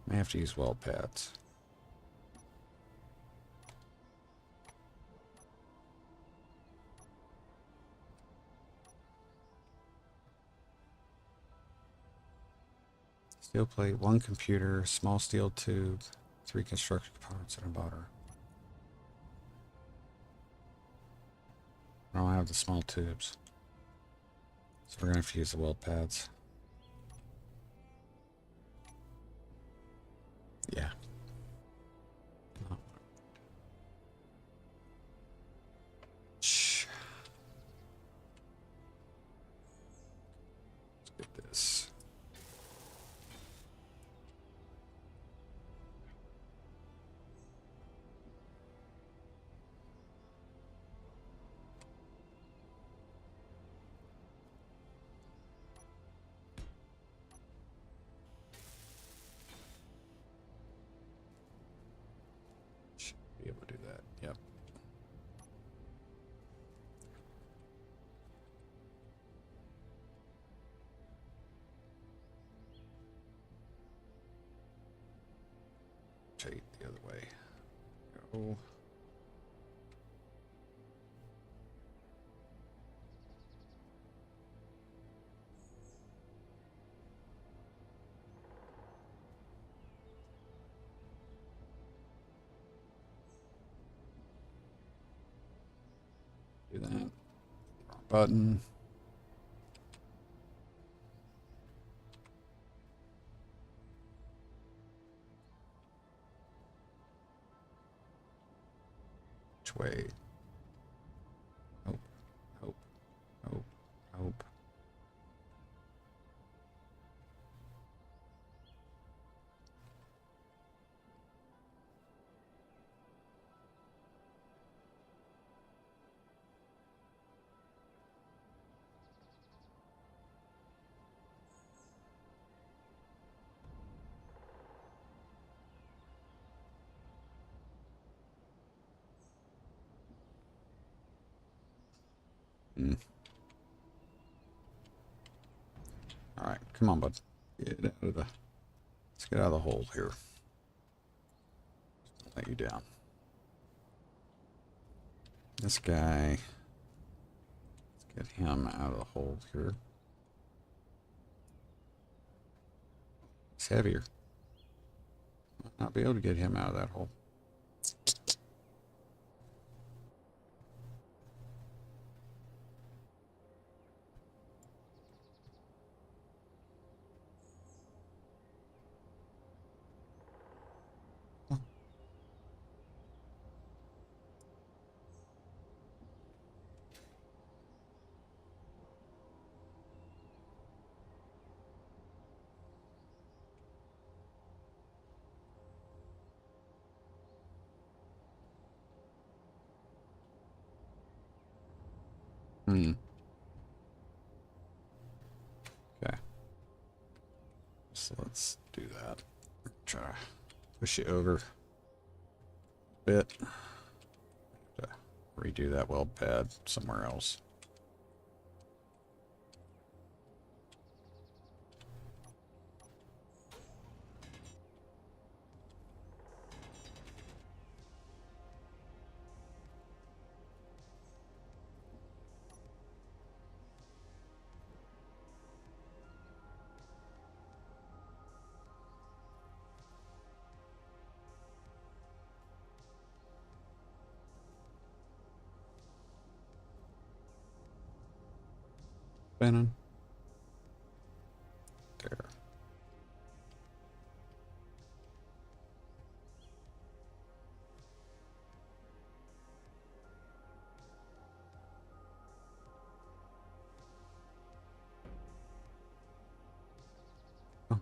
May have to use weld pads. Steel plate, 1 computer, small steel tube, 3 construction components, and a motor. I don't have the small tubes, so we're going to have to use the weld pads. Yeah. Oh. Shh. Let's get this. Should be able to do that. Yep. Take the other way. Go. Do that. Wrong button. Which way? Nope. Nope. Nope. Nope. All right, come on, bud. Get out of the. Let's get out of the hole here. Let you down. This guy. Let's get him out of the hole here. He's heavier. Might not be able to get him out of that hole. Okay. So let's do that. Try to push it over a bit. Redo that weld pad somewhere else. Spinning. There. Oh.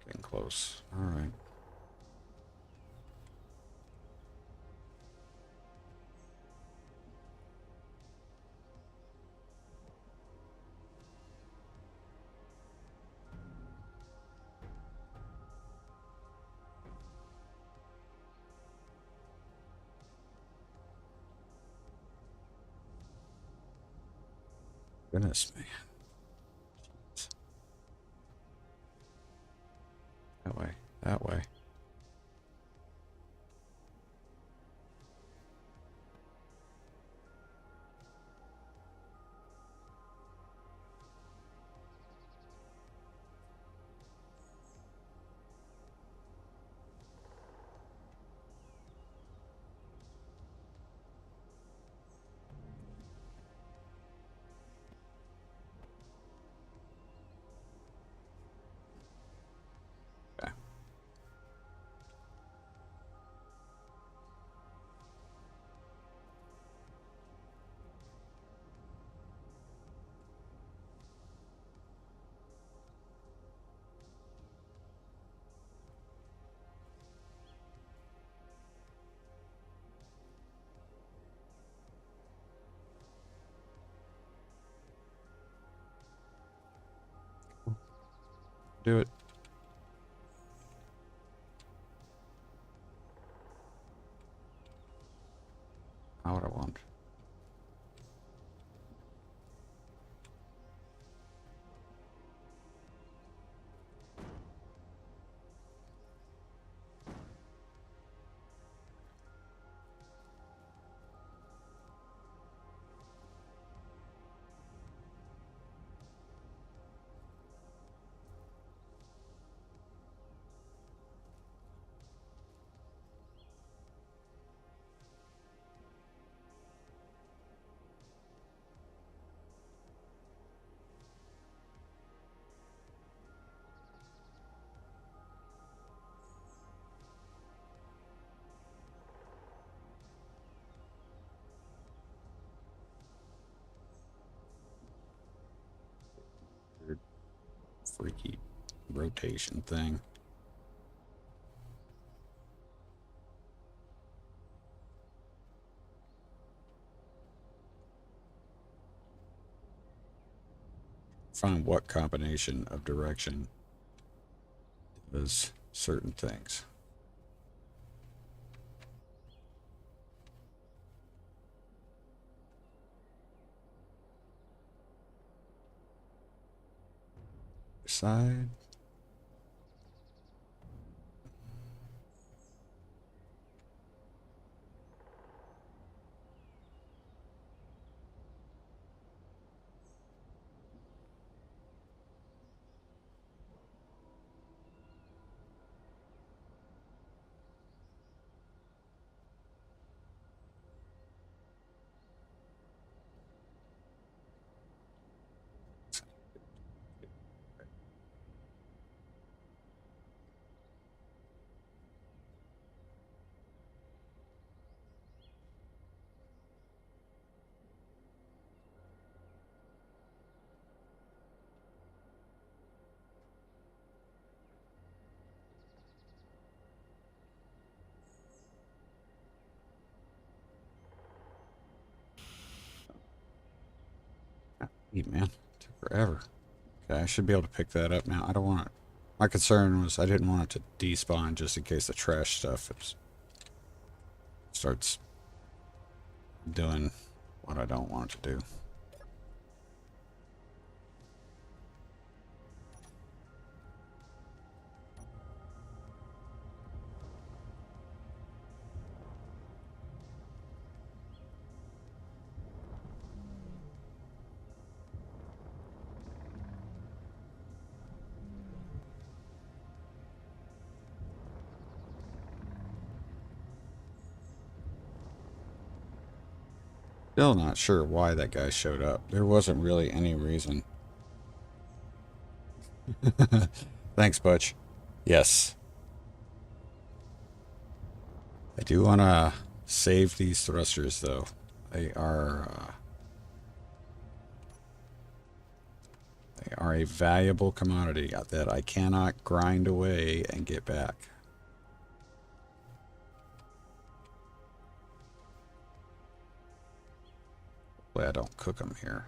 Getting close. All right. Goodness me. That way. That way. Okay. Do it. Not what I want. Weird, freaky rotation thing. Find what combination of direction does certain things. Side. Hey, man, took forever. Okay, I should be able to pick that up now. I don't want it My concern was I didn't want it to despawn just in case the trash stuff starts doing what I don't want it to do. Still not sure why that guy showed up. There wasn't really any reason. Thanks, Butch. Yes. I do want to save these thrusters, though. They are a valuable commodity that I cannot grind away and get back. Hopefully I don't cook them here.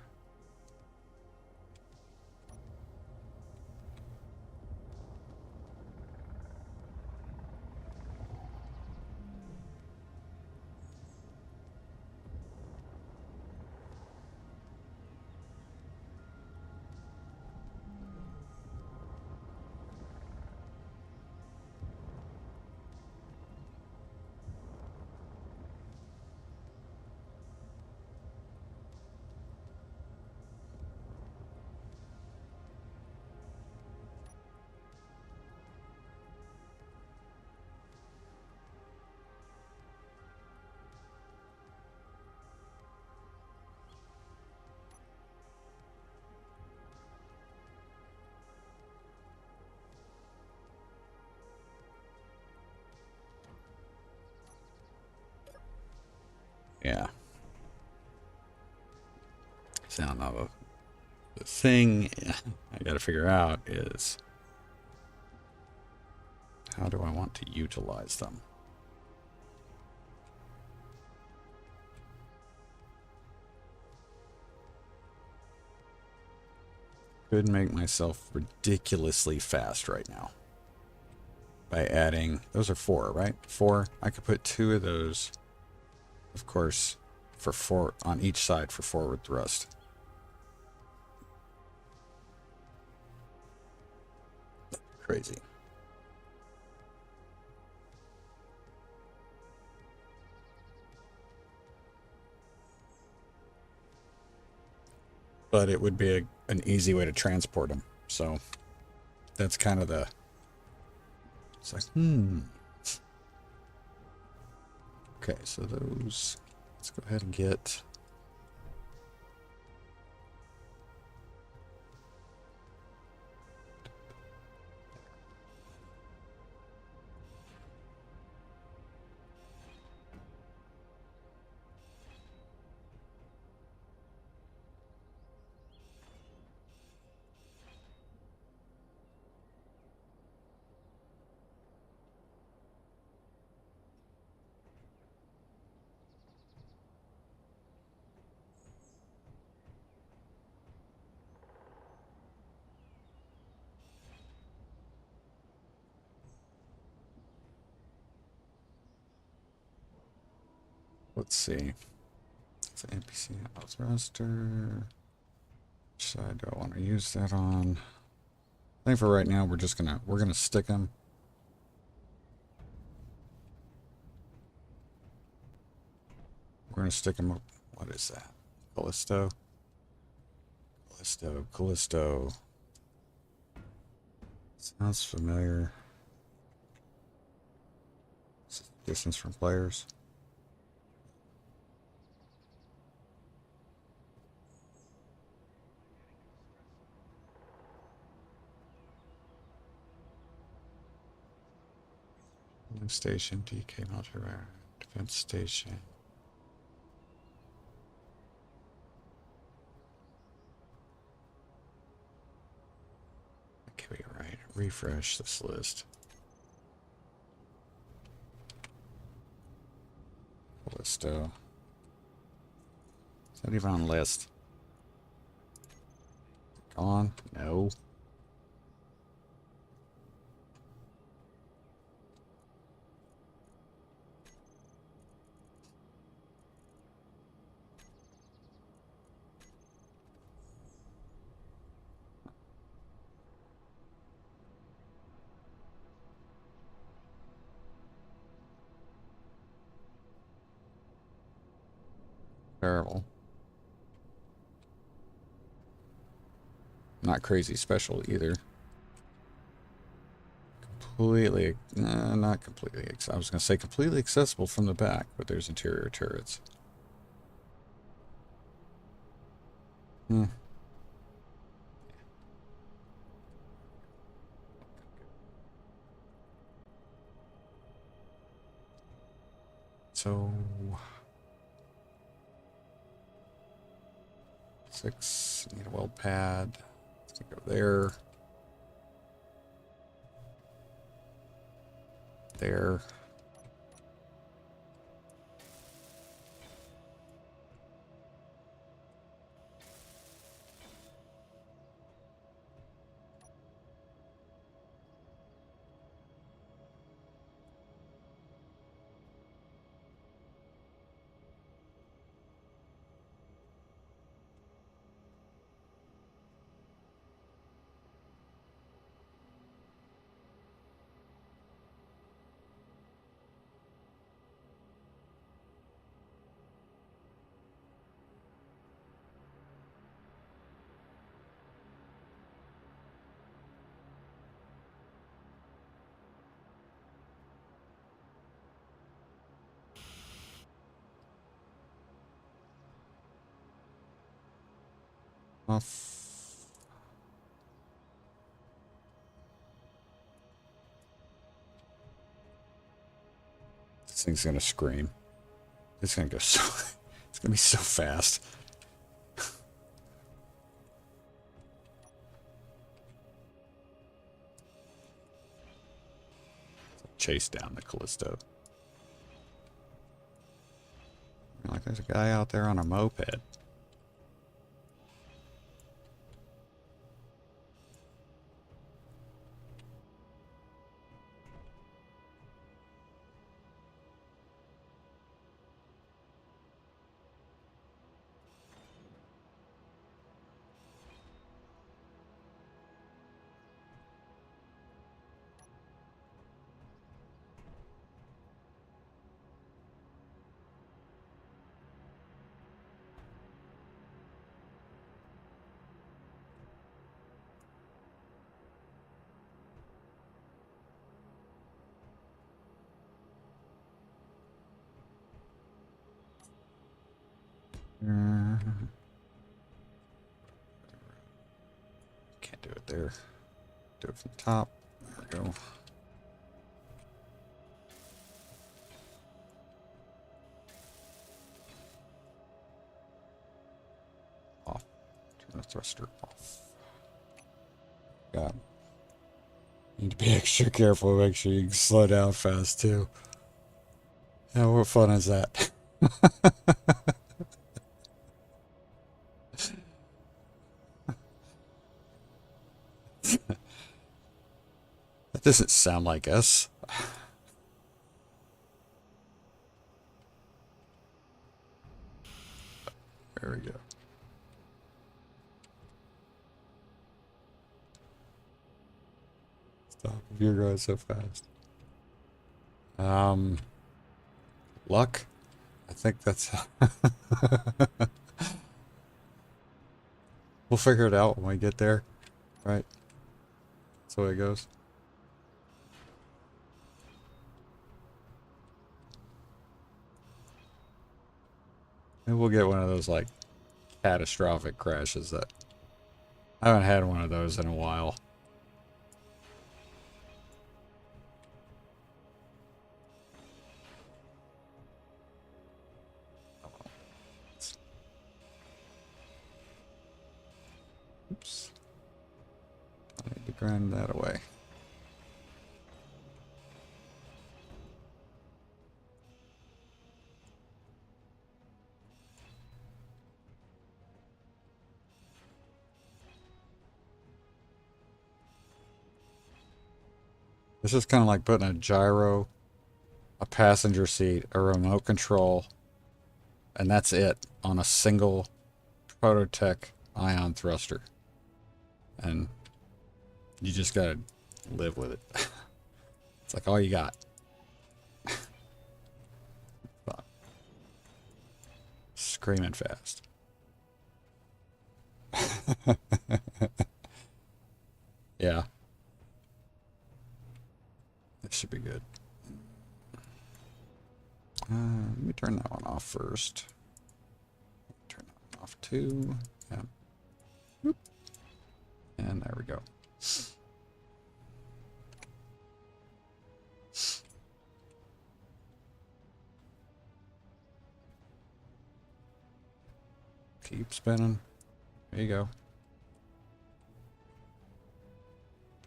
Yeah. So now the thing I gotta figure out is how do I want to utilize them? Could make myself ridiculously fast right now by adding, those are 4, right? 4. I could put 2 of those, of course, for 4 on each side for forward thrust. Crazy. But it would be an easy way to transport them. So that's kind of the, it's like, Okay, so those, let's go ahead and get, let's see. It's an NPC thruster. Which side do I want to use that on? I think for right now we're gonna stick them. We're gonna stick them up. What is that? Callisto. Callisto. Sounds familiar. Distance from players. Station, DK Multiware, Defense Station. Okay, right. Refresh this list. Callisto. Is that even on list? Gone? No. Terrible. Not crazy special either. Completely, not completely. I was going to say completely accessible from the back, but there's interior turrets. Hmm. So 6, need a weld pad. Let's go there. There. Off. This thing's gonna scream. It's gonna go so. It's gonna be so fast. Chase down the Callisto. Like there's a guy out there on a moped. Can't do it there. Do it from the top. There we go. Off. Turn the thruster off. God. Need to be extra careful. Make sure you can slow down fast too. Yeah, what fun is that? That doesn't sound like us. There we go. Stop if you're going so fast. Luck? I think that's... We'll figure it out when we get there, right? That's the way it goes. Maybe we'll get one of those, like, catastrophic crashes that... I haven't had one of those in a while. Oops. I need to grind that away. This is kind of like putting a gyro, a passenger seat, a remote control, and that's it on a single Prototech ion thruster. And you just gotta live with it. It's like all you got. screaming fast. Yeah. This should be good. Let me turn that one off first. Turn that one off too. Yeah. Whoop. And there we go. Keep spinning. There you go.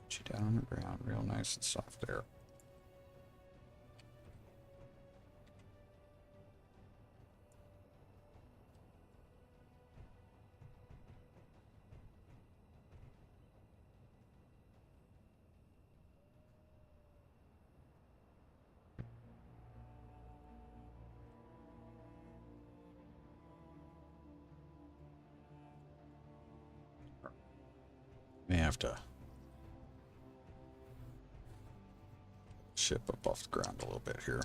Put you down on the ground real nice and soft there. May have to ship up off the ground a little bit here.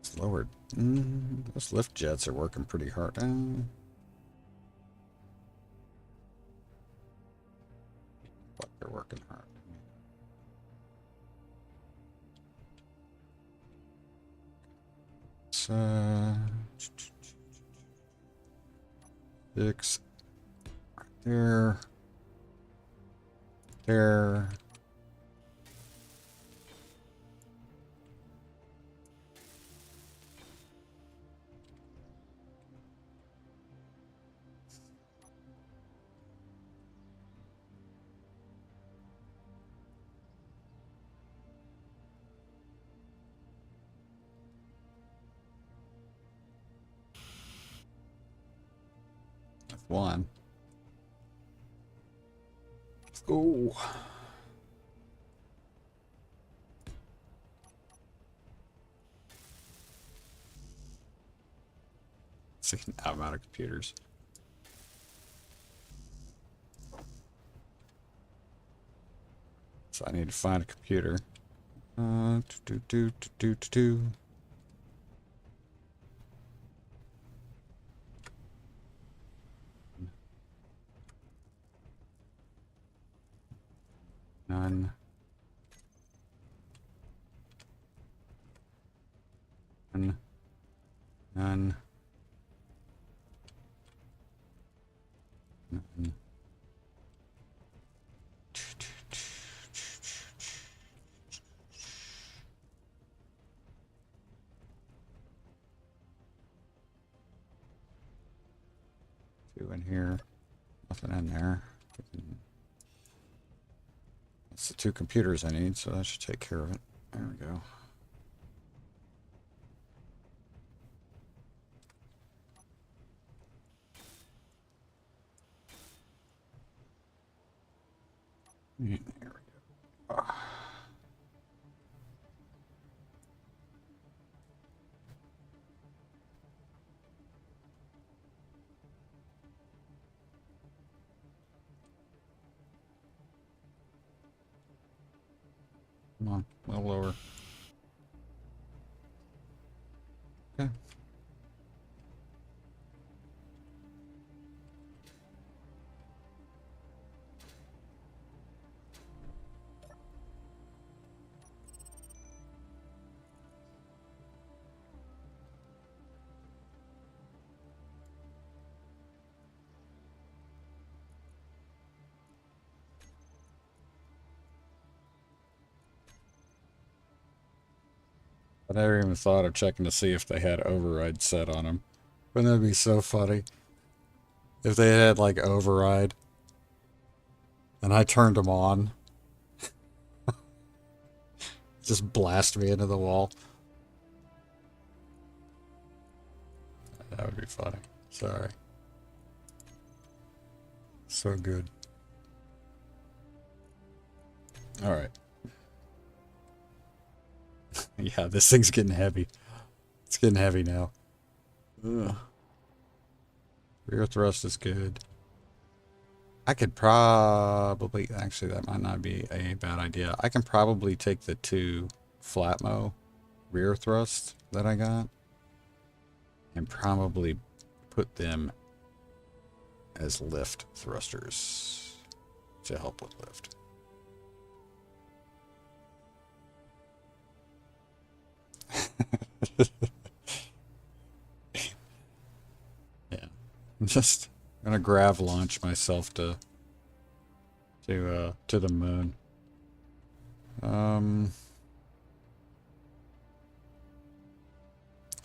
It's lowered. Those lift jets are working pretty hard. But they're working hard. Six right there. There. That's one. Let's go. See, now I'm out of computers. So I need to find a computer. None. None. None. None. Two in here. Nothing in there. That's the two computers I need, so that should take care of it. There we go. There we go. Come on, a little lower. Okay. I never even thought of checking to see if they had override set on them. Wouldn't that be so funny? If they had like override and I turned them on, just blast me into the wall. That would be funny. Sorry. So good. All right. Yeah, this thing's getting heavy. It's getting heavy now. Ugh. Rear thrust is good. I could probably, actually, that might not be a bad idea. I can probably take the 2 Flatmo rear thrusts that I got and probably put them as lift thrusters to help with lift. Yeah, I'm just gonna grav launch myself to the moon.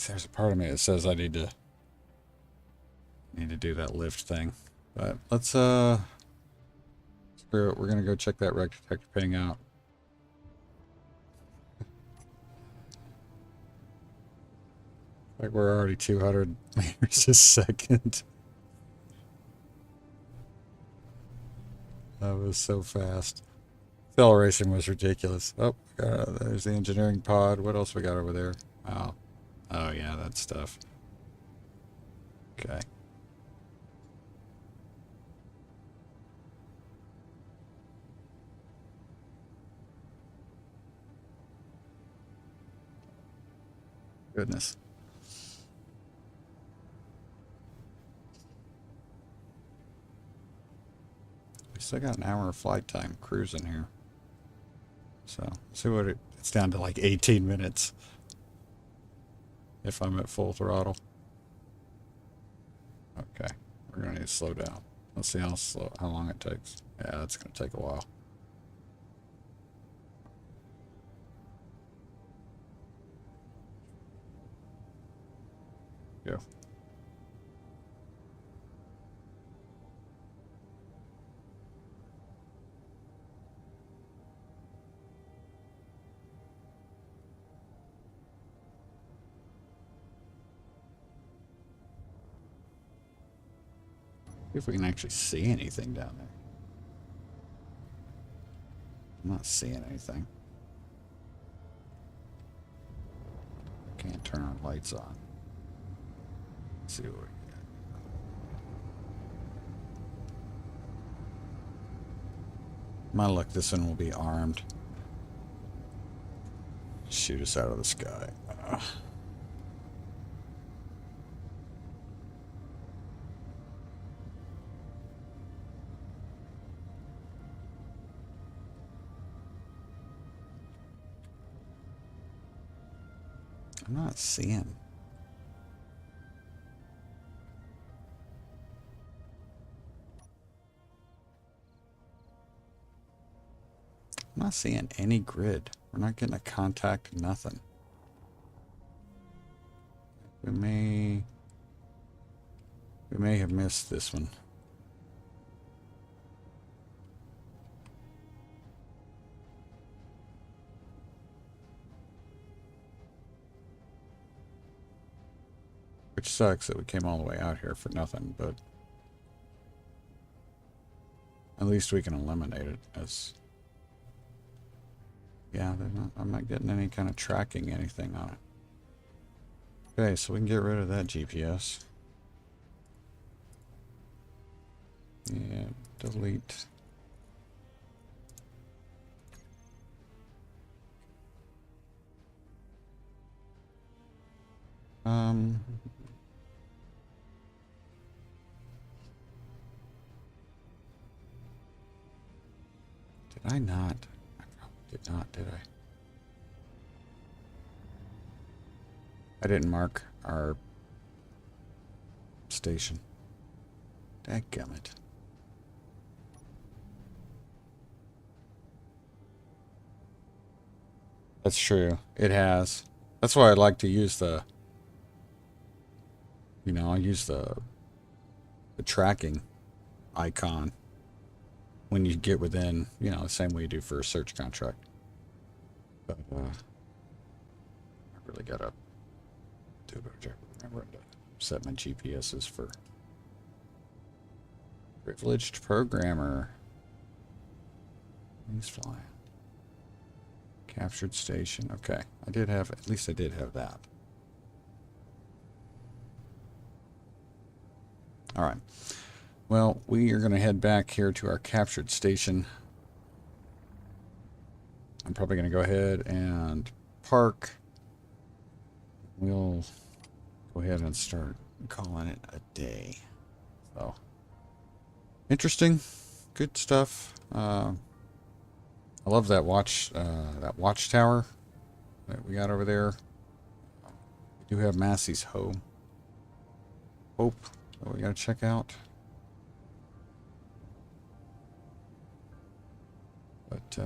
There's a part of me that says I need to do that lift thing, but let's screw it. We're gonna go check that wreck detector ping out. Like we're already 200 meters a second. That was so fast. Acceleration was ridiculous. Oh, there's the engineering pod. What else we got over there? Oh, oh yeah, that stuff. Okay. Goodness. We still got an hour of flight time cruising here. So, see what it's down to like 18 minutes if I'm at full throttle. Okay, we're gonna need to slow down. Let's see how long it takes. Yeah, that's gonna take a while. Go. See if we can actually see anything down there. I'm not seeing anything. Can't turn our lights on. Let's see what we got. My luck, this one will be armed. Shoot us out of the sky. I'm not seeing. I'm not seeing any grid. We're not getting a contact, nothing. We may have missed this one. Which sucks that we came all the way out here for nothing, but at least we can eliminate it as... Yeah, I'm not getting any kind of tracking anything on it. Okay, so we can get rid of that GPS. Yeah, delete. Did I not? I probably did not, did I? I didn't mark our station. Dadgummit. That's true. It has. That's why I like to use the... You know, I use the tracking icon when you get within, you know, the same way you do for a search contract. But I really gotta do a better job remembering to set my GPSs for privileged programmer. He's flying. Captured station. Okay, I did have, at least I did have that. All right. Well, we are going to head back here to our captured station. I'm probably going to go ahead and park. We'll go ahead and start calling it a day. So, interesting, good stuff. I love that watchtower that we got over there. We do have Massey's Hope that we got to check out. But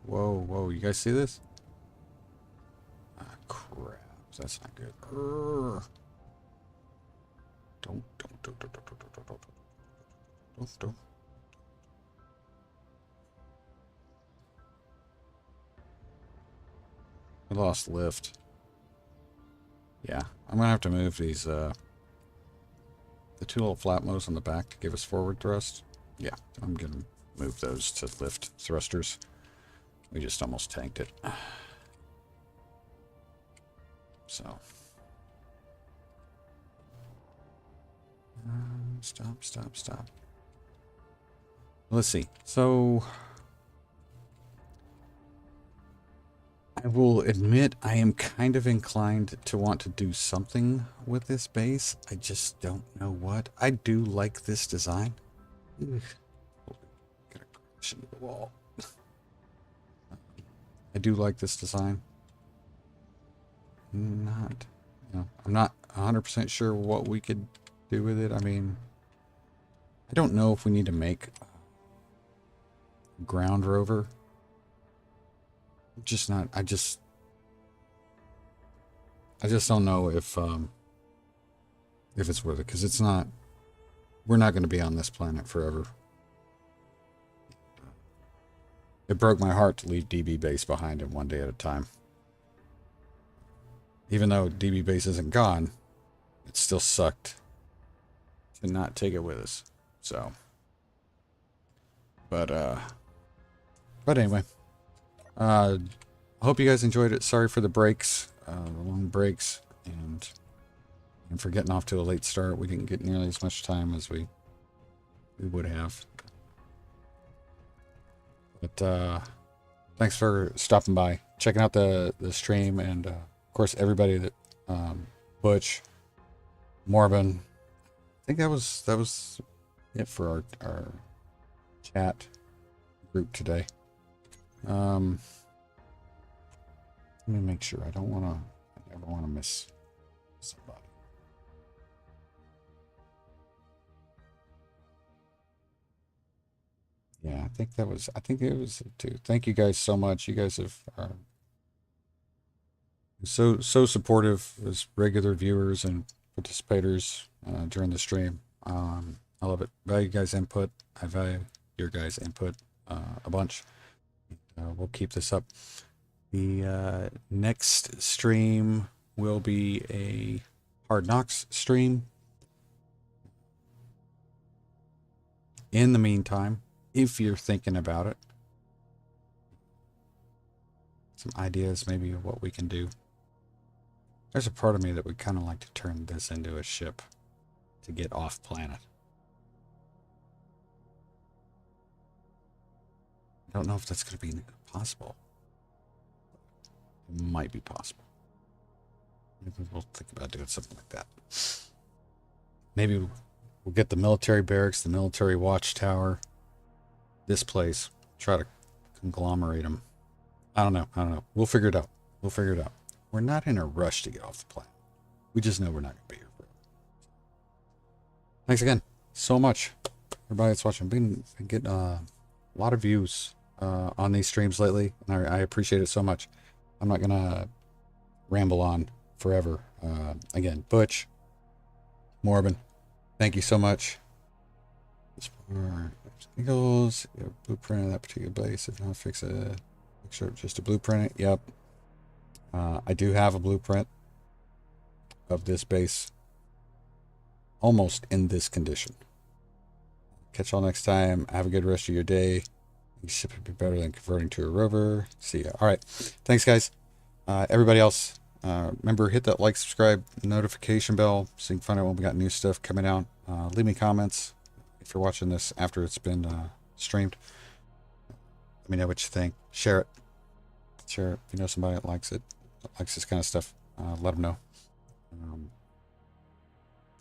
whoa! You guys see this? Ah, crap! That's not good. Don't. We lost lift. Yeah, I'm gonna have to move these the two little flat modes on the back to give us forward thrust. Yeah, I'm gonna move those to lift thrusters. We just almost tanked it. So stop. Let's see. So I will admit I am kind of inclined to want to do something with this base. I just don't know what. I do like this design. Gonna crash into the wall. I do like this design. I'm not 100% sure what we could do with it. I mean, I don't know if we need to make a ground rover. Just not. I just don't know if it's worth it, because it's not. We're not going to be on this planet forever. It broke my heart to leave DB base behind him one day at a time. Even though DB base isn't gone, it still sucked to not take it with us. So, but anyway, I hope you guys enjoyed it. Sorry for the breaks, the long breaks, and for getting off to a late start. We didn't get nearly as much time as we would have. But thanks for stopping by, checking out the stream, and of course everybody that Butch, Morbin. I think that was it for our chat group today. Let me make sure. I never want to miss somebody. Yeah, I think it was it too. Thank you guys so much. You guys are so supportive as regular viewers and participators during the stream. I love it. Value guys' input. I value your guys' input a bunch. We'll keep this up. The next stream will be a Hard Knocks stream. In the meantime, if you're thinking about it, some ideas maybe of what we can do. There's a part of me that would kind of like to turn this into a ship to get off planet. I don't know if that's going to be possible. It might be possible. Maybe we'll think about doing something like that. Maybe we'll get the military barracks, the military watchtower, this place, try to conglomerate them. I don't know. We'll figure it out. We're not in a rush to get off the planet. We just know we're not going to be here forever. Thanks again so much, everybody that's watching. Been getting a lot of views on these streams lately, and I appreciate it so much. I'm not going to ramble on forever. Again, Butch, Morbin, thank you so much. Eagles, blueprint of that particular base. If not, fix it. Make sure it's just a blueprint. Yep. I do have a blueprint of this base almost in this condition. Catch y'all next time. Have a good rest of your day. Ship would be better than converting to a rover. See ya. All right. Thanks, guys. Everybody else, Remember, hit that like, subscribe, notification bell so you can find out when we got new stuff coming out. Leave me comments if you're watching this after it's been streamed. Let me know what you think. Share it. Share it. If you know somebody that likes it, that likes this kind of stuff, let them know.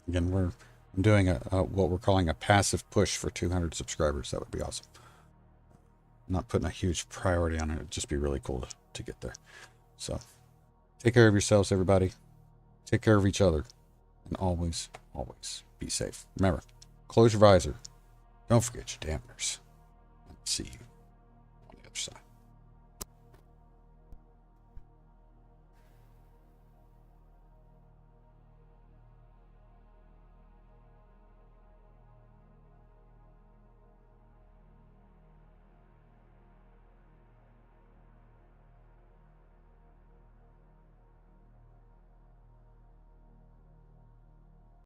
Again, I'm doing what we're calling a passive push for 200 subscribers. That would be awesome. I'm not putting a huge priority on it. It'd just be really cool to get there. So take care of yourselves, everybody. Take care of each other. And always, always be safe. Remember, close your visor. Don't forget your dampeners. And see you on the other side.